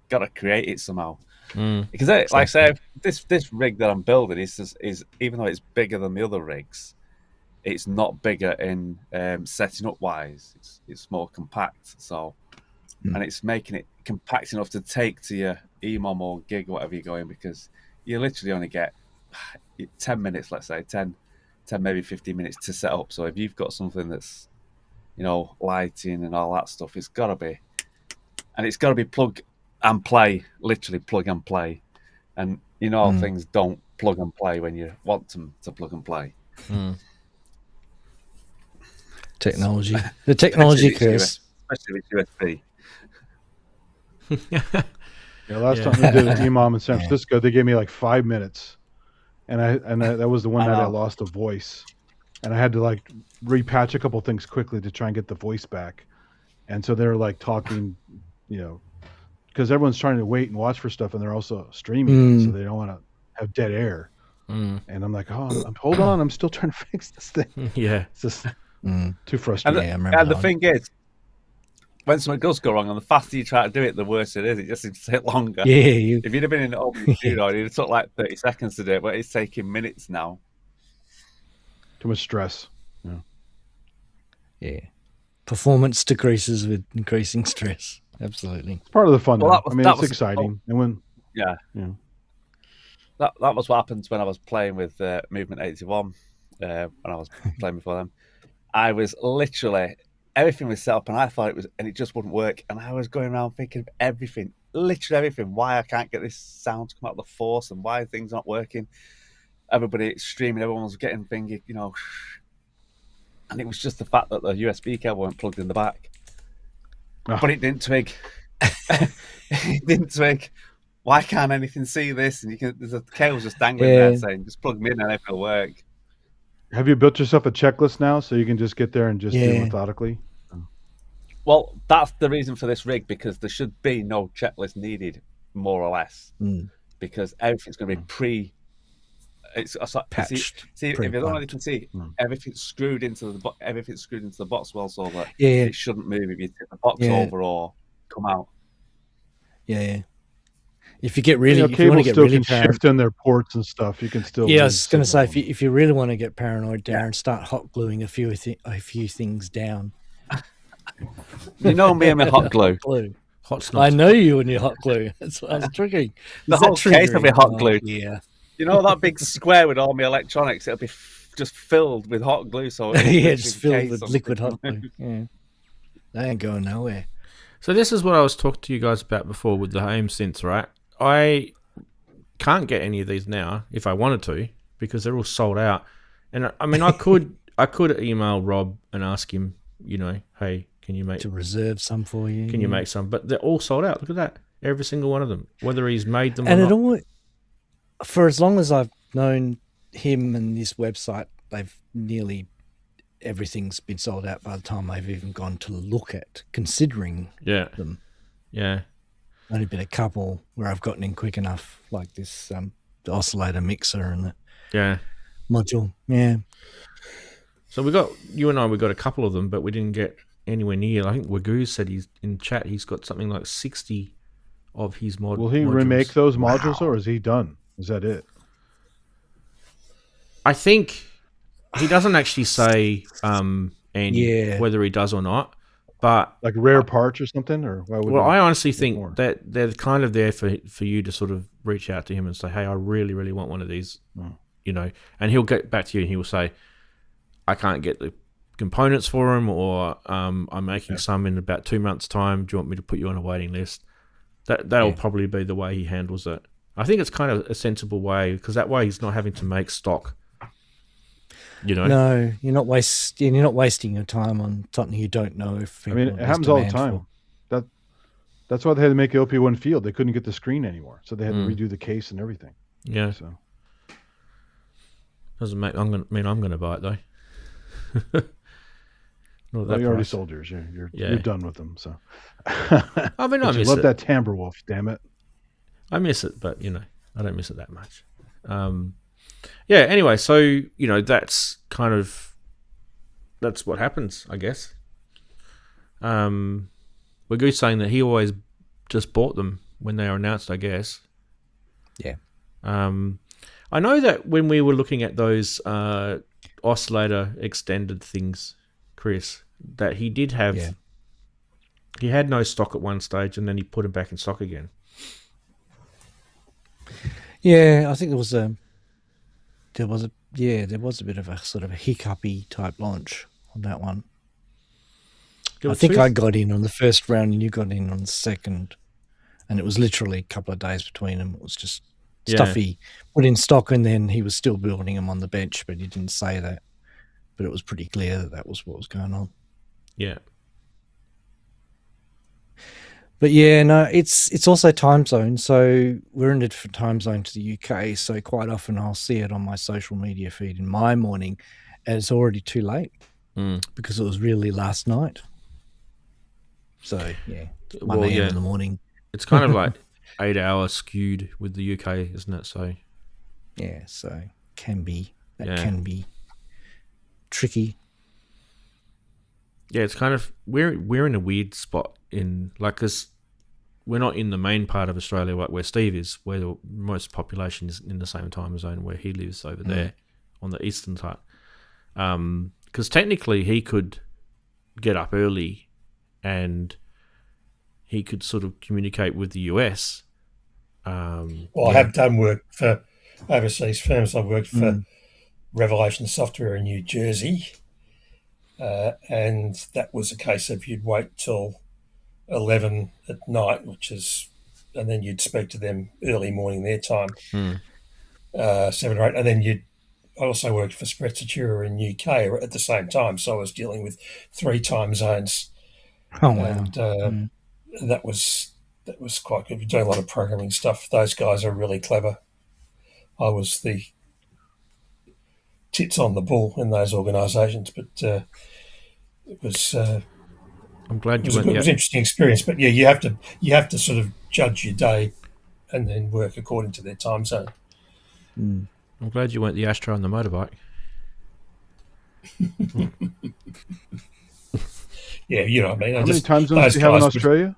got to create it somehow. Because, like I say, this rig that I'm building is even though it's bigger than the other rigs, it's not bigger in setting up wise. It's more compact. So, and it's making it compact enough to take to your EMOM or gig or whatever you're going, because you literally only get 10 minutes, let's say 10 maybe 15 minutes to set up. So if you've got something that's lighting and all that stuff, it's got to be plug and play, literally plug and play. And things don't plug and play when you want them to plug and play. Technology. The technology curse. Especially with USB. Last time we did an EMOM in San Francisco, they gave me like 5 minutes. And that was the one night I lost a voice. and I had to like repatch a couple things quickly to try and get the voice back. And so they're like talking, because everyone's trying to wait and watch for stuff, and they're also streaming, so they don't want to have dead air. And I'm like, hold on, I'm still trying to fix this thing. Yeah, it's just too frustrating. And the thing is, when something does go wrong, and the faster you try to do it, the worse it is. It just seems to take longer. Yeah, if you'd have been in the open studio, it'd have took like 30 seconds to do it, but it's taking minutes now. Too much stress. Yeah. Performance decreases with increasing stress. Absolutely. It's part of the fun. Well, it's exciting. And when that was what happened when I was playing with Movement 81. When I was playing before them, I was literally, everything was set up, and I thought it was, and it just wouldn't work. And I was going around thinking of everything, literally everything. Why I can't get this sound to come out of the force, and why things aren't working. Everybody streaming, everyone was getting thingy, and it was just the fact that the USB cable weren't plugged in the back. But it didn't twig. It didn't twig. Why can't anything see this? And there's a cable just dangling there saying, just plug me in and it'll work. Have you built yourself a checklist now so you can just get there and just do it methodically? Well, that's the reason for this rig, because there should be no checklist needed, more or less, because everything's going to be it's patched. See, if you don't really can see, everything's screwed into the box well, so that it shouldn't move if you tip the box over or come out. Yeah. If you get really, if you want to get really shift in their ports and stuff, you can still. Yeah, I was going to say, if you really want to get paranoid, Daren, start hot gluing a few things down. You know me and my hot glue. Hot snot. I know you and your hot glue. That's what I was triggering. The whole case of my hot glue. Yeah. You know that big square with all my electronics? It'll be just filled with hot glue. So just filled with liquid hot glue. Yeah, they ain't going nowhere. So this is what I was talking to you guys about before with the home synths, right? I can't get any of these now if I wanted to, because they're all sold out. And I mean, I could email Rob and ask him, hey, can you make to reserve some for you? Can you make some? But they're all sold out. Look at that, every single one of them, whether he's made them. And or it not. always, for as long as I've known him and this website, they've nearly everything's been sold out by the time I've even gone to look at considering them. Yeah. Only been a couple where I've gotten in quick enough, like this the oscillator mixer and the module. Yeah. So we got a couple of them, but we didn't get anywhere near. I think Wagoo said he's in chat. He's got something like 60 of his modules. Will he remake those modules, or is he done? Is that it? I think he doesn't actually say whether he does or not. But like rare parts or something, or why would I honestly think that they're kind of there for you to sort of reach out to him and say, hey, I really, really want one of these, and he'll get back to you and he will say, I can't get the components for him, or I'm making some in about 2 months' time. Do you want me to put you on a waiting list? That'll probably be the way he handles it. I think it's kind of a sensible way, because that way he's not having to make stock. No, you're not wasting your time on something you don't know if. It happens all the time. That's why they had to make LP1 Field. They couldn't get the screen anymore, so they had to redo the case and everything. Yeah. So doesn't make. I'm going to buy it though. You already sold yours. You're done with them. So I mean, I miss love it. that timbre wolf. Damn it. I miss it, but I don't miss it that much. Anyway, so that's what happens, I guess. Wagoo's saying that he always just bought them when they were announced, I guess. Yeah. I know that when we were looking at those oscillator extended things, Chris, that he did have he had no stock at one stage, and then he put them back in stock again. Yeah, I think there was a bit of a sort of a hiccupy type launch on that one. I think I got in on the first round and you got in on the second, and it was literally a couple of days between them. It was just stuff he put in stock, and then he was still building them on the bench, but he didn't say that. But it was pretty clear that was what was going on. Yeah. But yeah, no, it's also time zone. So we're in a different time zone to the UK. So quite often I'll see it on my social media feed in my morning, and it's already too late because it was really last night. So yeah, 1 a.m. in the morning. It's kind of like 8 hours skewed with the UK, isn't it? So yeah, so can be tricky. Yeah, it's kind of we're in a weird spot in like because we're not in the main part of Australia like where Steve is, where the most population is in the same time zone where he lives over there on the eastern side. Because technically he could get up early and he could sort of communicate with the US. I have done work for overseas firms. I've worked for Revelation Software in New Jersey, and that was a case of you'd wait till 11 at night, and then you'd speak to them early morning their time, 7 or 8, and then I also worked for Sprezzatura in UK at the same time, so I was dealing with 3 time zones. Oh wow! And that was quite good. We're doing a lot of programming stuff. Those guys are really clever. I was the tits on the bull in those organisations, but it was. I'm glad you went. It was an interesting experience, but yeah, you have to sort of judge your day, and then work according to their time zone. I'm glad you weren't the Astro on the motorbike. Yeah, you know what I mean. How many time zones do you have in Australia?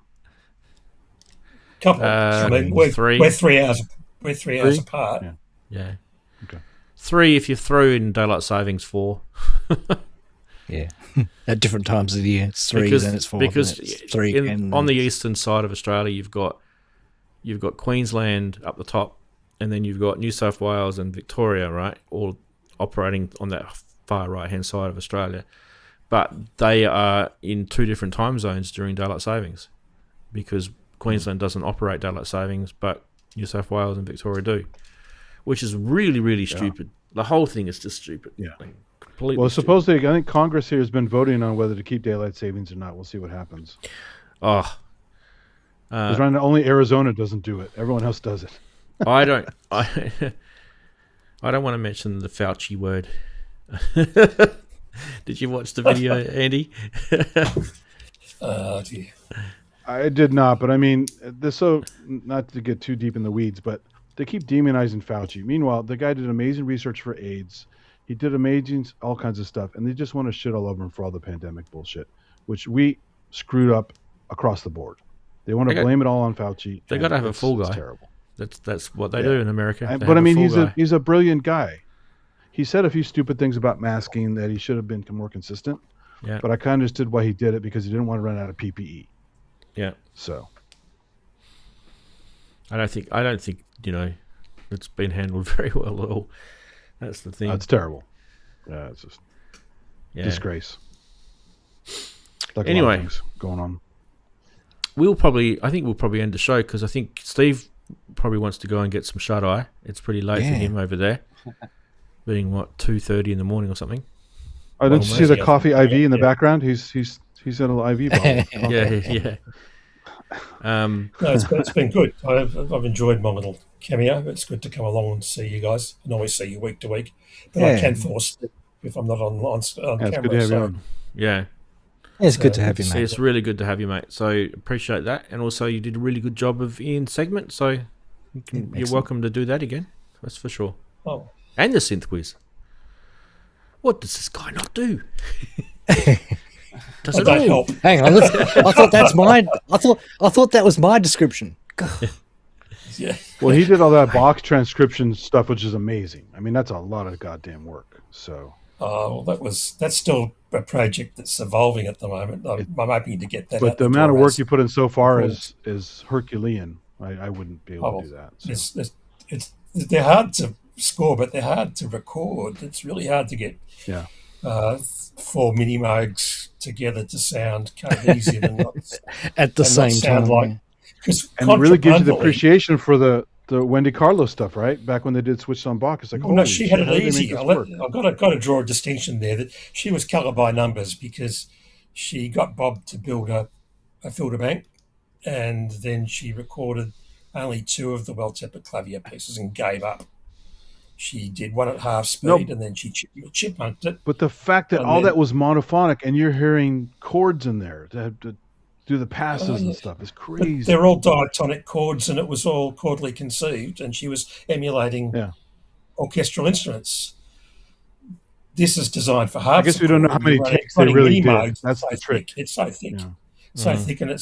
Couple. I mean, we're 3 hours. We're 3 hours apart. Yeah. Okay. 3 if you throw in daylight savings. 4. Yeah. At different times of the year, it's 3, then it's 4. Because it's 3 on the eastern side of Australia, you've got Queensland up the top, and then you've got New South Wales and Victoria, right, all operating on that far right-hand side of Australia. But they are in 2 different time zones during daylight savings because Queensland doesn't operate daylight savings, but New South Wales and Victoria do, which is really, really stupid. The whole thing is just stupid. Yeah. Like, completely well, stupid. supposedly, I think Congress here has been voting on whether to keep daylight savings or not. We'll see what happens. Oh. Because only Arizona doesn't do it. Everyone else does it. I don't want to mention the Fauci word. Did you watch the video, Andy? Oh, dear. I did not, but I mean, not to get too deep in the weeds, but they keep demonizing Fauci. Meanwhile, the guy did amazing research for AIDS. He did amazing all kinds of stuff, and they just want to shit all over him for all the pandemic bullshit, which we screwed up across the board. They want to blame it all on Fauci. They got to have a fool guy. It's terrible. That's what they do in America. But I mean, he's a brilliant guy. He said a few stupid things about masking that he should have been more consistent. Yeah. But I kind of understood why he did it because he didn't want to run out of PPE. Yeah. So I don't think it's been handled very well at all. That's the thing. It's terrible. Yeah, it's just disgrace. Like anyway, a lot of things going on. I think we'll probably end the show because I think Steve probably wants to go and get some shut eye. It's pretty late for him over there, being 2:30 in the morning or something. Oh, didn't you see the coffee IV in the background? He's in a little IV bottle. Yeah. No, it's been good. I've enjoyed my little cameo. It's good to come along and see you guys. I always see you week to week, but I can force it if I'm not on camera. It's good to have you on. Yeah. It's good to have you, mate. It's really good to have you, mate. So appreciate that, and also you did a really good job of Ian's segment. So you're welcome to do that again. That's for sure. Oh, and the Synth Quiz. What does this guy not do? Does it all? Help. Hang on, I thought that's mine. I thought that was my description. God. Yeah. Well, he did all that box transcription stuff, which is amazing. I mean, that's a lot of goddamn work. So. Well, that's still a project that's evolving at the moment. I'm hoping to get that. But the amount of work you put in so far is Herculean. I wouldn't be able to do that. So. They're hard to score, but they're hard to record. It's really hard to get 4 mini modes together to sound cohesive and not at the same time. And it really gives you the appreciation for the Wendy Carlos stuff, right? Back when they did Switch on Bach, it's like, no, she had it easy. I've got to draw a distinction there that she was colour by numbers because she got Bob to build a filter bank, and then she recorded only 2 of the well-tempered clavier pieces and gave up. She did one at half speed, and then she chipmunked it. But the fact that And all then- that was monophonic and you're hearing chords in there to do the passes and stuff is crazy. But they're all diatonic chords, and it was all chordally conceived, and she was emulating orchestral instruments. This is designed for harpsichord. I guess we don't know how many takes they really did. That's the trick. It's so thick. Yeah. So thick, and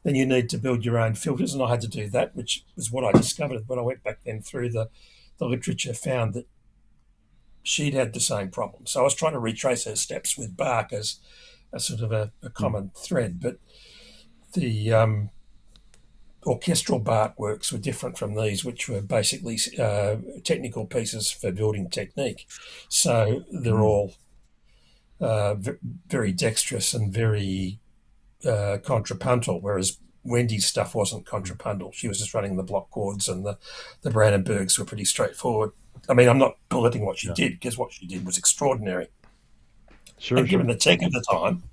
then you need to build your own filters, and I had to do that, which was what I discovered when I went back then through the literature, found that she'd had the same problem. So I was trying to retrace her steps with Bach as a sort of a common thread, but the orchestral Bach works were different from these, which were basically technical pieces for building technique. So they're all very dexterous and very contrapuntal, whereas Wendy's stuff wasn't contrapuntal. She was just running the block chords, and the Brandenburgs were pretty straightforward. I mean, I'm not bulleting what she did, because what she did was extraordinary. And given the tech of the time,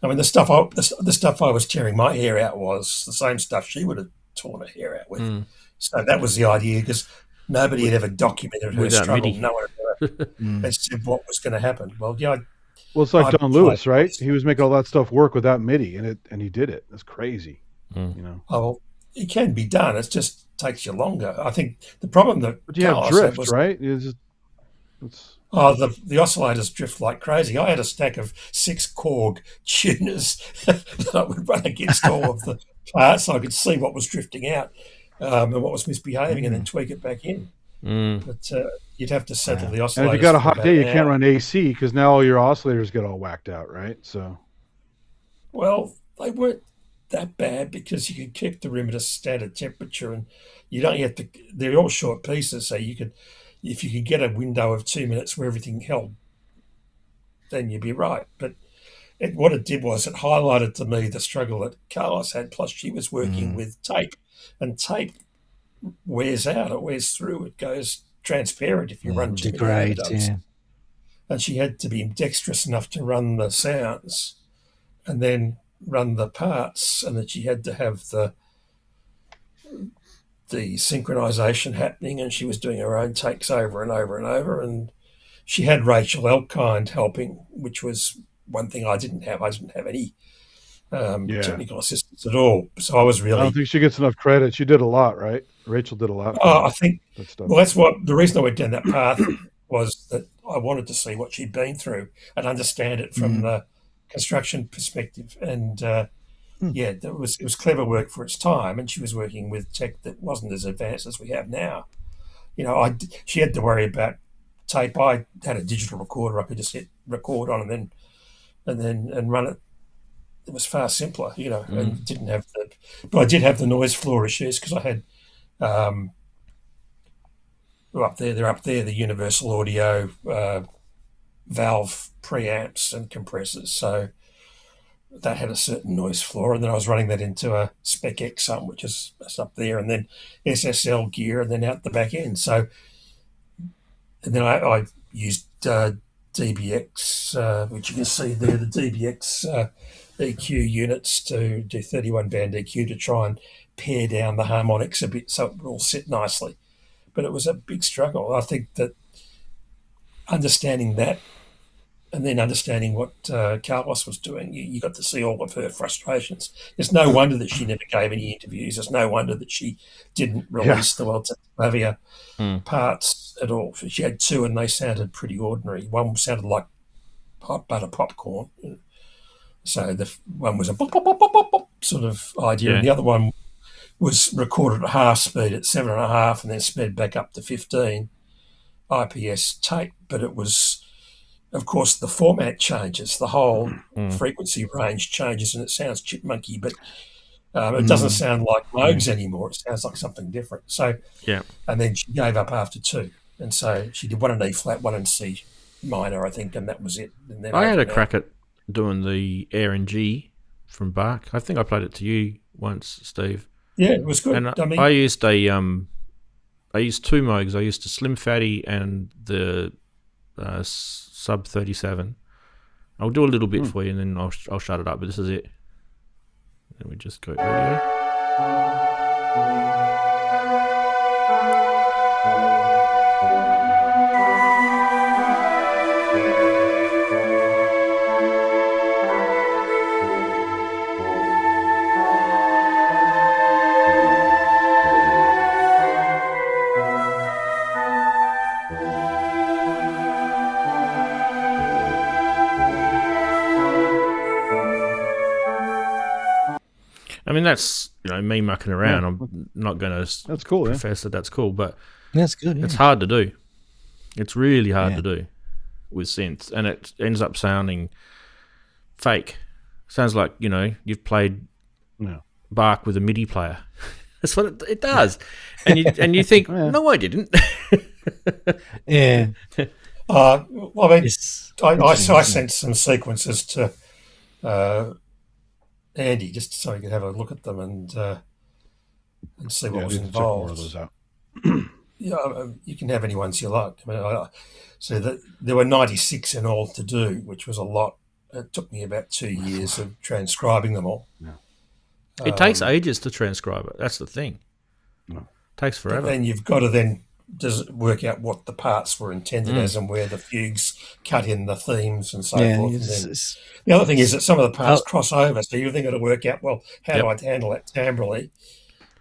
I mean, the stuff I was tearing my hair out was the same stuff she would have torn her hair out with. So that was the idea, because nobody had ever documented her struggle. MIDI. No one ever had said what was going to happen. Well, well, it's like Don Lewis, right? He was making all that stuff work without MIDI, and he did it. That's crazy. You know. Oh, well, it can be done. It just takes you longer. I think the problem that But you have Carlos drift, had was, right? the oscillators drift like crazy. I had a stack of 6 Korg tuners that I would run against all of the parts, so I could see what was drifting out and what was misbehaving, and then tweak it back in. But you'd have to settle the oscillators. And if you got a hot for day, you about an can't hour. run AC because now all your oscillators get all whacked out, right? So, Well, they weren't that bad, because you could keep the room at a standard temperature, and you don't have to. They're all short pieces, so you could, if you could get a window of 2 minutes where everything held, then you'd be right. But what it did was it highlighted to me the struggle that Carlos had. Plus, she was working with tape, and tape wears out. It wears through. It goes transparent if you run too many degrades, overdubs. yeah. And she had to be dexterous enough to run the sounds, and then run the parts, and that she had to have the synchronization happening, and she was doing her own takes over and over and over, and she had Rachel Elkind helping, which was one thing I didn't have. I didn't have any technical assistance at all, so I was really. I don't think she gets enough credit. She did a lot, right? Rachel did a lot. I think. That stuff. Well, that's what the reason I went down that path was, that I wanted to see what she'd been through and understand it from the construction perspective, and it was clever work for its time, and she was working with tech that wasn't as advanced as we have now. You know, she had to worry about tape. I had a digital recorder I could just hit record on and then run it. It was far simpler, you know, and didn't have but I did have the noise floor issues, because I had they're up there, the universal audio valve preamps and compressors. So that had a certain noise floor, and then I was running that into a Spec X which is up there, and then SSL gear, and then out the back end. So, and then I used DBX, which you can see there, the DBX EQ units to do 31 band EQ to try and pare down the harmonics a bit so it would all sit nicely. But it was a big struggle. I think that understanding that, and then understanding what Carlos was doing, you got to see all of her frustrations. There's no wonder that she never gave any interviews. There's no wonder that she didn't release the World Flavia parts at all. She had 2, and they sounded pretty ordinary. One sounded like hot butter popcorn. So the one was a pop, pop, pop, pop, pop, pop sort of idea, and the other one was recorded at half speed at 7.5, and then sped back up to 15 IPS tape. But it was, of course, the format changes, the whole frequency range changes, and it sounds chipmunky, but it doesn't sound like Moogs anymore. It sounds like something different. So, and then she gave up after 2, and so she did 1 in E flat, 1 in C minor, I think, and that was it. And then I had a crack at doing the Air and G from Bach. I think I played it to you once, Steve. Yeah, it was good. And I mean, I used I used 2 Moogs. I used the Slim Fatty and the Sub 37. I'll do a little bit for you, and then I'll shut it up. But this is it. Then we just go audio. mean, that's me mucking around. I'm not going to. That's cool. Profess that that's cool, but that's good. It's hard to do. It's really hard to do with synths, and it ends up sounding fake. Sounds like you've played Bach with a MIDI player. That's what it does, and you think, no, I didn't. Yeah. Well, I mean, I sent some sequences to Andy just so he could have a look at them and see what was involved. More of those out. You can have any ones you like. I mean, so that there were 96 in all to do, which was a lot. It took me about 2 years of transcribing them all. Yeah. It takes ages to transcribe it. That's the thing. No. It takes forever. And you've got to then work out what the parts were intended as and where the fugues cut in the themes and so forth. And then, the other thing is that some of the parts cross over, so you've then got to work out, well, how do I handle that timbrally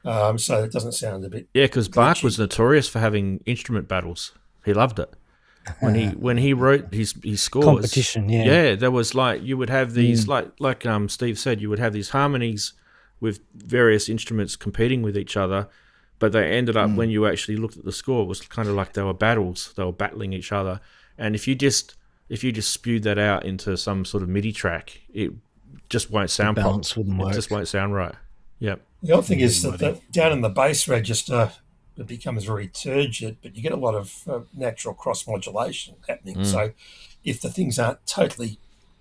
so it doesn't sound a bit... Yeah, because Bach was notorious for having instrument battles. He loved it. When he wrote his scores, competition, there was you would have these like Steve said, you would have these harmonies with various instruments competing with each other, but they ended up when you actually looked at the score, it was kind of like they were battles, they were battling each other, and if you just spewed that out into some sort of MIDI track, it just won't sound proper. It just won't sound right. Yep. The other thing is that down in the bass register, it becomes very turgid, but you get a lot of natural cross modulation happening. So if the things aren't totally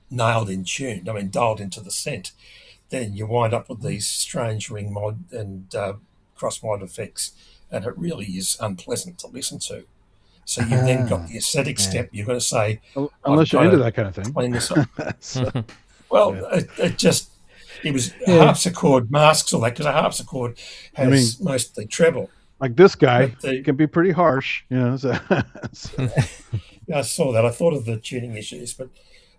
nailed in tune, I mean, dialed into the scent, then you wind up with these strange ring mod and cross mod effects, and it really is unpleasant to listen to. So you've then got the aesthetic step. You've got to say... Unless you're into that kind of thing. Clean this up. It was harpsichord masks all that, because a harpsichord has mostly treble. Like this guy can be pretty harsh, So. I saw that. I thought of the tuning issues, but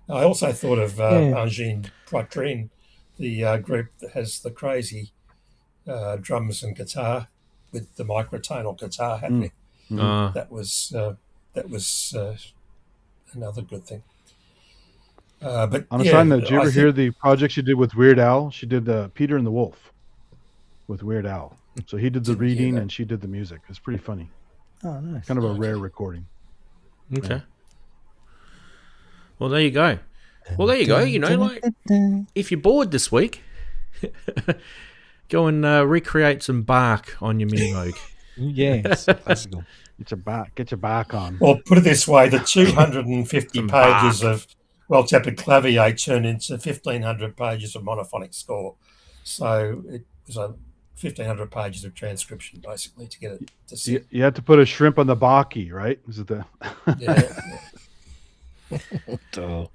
I also thought of Angine Poitrine, the group that has the crazy drums and guitar with the microtonal guitar happening. That was another good thing. But on a side note, did you ever hear the project she did with Weird Al? She did Peter and the Wolf with Weird Al. So he did the reading and she did the music. It's pretty funny. Oh, nice. Kind of a rare recording. Okay. Well, there you go. If you're bored this week, go and recreate some Bach on your Mini Moog. Yes, classical. Get your Bach on. Well, put it this way: the 250 pages of well-tempered clavier turned into 1,500 pages of monophonic score. So it was 1,500 pages of transcription, basically, to get it to see. You had to put a shrimp on the Baki, right? Is it the?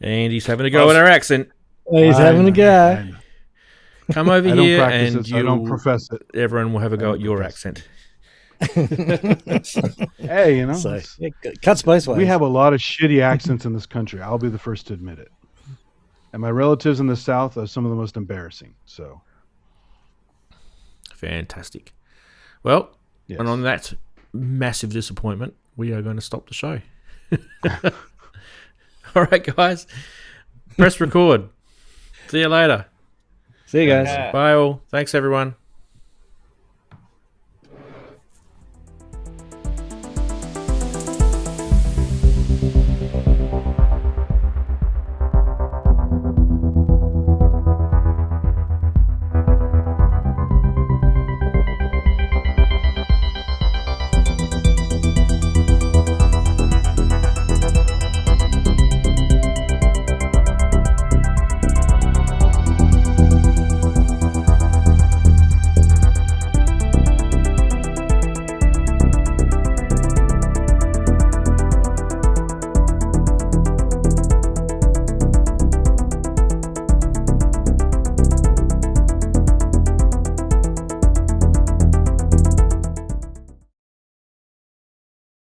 And he's having a go at our accent. He's having a go. Come over here and I don't profess it. Everyone will have a go at your accent. Hey, cuts both ways. We have a lot of shitty accents in this country. I'll be the first to admit it. And my relatives in the South are some of the most embarrassing. So, fantastic. Well, and on that massive disappointment, we are going to stop the show. All right, guys. Press record. See you later. See you guys. Bye all. Thanks, everyone.